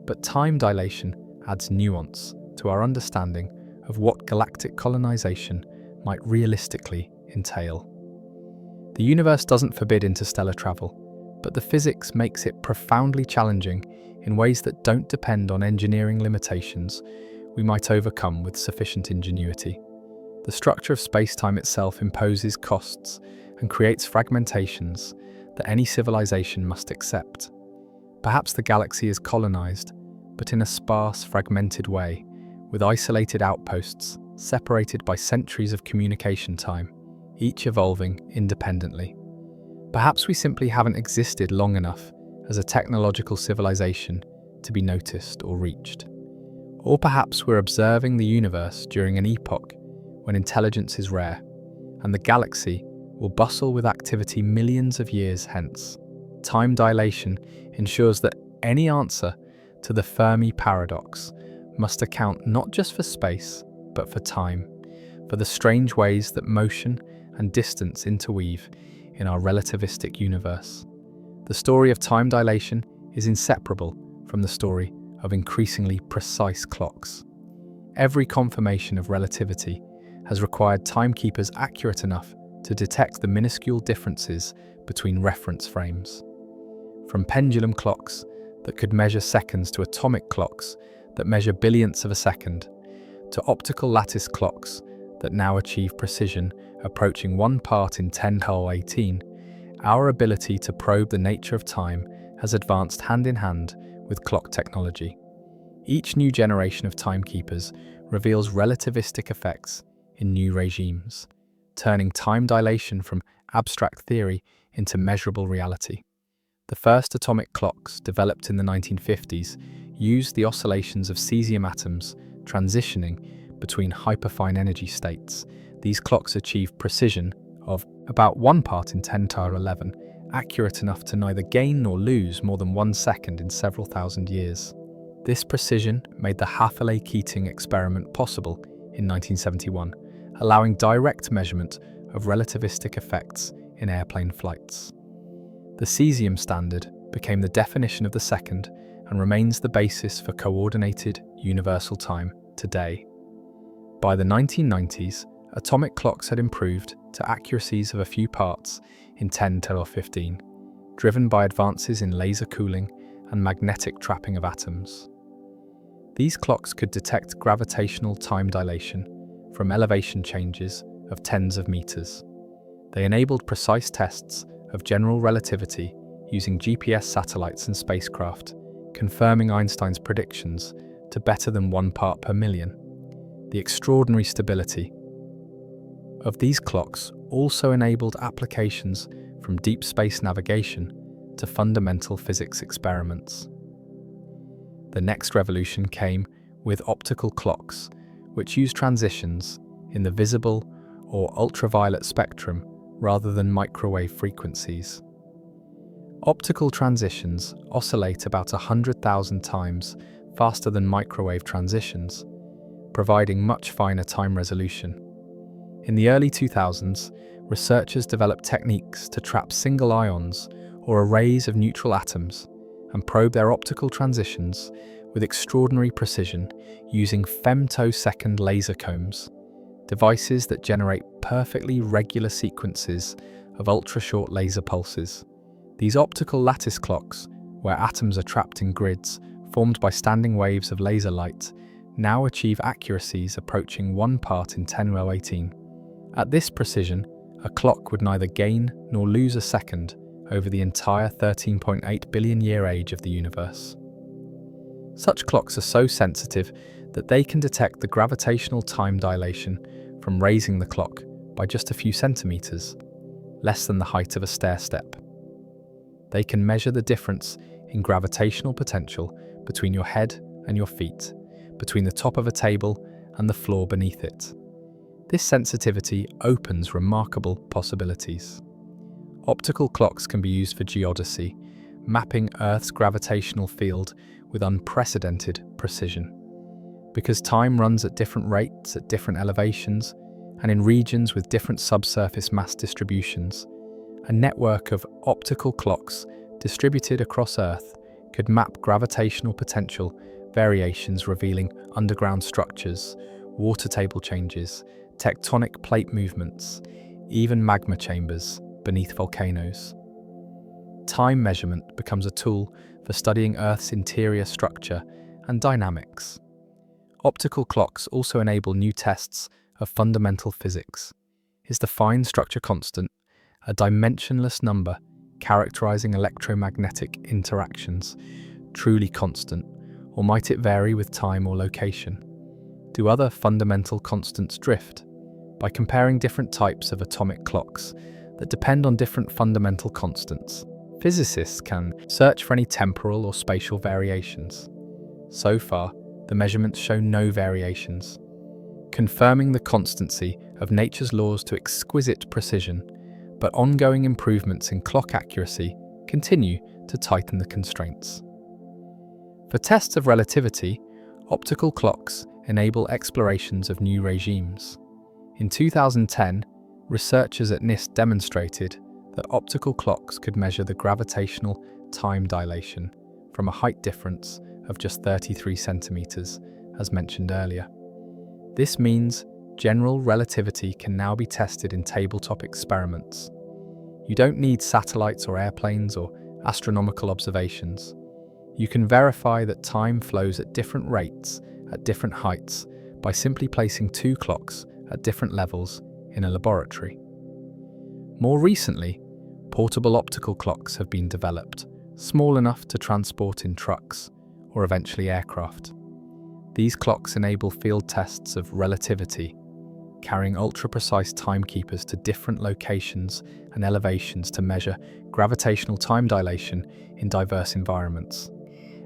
But time dilation adds nuance to our understanding of what galactic colonization might realistically entail. The universe doesn't forbid interstellar travel, but the physics makes it profoundly challenging in ways that don't depend on engineering limitations we might overcome with sufficient ingenuity. The structure of space-time itself imposes costs and creates fragmentations that any civilization must accept. Perhaps the galaxy is colonized, but in a sparse, fragmented way, with isolated outposts separated by centuries of communication time, each evolving independently. Perhaps we simply haven't existed long enough as a technological civilization to be noticed or reached. Or perhaps we're observing the universe during an epoch when intelligence is rare, and the galaxy will bustle with activity millions of years hence. Time dilation ensures that any answer to the Fermi paradox must account not just for space, but for time, for the strange ways that motion and distance interweave in our relativistic universe. The story of time dilation is inseparable from the story of increasingly precise clocks. Every confirmation of relativity has required timekeepers accurate enough to detect the minuscule differences between reference frames. From pendulum clocks that could measure seconds to atomic clocks that measure billionths of a second, to optical lattice clocks that now achieve precision approaching 1 part in 10 to the 18, our ability to probe the nature of time has advanced hand in hand with clock technology. Each new generation of timekeepers reveals relativistic effects in new regimes, turning time dilation from abstract theory into measurable reality. The first atomic clocks, developed in the 1950s, used the oscillations of cesium atoms transitioning between hyperfine energy states. These clocks achieve precision of about 1 part in 10 to the 11, accurate enough to neither gain nor lose more than 1 second in several thousand years. This precision made the Hathaway-Keating experiment possible in 1971, allowing direct measurement of relativistic effects in airplane flights. The cesium standard became the definition of the second and remains the basis for coordinated universal time today. By the 1990s, atomic clocks had improved to accuracies of a few parts in 10 to the 15, driven by advances in laser cooling and magnetic trapping of atoms. These clocks could detect gravitational time dilation from elevation changes of tens of meters. They enabled precise tests of general relativity using GPS satellites and spacecraft, confirming Einstein's predictions to better than 1 part per million. The extraordinary stability of these clocks also enabled applications from deep space navigation to fundamental physics experiments. The next revolution came with optical clocks, which use transitions in the visible or ultraviolet spectrum rather than microwave frequencies. Optical transitions oscillate about 100,000 times faster than microwave transitions, providing much finer time resolution. In the early 2000s, researchers developed techniques to trap single ions or arrays of neutral atoms and probe their optical transitions with extraordinary precision using femtosecond laser combs, devices that generate perfectly regular sequences of ultra-short laser pulses. These optical lattice clocks, where atoms are trapped in grids formed by standing waves of laser light, now achieve accuracies approaching 1 part in 10^18. At this precision, a clock would neither gain nor lose a second over the entire 13.8 billion year age of the universe. Such clocks are so sensitive that they can detect the gravitational time dilation from raising the clock by just a few centimeters, less than the height of a stair step. They can measure the difference in gravitational potential between your head and your feet, between the top of a table and the floor beneath it. This sensitivity opens remarkable possibilities. Optical clocks can be used for geodesy, mapping Earth's gravitational field with unprecedented precision. Because time runs at different rates at different elevations and in regions with different subsurface mass distributions, a network of optical clocks distributed across Earth could map gravitational potential variations revealing underground structures, water table changes, tectonic plate movements, even magma chambers beneath volcanoes. Time measurement becomes a tool for studying Earth's interior structure and dynamics. Optical clocks also enable new tests of fundamental physics. Is the fine structure constant a dimensionless number characterizing electromagnetic interactions truly constant, or might it vary with time or location? Do other fundamental constants drift? By comparing different types of atomic clocks that depend on different fundamental constants, physicists can search for any temporal or spatial variations. So far, the measurements show no variations, confirming the constancy of nature's laws to exquisite precision, but ongoing improvements in clock accuracy continue to tighten the constraints. For tests of relativity, optical clocks enable explorations of new regimes. In 2010, researchers at NIST demonstrated that optical clocks could measure the gravitational time dilation from a height difference of just 33 centimeters, as mentioned earlier. This means general relativity can now be tested in tabletop experiments. You don't need satellites or airplanes or astronomical observations. You can verify that time flows at different rates at different heights by simply placing two clocks at different levels in a laboratory. More recently, portable optical clocks have been developed, small enough to transport in trucks or eventually aircraft. These clocks enable field tests of relativity, carrying ultra-precise timekeepers to different locations and elevations to measure gravitational time dilation in diverse environments.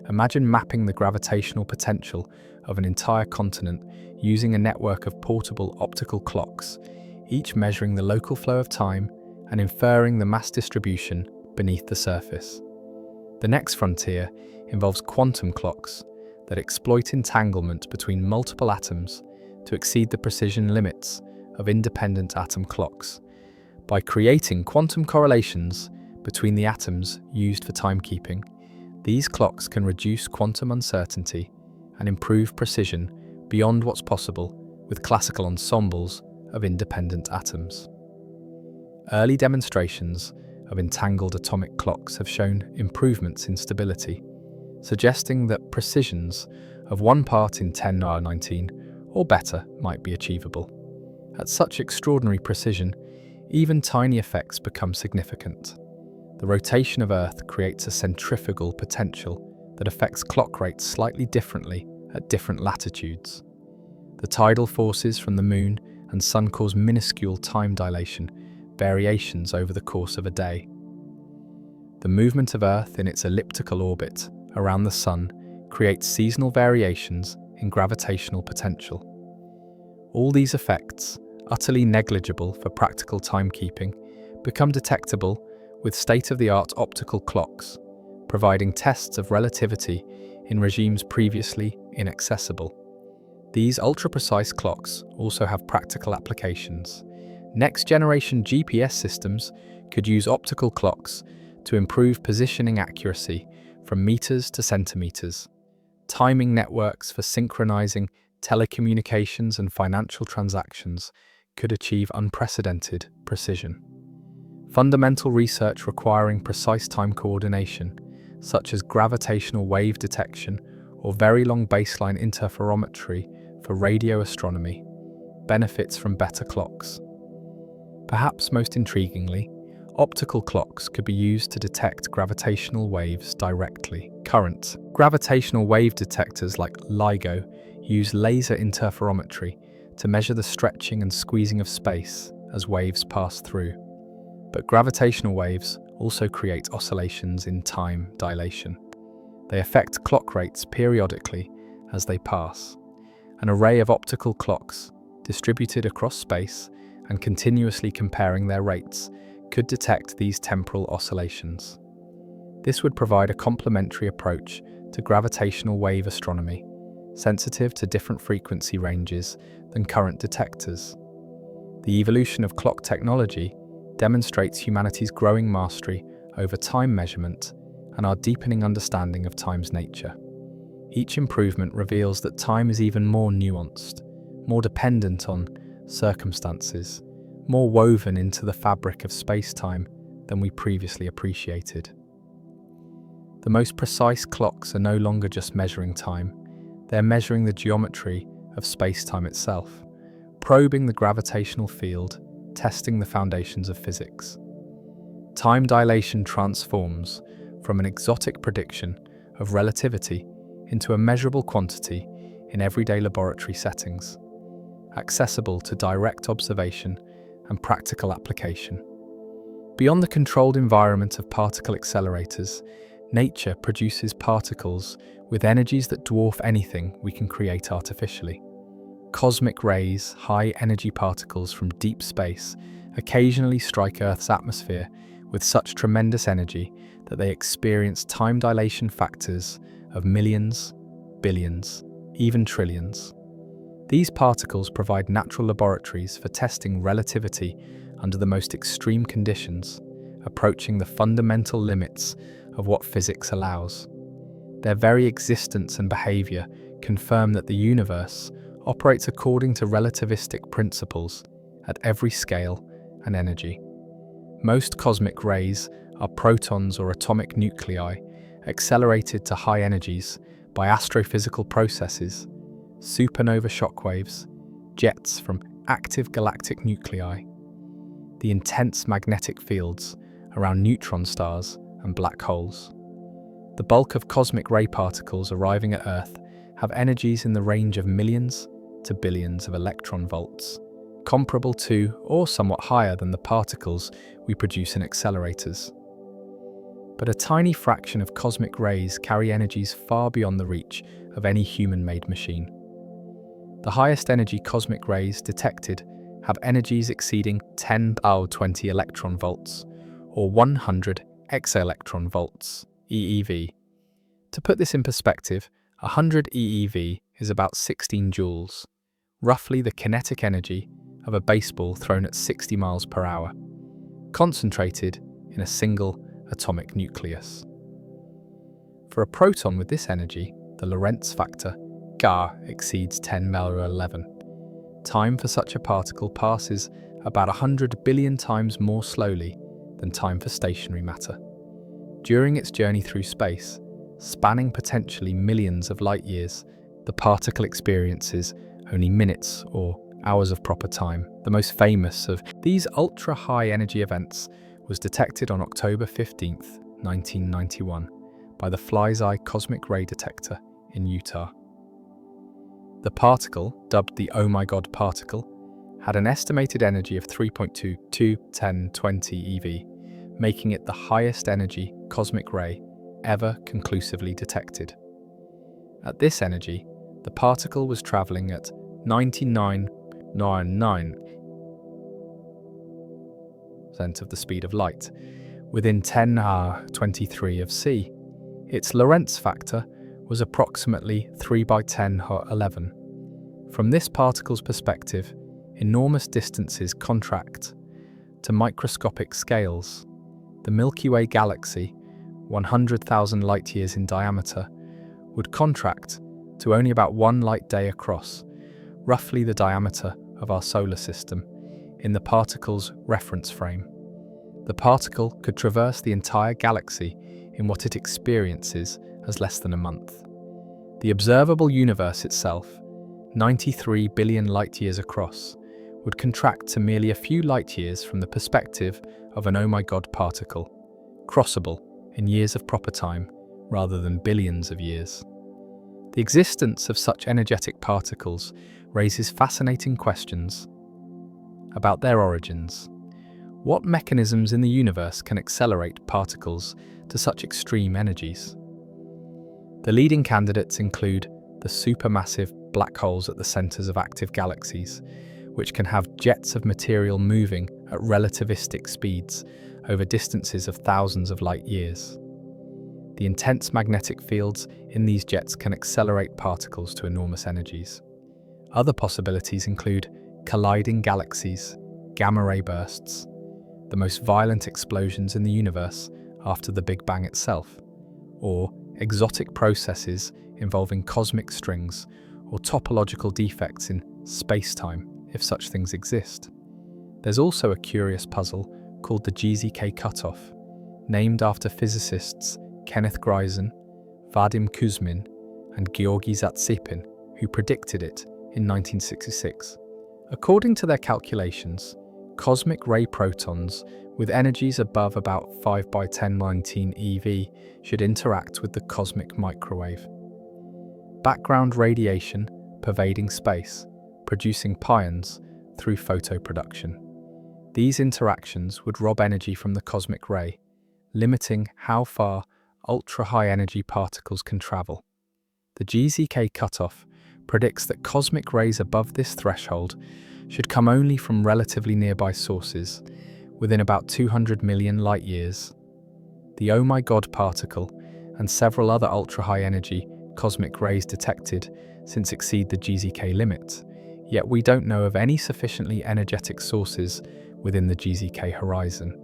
Imagine mapping the gravitational potential of an entire continent using a network of portable optical clocks, each measuring the local flow of time and inferring the mass distribution beneath the surface. The next frontier involves quantum clocks that exploit entanglement between multiple atoms to exceed the precision limits of independent atom clocks. By creating quantum correlations between the atoms used for timekeeping, these clocks can reduce quantum uncertainty and improve precision beyond what's possible with classical ensembles of independent atoms. Early demonstrations of entangled atomic clocks have shown improvements in stability, suggesting that precisions of 1 part in 10^19 or better might be achievable. At such extraordinary precision, even tiny effects become significant. The rotation of Earth creates a centrifugal potential that affects clock rates slightly differently at different latitudes. The tidal forces from the Moon and Sun cause minuscule time dilation variations over the course of a day. The movement of Earth in its elliptical orbit around the Sun creates seasonal variations in gravitational potential. All these effects, utterly negligible for practical timekeeping, become detectable with state-of-the-art optical clocks, providing tests of relativity in regimes previously inaccessible. These ultra-precise clocks also have practical applications. Next-generation GPS systems could use optical clocks to improve positioning accuracy from meters to centimeters. Timing networks for synchronizing telecommunications and financial transactions could achieve unprecedented precision. Fundamental research requiring precise time coordination, such as gravitational wave detection or very long baseline interferometry for radio astronomy, benefits from better clocks. Perhaps most intriguingly, optical clocks could be used to detect gravitational waves directly. Current gravitational wave detectors like LIGO use laser interferometry to measure the stretching and squeezing of space as waves pass through. But gravitational waves also create oscillations in time dilation. They affect clock rates periodically as they pass. An array of optical clocks, distributed across space and continuously comparing their rates, could detect these temporal oscillations. This would provide a complementary approach to gravitational wave astronomy, sensitive to different frequency ranges than current detectors. The evolution of clock technology demonstrates humanity's growing mastery over time measurement and our deepening understanding of time's nature. Each improvement reveals that time is even more nuanced, more dependent on circumstances, more woven into the fabric of space-time than we previously appreciated. The most precise clocks are no longer just measuring time, they're measuring the geometry of space-time itself, probing the gravitational field, testing the foundations of physics. Time dilation transforms from an exotic prediction of relativity into a measurable quantity in everyday laboratory settings, accessible to direct observation and practical application. Beyond the controlled environment of particle accelerators, nature produces particles with energies that dwarf anything we can create artificially. Cosmic rays, high-energy particles from deep space, occasionally strike Earth's atmosphere with such tremendous energy that they experience time dilation factors of millions, billions, even trillions. These particles provide natural laboratories for testing relativity under the most extreme conditions, approaching the fundamental limits of what physics allows. Their very existence and behavior confirm that the universe operates according to relativistic principles at every scale and energy. Most cosmic rays are protons or atomic nuclei accelerated to high energies by astrophysical processes, supernova shockwaves, jets from active galactic nuclei, the intense magnetic fields around neutron stars and black holes. The bulk of cosmic ray particles arriving at Earth have energies in the range of millions to billions of electron volts, comparable to or somewhat higher than the particles we produce in accelerators. But a tiny fraction of cosmic rays carry energies far beyond the reach of any human-made machine. The highest energy cosmic rays detected have energies exceeding 10^20 electron volts, or 100 exelectron volts, EeV. To put this in perspective, 100 EeV is about 16 joules, roughly the kinetic energy of a baseball thrown at 60 miles per hour, concentrated in a single atomic nucleus. For a proton with this energy, the Lorentz factor, Ga, exceeds 10^11. Time for such a particle passes about 100 billion times more slowly than time for stationary matter. During its journey through space, spanning potentially millions of light years, the particle experiences only minutes or hours of proper time. The most famous of these ultra-high energy events was detected on October 15, 1991, by the Fly's Eye Cosmic Ray Detector in Utah. The particle, dubbed the Oh My God particle, had an estimated energy of 3.2 to 1020 eV, making it the highest energy cosmic ray ever conclusively detected. At this energy, the particle was traveling at 99.99% of the speed of light, within 10^23 of c. Its Lorentz factor was approximately 3 × 10^11. From this particle's perspective, enormous distances contract to microscopic scales. The Milky Way galaxy, 100,000 light-years in diameter, would contract to only about 1 light day across, roughly the diameter of our solar system, in the particle's reference frame. The particle could traverse the entire galaxy in what it experiences as less than a month. The observable universe itself, 93 billion light-years across, would contract to merely a few light-years from the perspective of an oh-my-god particle, crossable in years of proper time rather than billions of years. The existence of such energetic particles raises fascinating questions about their origins. What mechanisms in the universe can accelerate particles to such extreme energies? The leading candidates include the supermassive black holes at the centers of active galaxies, which can have jets of material moving at relativistic speeds over distances of thousands of light years. The intense magnetic fields in these jets can accelerate particles to enormous energies. Other possibilities include colliding galaxies, gamma-ray bursts, the most violent explosions in the universe after the Big Bang itself, or exotic processes involving cosmic strings or topological defects in space-time, if such things exist. There's also a curious puzzle called the GZK cutoff, named after physicists Kenneth Greisen, Vadim Kuzmin, and Georgy Zatsipin, who predicted it in 1966. According to their calculations, cosmic ray protons with energies above about 5 × 10^19 eV should interact with the cosmic microwave background radiation pervading space, producing pions through photoproduction. These interactions would rob energy from the cosmic ray, limiting how far ultra-high energy particles can travel. The GZK cutoff predicts that cosmic rays above this threshold should come only from relatively nearby sources, within about 200 million light-years. The oh my god particle and several other ultra-high energy cosmic rays detected since exceed the GZK limit, yet we don't know of any sufficiently energetic sources within the GZK horizon.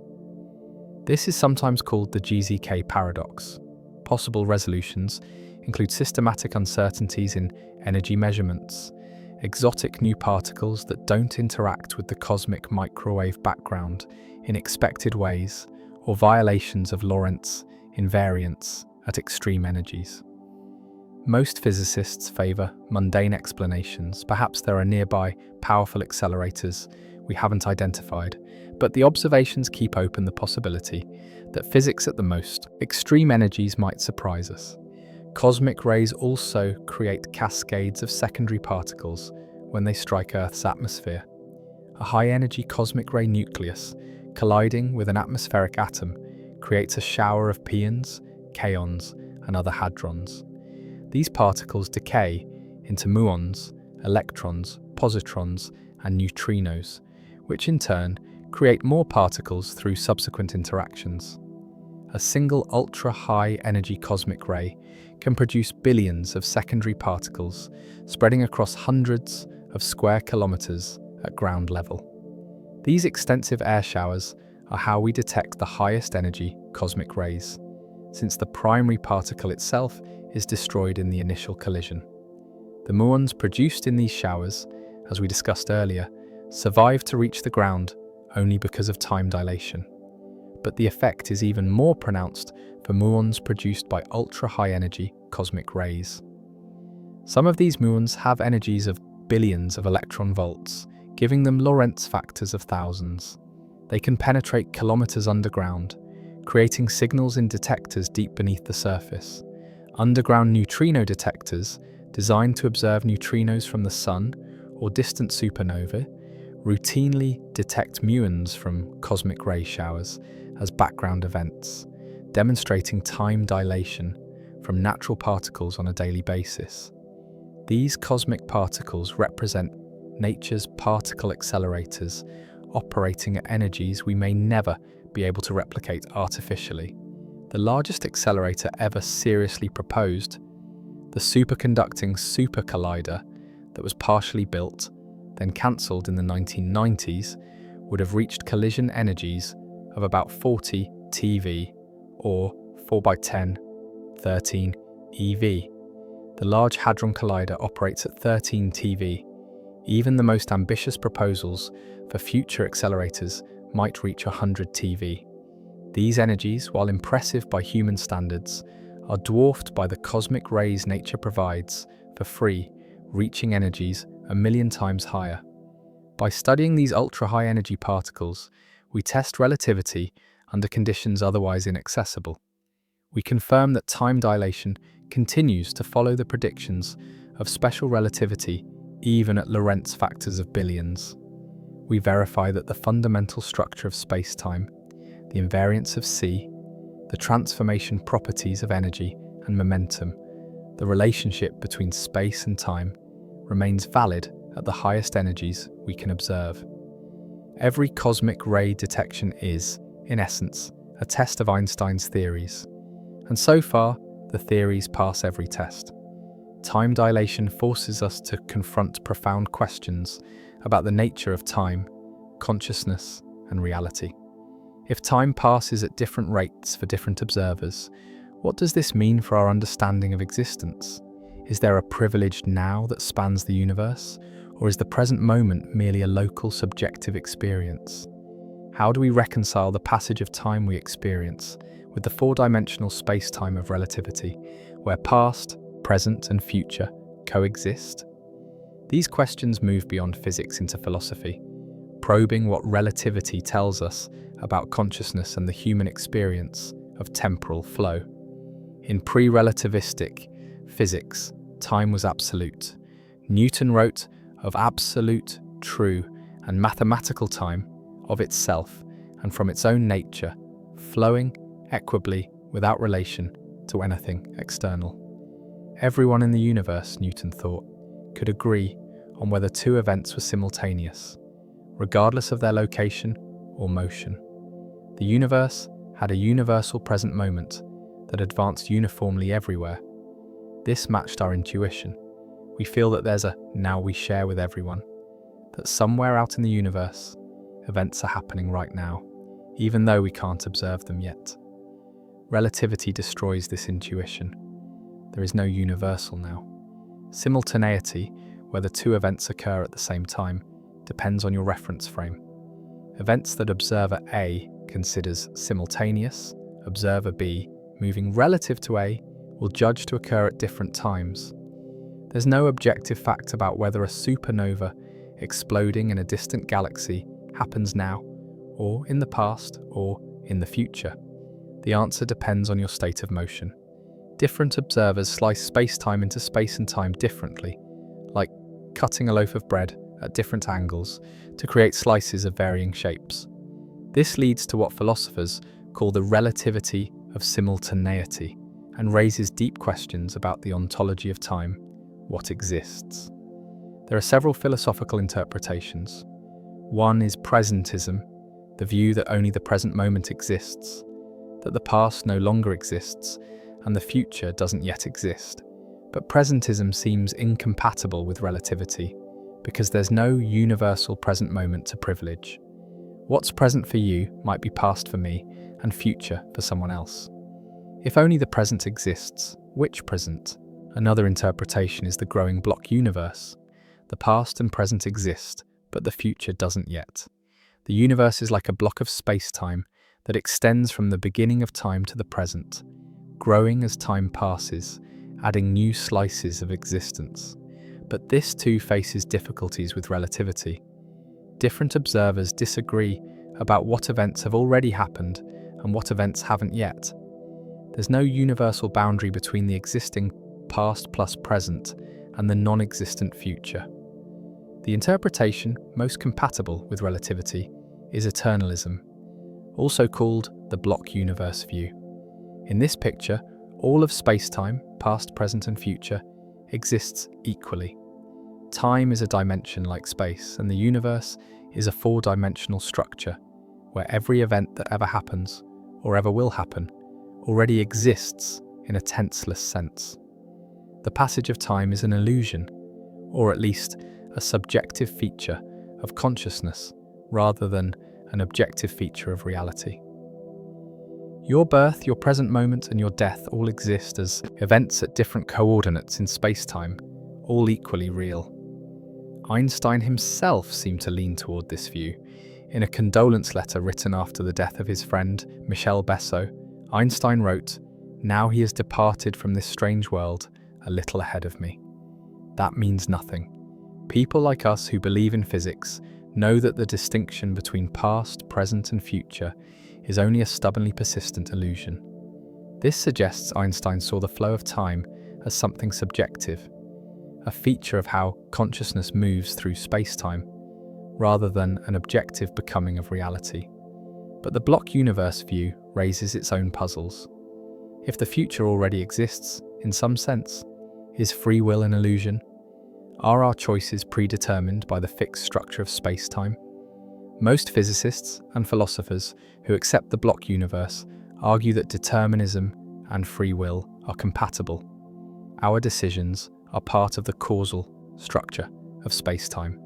This is sometimes called the GZK paradox. Possible resolutions include systematic uncertainties in energy measurements, exotic new particles that don't interact with the cosmic microwave background in expected ways, or violations of Lorentz invariance at extreme energies. Most physicists favor mundane explanations. Perhaps there are nearby powerful accelerators we haven't identified, but the observations keep open the possibility that physics at the most extreme energies might surprise us. Cosmic rays also create cascades of secondary particles when they strike Earth's atmosphere. A high-energy cosmic ray nucleus colliding with an atmospheric atom creates a shower of pions, kaons, and other hadrons. These particles decay into muons, electrons, positrons, and neutrinos, which in turn create more particles through subsequent interactions. A single ultra-high energy cosmic ray can produce billions of secondary particles spreading across hundreds of square kilometers at ground level. These extensive air showers are how we detect the highest energy cosmic rays, since the primary particle itself is destroyed in the initial collision. The muons produced in these showers, as we discussed earlier, survive to reach the ground only because of time dilation. But the effect is even more pronounced for muons produced by ultra-high energy cosmic rays. Some of these muons have energies of billions of electron volts, giving them Lorentz factors of thousands. They can penetrate kilometers underground, creating signals in detectors deep beneath the surface. Underground neutrino detectors, designed to observe neutrinos from the Sun or distant supernovae, routinely detect muons from cosmic ray showers as background events, demonstrating time dilation from natural particles on a daily basis. These cosmic particles represent nature's particle accelerators operating at energies we may never be able to replicate artificially. The largest accelerator ever seriously proposed, the superconducting super collider that was partially built, then cancelled in the 1990s, would have reached collision energies of about 40 TeV or 4 × 10^13 eV. The Large Hadron Collider operates at 13 TeV. Even the most ambitious proposals for future accelerators might reach 100 TeV. These energies, while impressive by human standards, are dwarfed by the cosmic rays nature provides for free, reaching energies a million times higher. By studying these ultra-high energy particles, we test relativity under conditions otherwise inaccessible. We confirm that time dilation continues to follow the predictions of special relativity even at Lorentz factors of billions. We verify that the fundamental structure of space-time, the invariance of C, the transformation properties of energy and momentum, the relationship between space and time, remains valid at the highest energies we can observe. Every cosmic ray detection is, in essence, a test of Einstein's theories. And so far, the theories pass every test. Time dilation forces us to confront profound questions about the nature of time, consciousness, and reality. If time passes at different rates for different observers, what does this mean for our understanding of existence? Is there a privileged now that spans the universe, or is the present moment merely a local subjective experience? How do we reconcile the passage of time we experience with the four-dimensional space-time of relativity, where past, present, and future coexist? These questions move beyond physics into philosophy, probing what relativity tells us about consciousness and the human experience of temporal flow. In pre-relativistic physics, time was absolute. Newton wrote of absolute, true, and mathematical time of itself and from its own nature, flowing equably without relation to anything external. Everyone in the universe, Newton thought, could agree on whether two events were simultaneous, regardless of their location or motion. The universe had a universal present moment that advanced uniformly everywhere. This matched our intuition. We feel that there's a now we share with everyone, that somewhere out in the universe, events are happening right now, even though we can't observe them yet. Relativity destroys this intuition. There is no universal now. Simultaneity, where the two events occur at the same time, depends on your reference frame. Events that observer A considers simultaneous, observer B, moving relative to A, will judge to occur at different times. There's no objective fact about whether a supernova exploding in a distant galaxy happens now, or in the past, or in the future. The answer depends on your state of motion. Different observers slice space-time into space and time differently, like cutting a loaf of bread at different angles to create slices of varying shapes. This leads to what philosophers call the relativity of simultaneity and raises deep questions about the ontology of time, what exists. There are several philosophical interpretations. One is presentism, the view that only the present moment exists, that the past no longer exists, and the future doesn't yet exist. But presentism seems incompatible with relativity, because there's no universal present moment to privilege. What's present for you might be past for me, and future for someone else. If only the present exists, which present? Another interpretation is the growing block universe. The past and present exist, but the future doesn't yet. The universe is like a block of space-time that extends from the beginning of time to the present, growing as time passes, adding new slices of existence. But this too faces difficulties with relativity. Different observers disagree about what events have already happened and what events haven't yet. There's no universal boundary between the existing past plus present and the non-existent future. The interpretation most compatible with relativity is eternalism, also called the block universe view. In this picture, all of space-time, past, present, and future, exists equally. Time is a dimension like space, and the universe is a four-dimensional structure where every event that ever happens, or ever will happen, already exists in a tenseless sense. The passage of time is an illusion, or at least a subjective feature of consciousness rather than an objective feature of reality. Your birth, your present moment, and your death all exist as events at different coordinates in space-time, all equally real. Einstein himself seemed to lean toward this view. In a condolence letter written after the death of his friend Michel Besso, Einstein wrote, Now he has departed from this strange world a little ahead of me. That means nothing. People like us who believe in physics know that the distinction between past, present, and future is only a stubbornly persistent illusion. This suggests Einstein saw the flow of time as something subjective, a feature of how consciousness moves through space-time, rather than an objective becoming of reality. But the block universe view raises its own puzzles. If the future already exists, in some sense, is free will an illusion? Are our choices predetermined by the fixed structure of space-time? Most physicists and philosophers who accept the block universe argue that determinism and free will are compatible. Our decisions are part of the causal structure of space-time,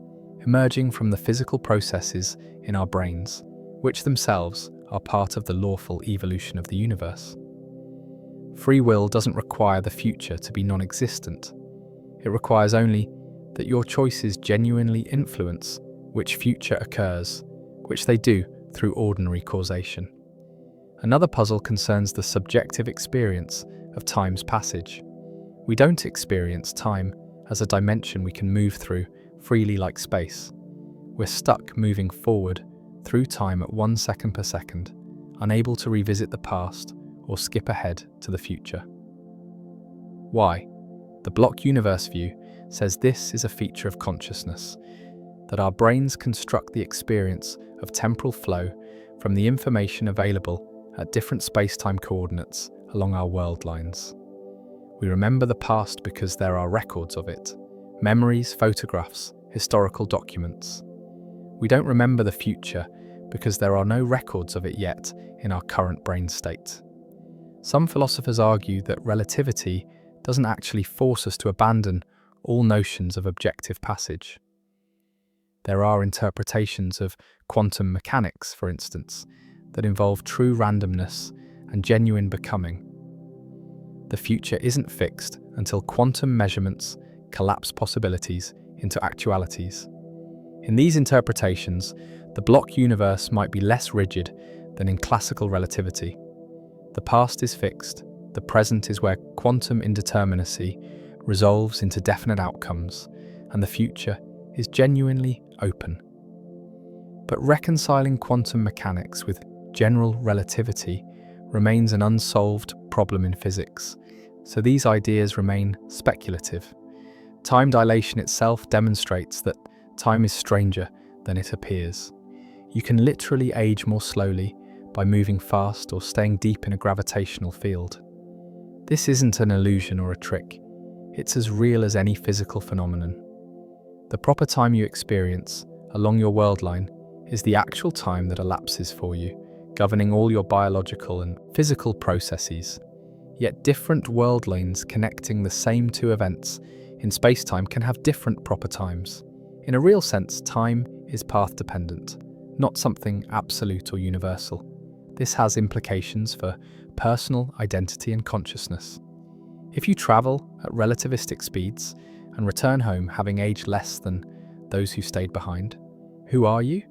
emerging from the physical processes in our brains, which themselves are part of the lawful evolution of the universe. Free will doesn't require the future to be non-existent. It requires only that your choices genuinely influence which future occurs, which they do through ordinary causation. Another puzzle concerns the subjective experience of time's passage. We don't experience time as a dimension we can move through freely like space. We're stuck moving forward through time at 1 second per second, unable to revisit the past or skip ahead to the future. Why? The block universe view says this is a feature of consciousness, that our brains construct the experience of temporal flow from the information available at different space-time coordinates along our world lines. We remember the past because there are records of it, memories, photographs, historical documents. We don't remember the future because there are no records of it yet in our current brain state. Some philosophers argue that relativity doesn't actually force us to abandon all notions of objective passage. There are interpretations of quantum mechanics, for instance, that involve true randomness and genuine becoming. The future isn't fixed until quantum measurements collapse possibilities into actualities. In these interpretations, the block universe might be less rigid than in classical relativity. The past is fixed, the present is where quantum indeterminacy resolves into definite outcomes, and the future is genuinely open. But reconciling quantum mechanics with general relativity remains an unsolved problem in physics, so these ideas remain speculative. Time dilation itself demonstrates that time is stranger than it appears. You can literally age more slowly by moving fast or staying deep in a gravitational field. This isn't an illusion or a trick. It's as real as any physical phenomenon. The proper time you experience along your world line is the actual time that elapses for you, governing all your biological and physical processes. Yet different world lanes connecting the same two events in space-time can have different proper times. In a real sense, time is path-dependent, not something absolute or universal. This has implications for personal identity and consciousness. If you travel at relativistic speeds and return home having aged less than those who stayed behind, who are you?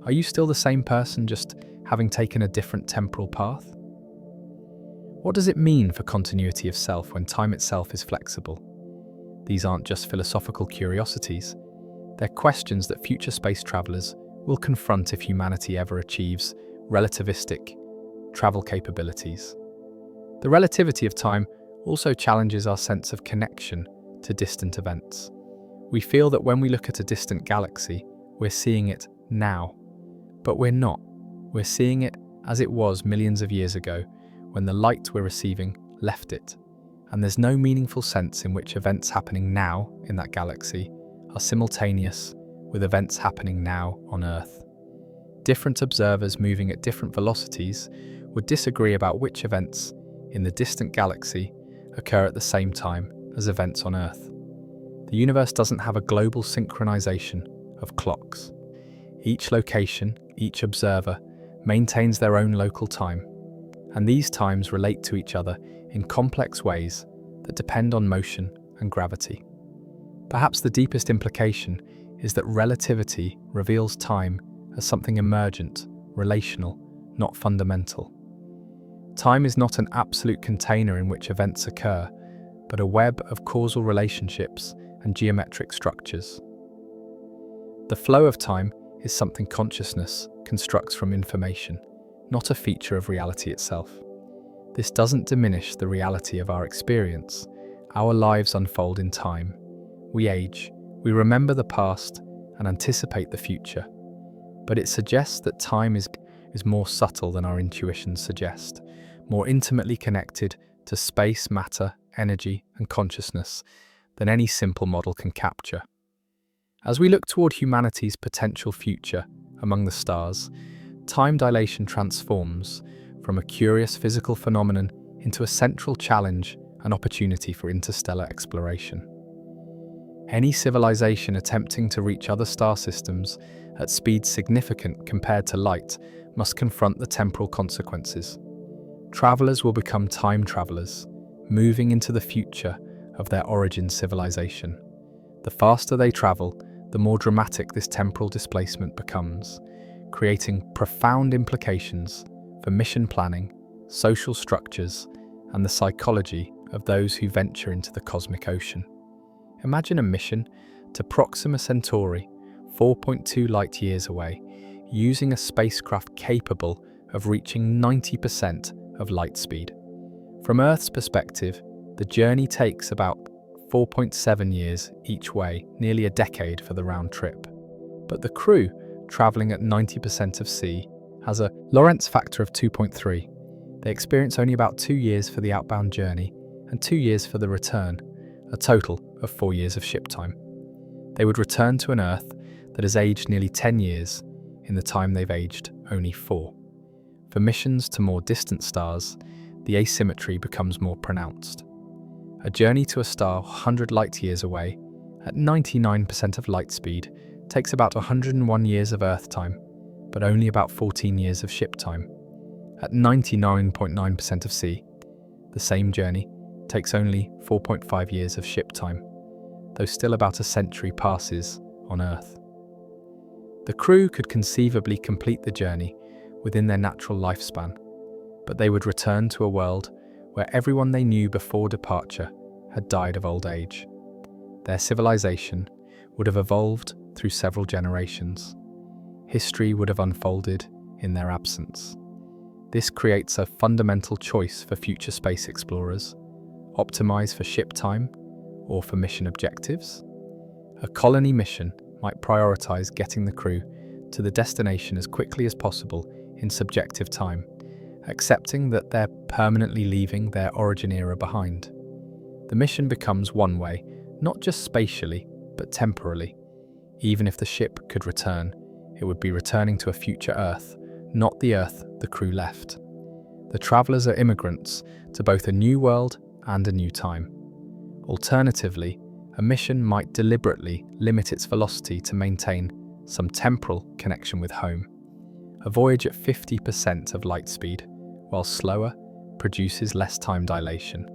Are you still the same person, just having taken a different temporal path? What does it mean for continuity of self when time itself is flexible? These aren't just philosophical curiosities. They're questions that future space travelers will confront if humanity ever achieves relativistic travel capabilities. The relativity of time also challenges our sense of connection to distant events. We feel that when we look at a distant galaxy, we're seeing it now. But we're not. We're seeing it as it was millions of years ago, when the light we're receiving left it. And there's no meaningful sense in which events happening now in that galaxy are simultaneous with events happening now on Earth. Different observers moving at different velocities would disagree about which events in the distant galaxy occur at the same time as events on Earth. The universe doesn't have a global synchronization of clocks. Each location, each observer, maintains their own local time, and these times relate to each other in complex ways that depend on motion and gravity. Perhaps the deepest implication is that relativity reveals time as something emergent, relational, not fundamental. Time is not an absolute container in which events occur, but a web of causal relationships and geometric structures. The flow of time is something consciousness constructs from information, not a feature of reality itself. This doesn't diminish the reality of our experience. Our lives unfold in time. We age, we remember the past, and anticipate the future. But it suggests that time is more subtle than our intuitions suggest, more intimately connected to space, matter, energy, and consciousness than any simple model can capture. As we look toward humanity's potential future among the stars, time dilation transforms from a curious physical phenomenon into a central challenge and opportunity for interstellar exploration. Any civilization attempting to reach other star systems at speeds significant compared to light must confront the temporal consequences. Travelers will become time travelers, moving into the future of their origin civilization. The faster they travel, the more dramatic this temporal displacement becomes, creating profound implications for mission planning, social structures, and the psychology of those who venture into the cosmic ocean. Imagine a mission to Proxima Centauri, 4.2 light-years away, using a spacecraft capable of reaching 90% of light speed. From Earth's perspective, the journey takes about 4.7 years each way, nearly a decade for the round trip. But the crew, traveling at 90% of C, has a Lorentz factor of 2.3. They experience only about 2 years for the outbound journey and 2 years for the return, a total of 4 years of ship time. They would return to an Earth that has aged nearly 10 years in the time they've aged only 4. For missions to more distant stars, the asymmetry becomes more pronounced. A journey to a star 100 light-years away, at 99% of light speed, takes about 101 years of Earth time, but only about 14 years of ship time. At 99.9% of C, the same journey takes only 4.5 years of ship time, though still about a century passes on Earth. The crew could conceivably complete the journey within their natural lifespan, but they would return to a world where everyone they knew before departure had died of old age. Their civilization would have evolved through several generations. History would have unfolded in their absence. This creates a fundamental choice for future space explorers: optimize for ship time or for mission objectives. A colony mission might prioritize getting the crew to the destination as quickly as possible in subjective time, accepting that they're permanently leaving their origin era behind. The mission becomes one way, not just spatially, but temporally. Even if the ship could return, it would be returning to a future Earth, not the Earth the crew left. The travelers are immigrants to both a new world and a new time. Alternatively, a mission might deliberately limit its velocity to maintain some temporal connection with home. A voyage at 50% of light speed, while slower, produces less time dilation.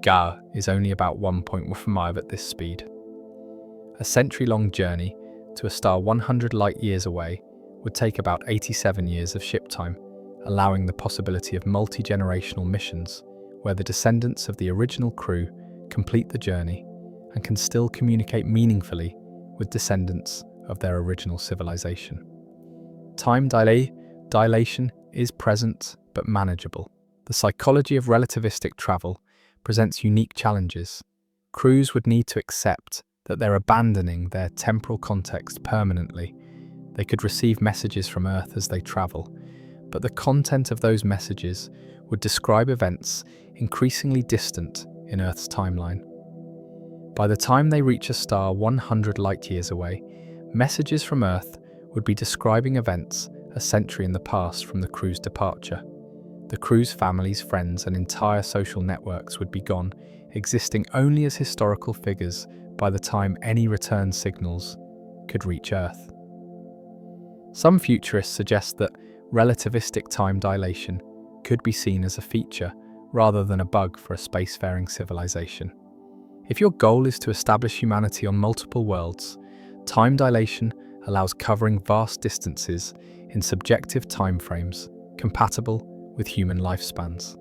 Ga is only about 1.5 at this speed. A century-long journey to a star 100 light-years away would take about 87 years of ship time, allowing the possibility of multi-generational missions where the descendants of the original crew complete the journey and can still communicate meaningfully with descendants of their original civilization. Time dilation is present but manageable. The psychology of relativistic travel presents unique challenges. Crews would need to accept that they're abandoning their temporal context permanently. They could receive messages from Earth as they travel, but the content of those messages would describe events increasingly distant in Earth's timeline. By the time they reach a star 100 light-years away, messages from Earth would be describing events a century in the past from the crew's departure. The crew's families, friends, and entire social networks would be gone, existing only as historical figures by the time any return signals could reach Earth. Some futurists suggest that relativistic time dilation could be seen as a feature rather than a bug for a spacefaring civilization. If your goal is to establish humanity on multiple worlds, time dilation allows covering vast distances in subjective timeframes compatible with human lifespans.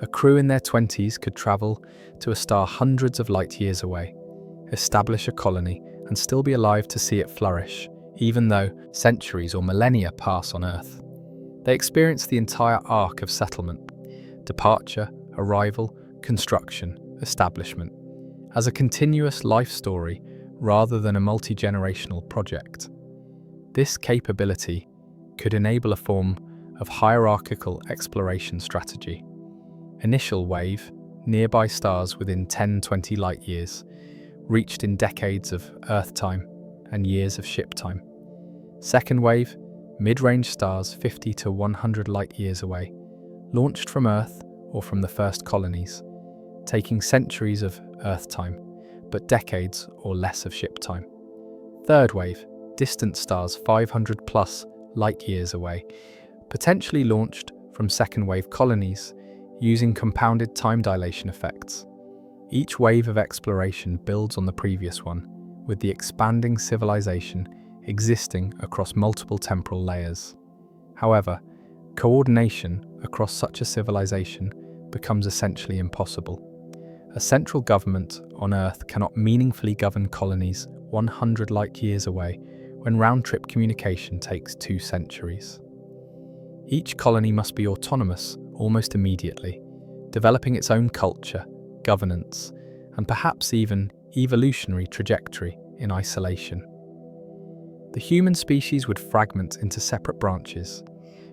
A crew in their 20s could travel to a star hundreds of light years away, establish a colony, and still be alive to see it flourish, even though centuries or millennia pass on Earth. They experience the entire arc of settlement: departure, arrival, construction, establishment, as a continuous life story rather than a multi-generational project. This capability could enable a form of hierarchical exploration strategy. Initial wave, nearby stars within 10-20 light years, reached in decades of Earth time and years of ship time. Second wave, mid-range stars 50 to 100 light years away, launched from Earth or from the first colonies, taking centuries of Earth time, but decades or less of ship time. Third wave, distant stars 500 plus light years away, potentially launched from second wave colonies using compounded time dilation effects. Each wave of exploration builds on the previous one, with the expanding civilization existing across multiple temporal layers. However, coordination across such a civilization becomes essentially impossible. A central government on Earth cannot meaningfully govern colonies 100 light years away when round-trip communication takes 2 centuries. Each colony must be autonomous almost immediately, developing its own culture, governance, and perhaps even evolutionary trajectory in isolation. The human species would fragment into separate branches,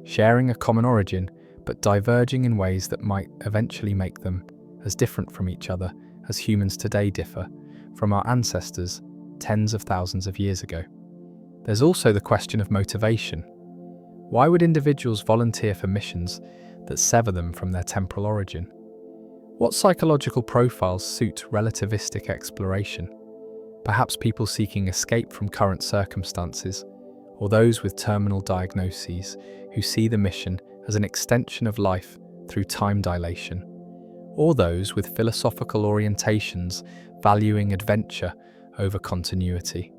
sharing a common origin but diverging in ways that might eventually make them as different from each other as humans today differ from our ancestors tens of thousands of years ago. There's also the question of motivation. Why would individuals volunteer for missions that sever them from their temporal origin? What psychological profiles suit relativistic exploration? Perhaps people seeking escape from current circumstances, or those with terminal diagnoses who see the mission as an extension of life through time dilation, or those with philosophical orientations valuing adventure over continuity.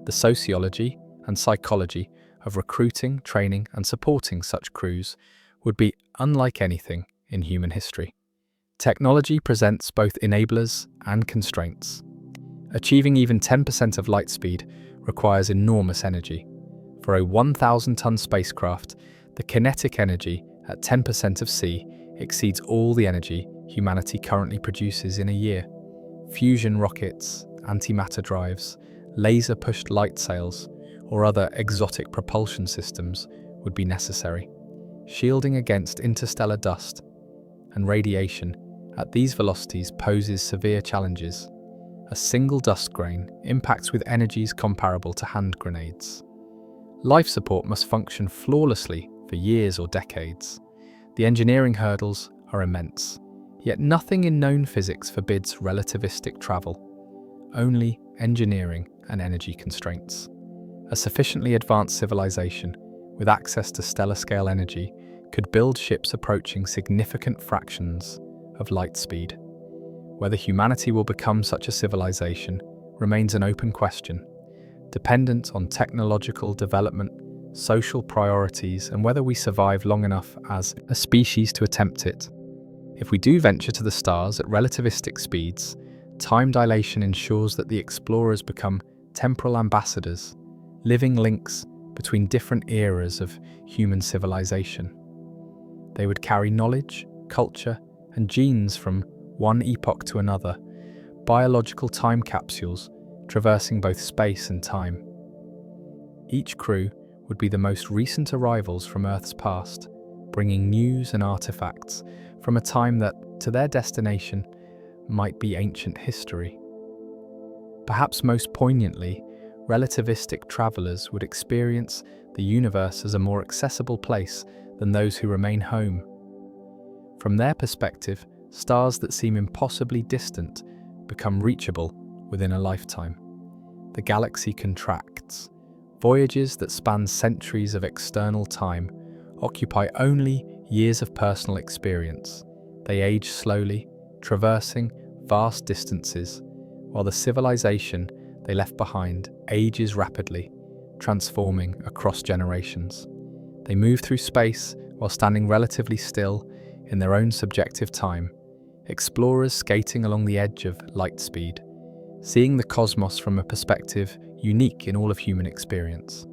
The sociology and psychology of recruiting, training, and supporting such crews would be unlike anything in human history. Technology presents both enablers and constraints. Achieving even 10% of light speed requires enormous energy. For a 1,000-ton spacecraft, the kinetic energy at 10% of C exceeds all the energy humanity currently produces in a year. Fusion rockets, antimatter drives, laser-pushed light sails, or other exotic propulsion systems would be necessary. Shielding against interstellar dust and radiation at these velocities poses severe challenges. A single dust grain impacts with energies comparable to hand grenades. Life support must function flawlessly for years or decades. The engineering hurdles are immense, yet nothing in known physics forbids relativistic travel, only engineering and energy constraints. A sufficiently advanced civilization with access to stellar-scale energy could build ships approaching significant fractions of light speed. Whether humanity will become such a civilization remains an open question, dependent on technological development, social priorities, and whether we survive long enough as a species to attempt it. If we do venture to the stars at relativistic speeds, time dilation ensures that the explorers become temporal ambassadors, living links between different eras of human civilization. They would carry knowledge, culture, and genes from one epoch to another, biological time capsules traversing both space and time. Each crew would be the most recent arrivals from Earth's past, bringing news and artifacts from a time that, to their destination, might be ancient history. Perhaps most poignantly, relativistic travelers would experience the universe as a more accessible place than those who remain home. From their perspective, stars that seem impossibly distant become reachable within a lifetime. The galaxy contracts. Voyages that span centuries of external time occupy only years of personal experience. They age slowly, traversing vast distances, while the civilization they left behind ages rapidly, transforming across generations. They move through space while standing relatively still in their own subjective time, explorers skating along the edge of light speed, seeing the cosmos from a perspective unique in all of human experience.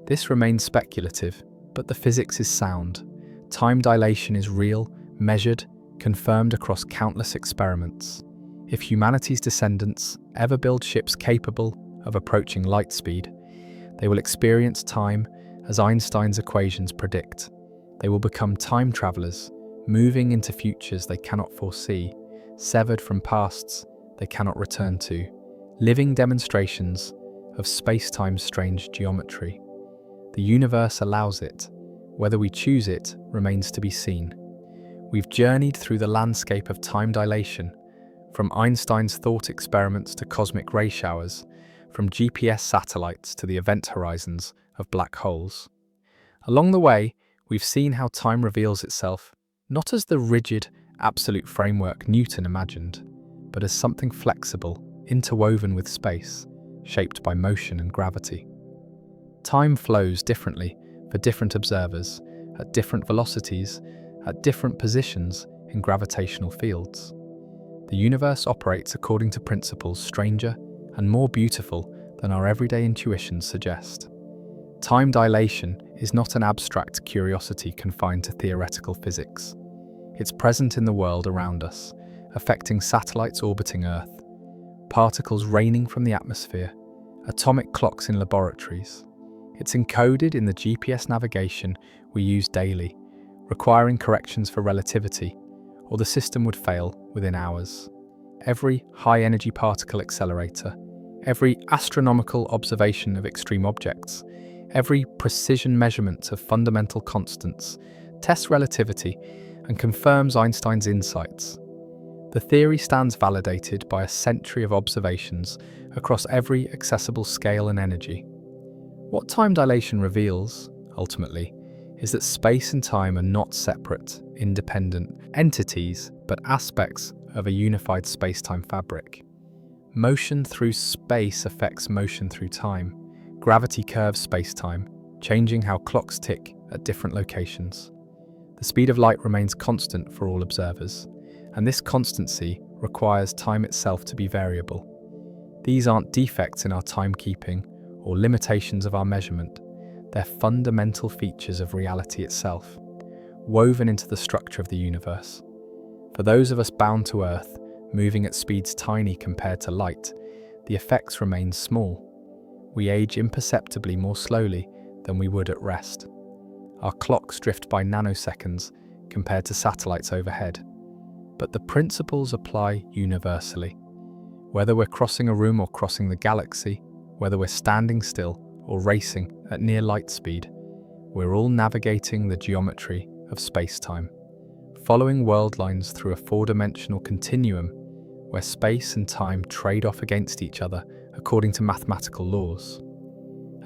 This remains speculative, but the physics is sound. Time dilation is real, measured, confirmed across countless experiments. If humanity's descendants ever build ships capable of approaching light speed, they will experience time as Einstein's equations predict. They will become time travelers, moving into futures they cannot foresee, severed from pasts they cannot return to, living demonstrations of space-time's strange geometry. The universe allows it. Whether we choose it remains to be seen. We've journeyed through the landscape of time dilation, from Einstein's thought experiments to cosmic ray showers, from GPS satellites to the event horizons of black holes. Along the way, we've seen how time reveals itself not as the rigid, absolute framework Newton imagined, but as something flexible, interwoven with space, shaped by motion and gravity. Time flows differently for different observers, at different velocities, at different positions in gravitational fields. The universe operates according to principles stranger and more beautiful than our everyday intuitions suggest. Time dilation is not an abstract curiosity confined to theoretical physics. It's present in the world around us, affecting satellites orbiting Earth, particles raining from the atmosphere, atomic clocks in laboratories. It's encoded in the GPS navigation we use daily, requiring corrections for relativity, or the system would fail within hours. Every high-energy particle accelerator, every astronomical observation of extreme objects, every precision measurement of fundamental constants tests relativity and confirms Einstein's insights. The theory stands validated by a century of observations across every accessible scale and energy. What time dilation reveals, ultimately, is that space and time are not separate, independent entities, but aspects of a unified space-time fabric. Motion through space affects motion through time. Gravity curves space-time, changing how clocks tick at different locations. The speed of light remains constant for all observers, and this constancy requires time itself to be variable. These aren't defects in our timekeeping or limitations of our measurement. They're fundamental features of reality itself, woven into the structure of the universe. For those of us bound to Earth, moving at speeds tiny compared to light, the effects remain small. We age imperceptibly more slowly than we would at rest. Our clocks drift by nanoseconds compared to satellites overhead. But the principles apply universally. Whether we're crossing a room or crossing the galaxy, whether we're standing still or racing at near light speed, we're all navigating the geometry of space-time, following world lines through a four-dimensional continuum where space and time trade off against each other according to mathematical laws.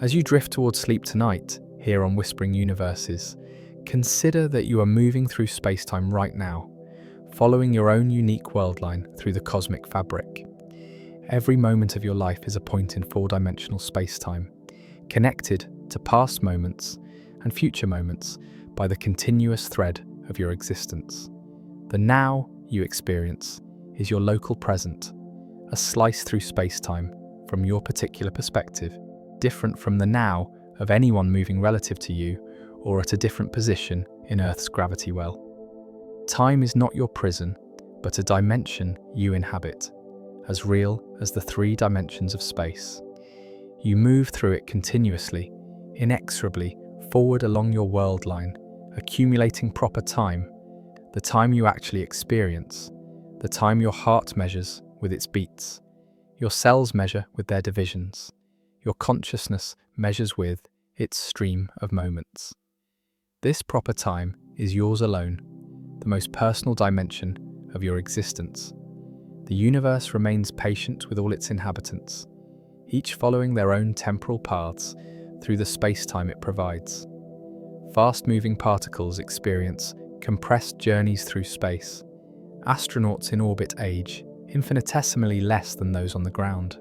As you drift towards sleep tonight, here on Whispering Universes, consider that you are moving through space-time right now, following your own unique world line through the cosmic fabric. Every moment of your life is a point in four-dimensional space-time, connected to past moments and future moments by the continuous thread of your existence. The now you experience is your local present, a slice through space-time from your particular perspective, different from the now of anyone moving relative to you or at a different position in Earth's gravity well. Time is not your prison, but a dimension you inhabit, as real as the three dimensions of space. You move through it continuously, inexorably, forward along your world line, accumulating proper time, the time you actually experience, the time your heart measures with its beats, your cells measure with their divisions, your consciousness measures with its stream of moments. This proper time is yours alone, the most personal dimension of your existence. The universe remains patient with all its inhabitants, each following their own temporal paths through the space-time it provides. Fast-moving particles experience compressed journeys through space. Astronauts in orbit age infinitesimally less than those on the ground.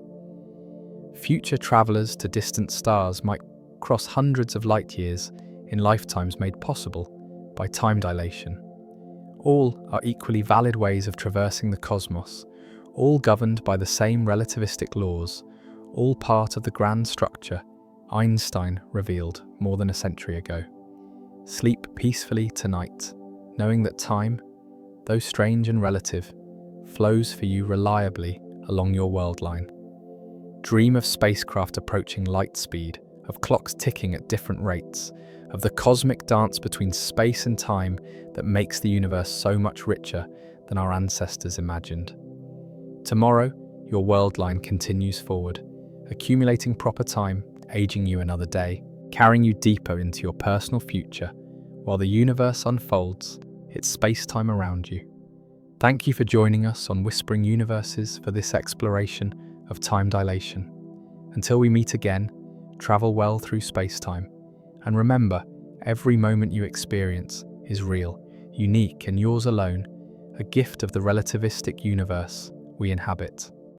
Future travelers to distant stars might cross hundreds of light years in lifetimes made possible by time dilation. All are equally valid ways of traversing the cosmos, all governed by the same relativistic laws, all part of the grand structure Einstein revealed more than a century ago. Sleep peacefully tonight, knowing that time, though strange and relative, flows for you reliably along your world line. Dream of spacecraft approaching light speed, of clocks ticking at different rates, of the cosmic dance between space and time that makes the universe so much richer than our ancestors imagined. Tomorrow, your world line continues forward, accumulating proper time, aging you another day, carrying you deeper into your personal future, while the universe unfolds its space-time around you. Thank you for joining us on Whispering Universes for this exploration of time dilation. Until we meet again, travel well through space-time, and remember, every moment you experience is real, unique, and yours alone, a gift of the relativistic universe we inhabit.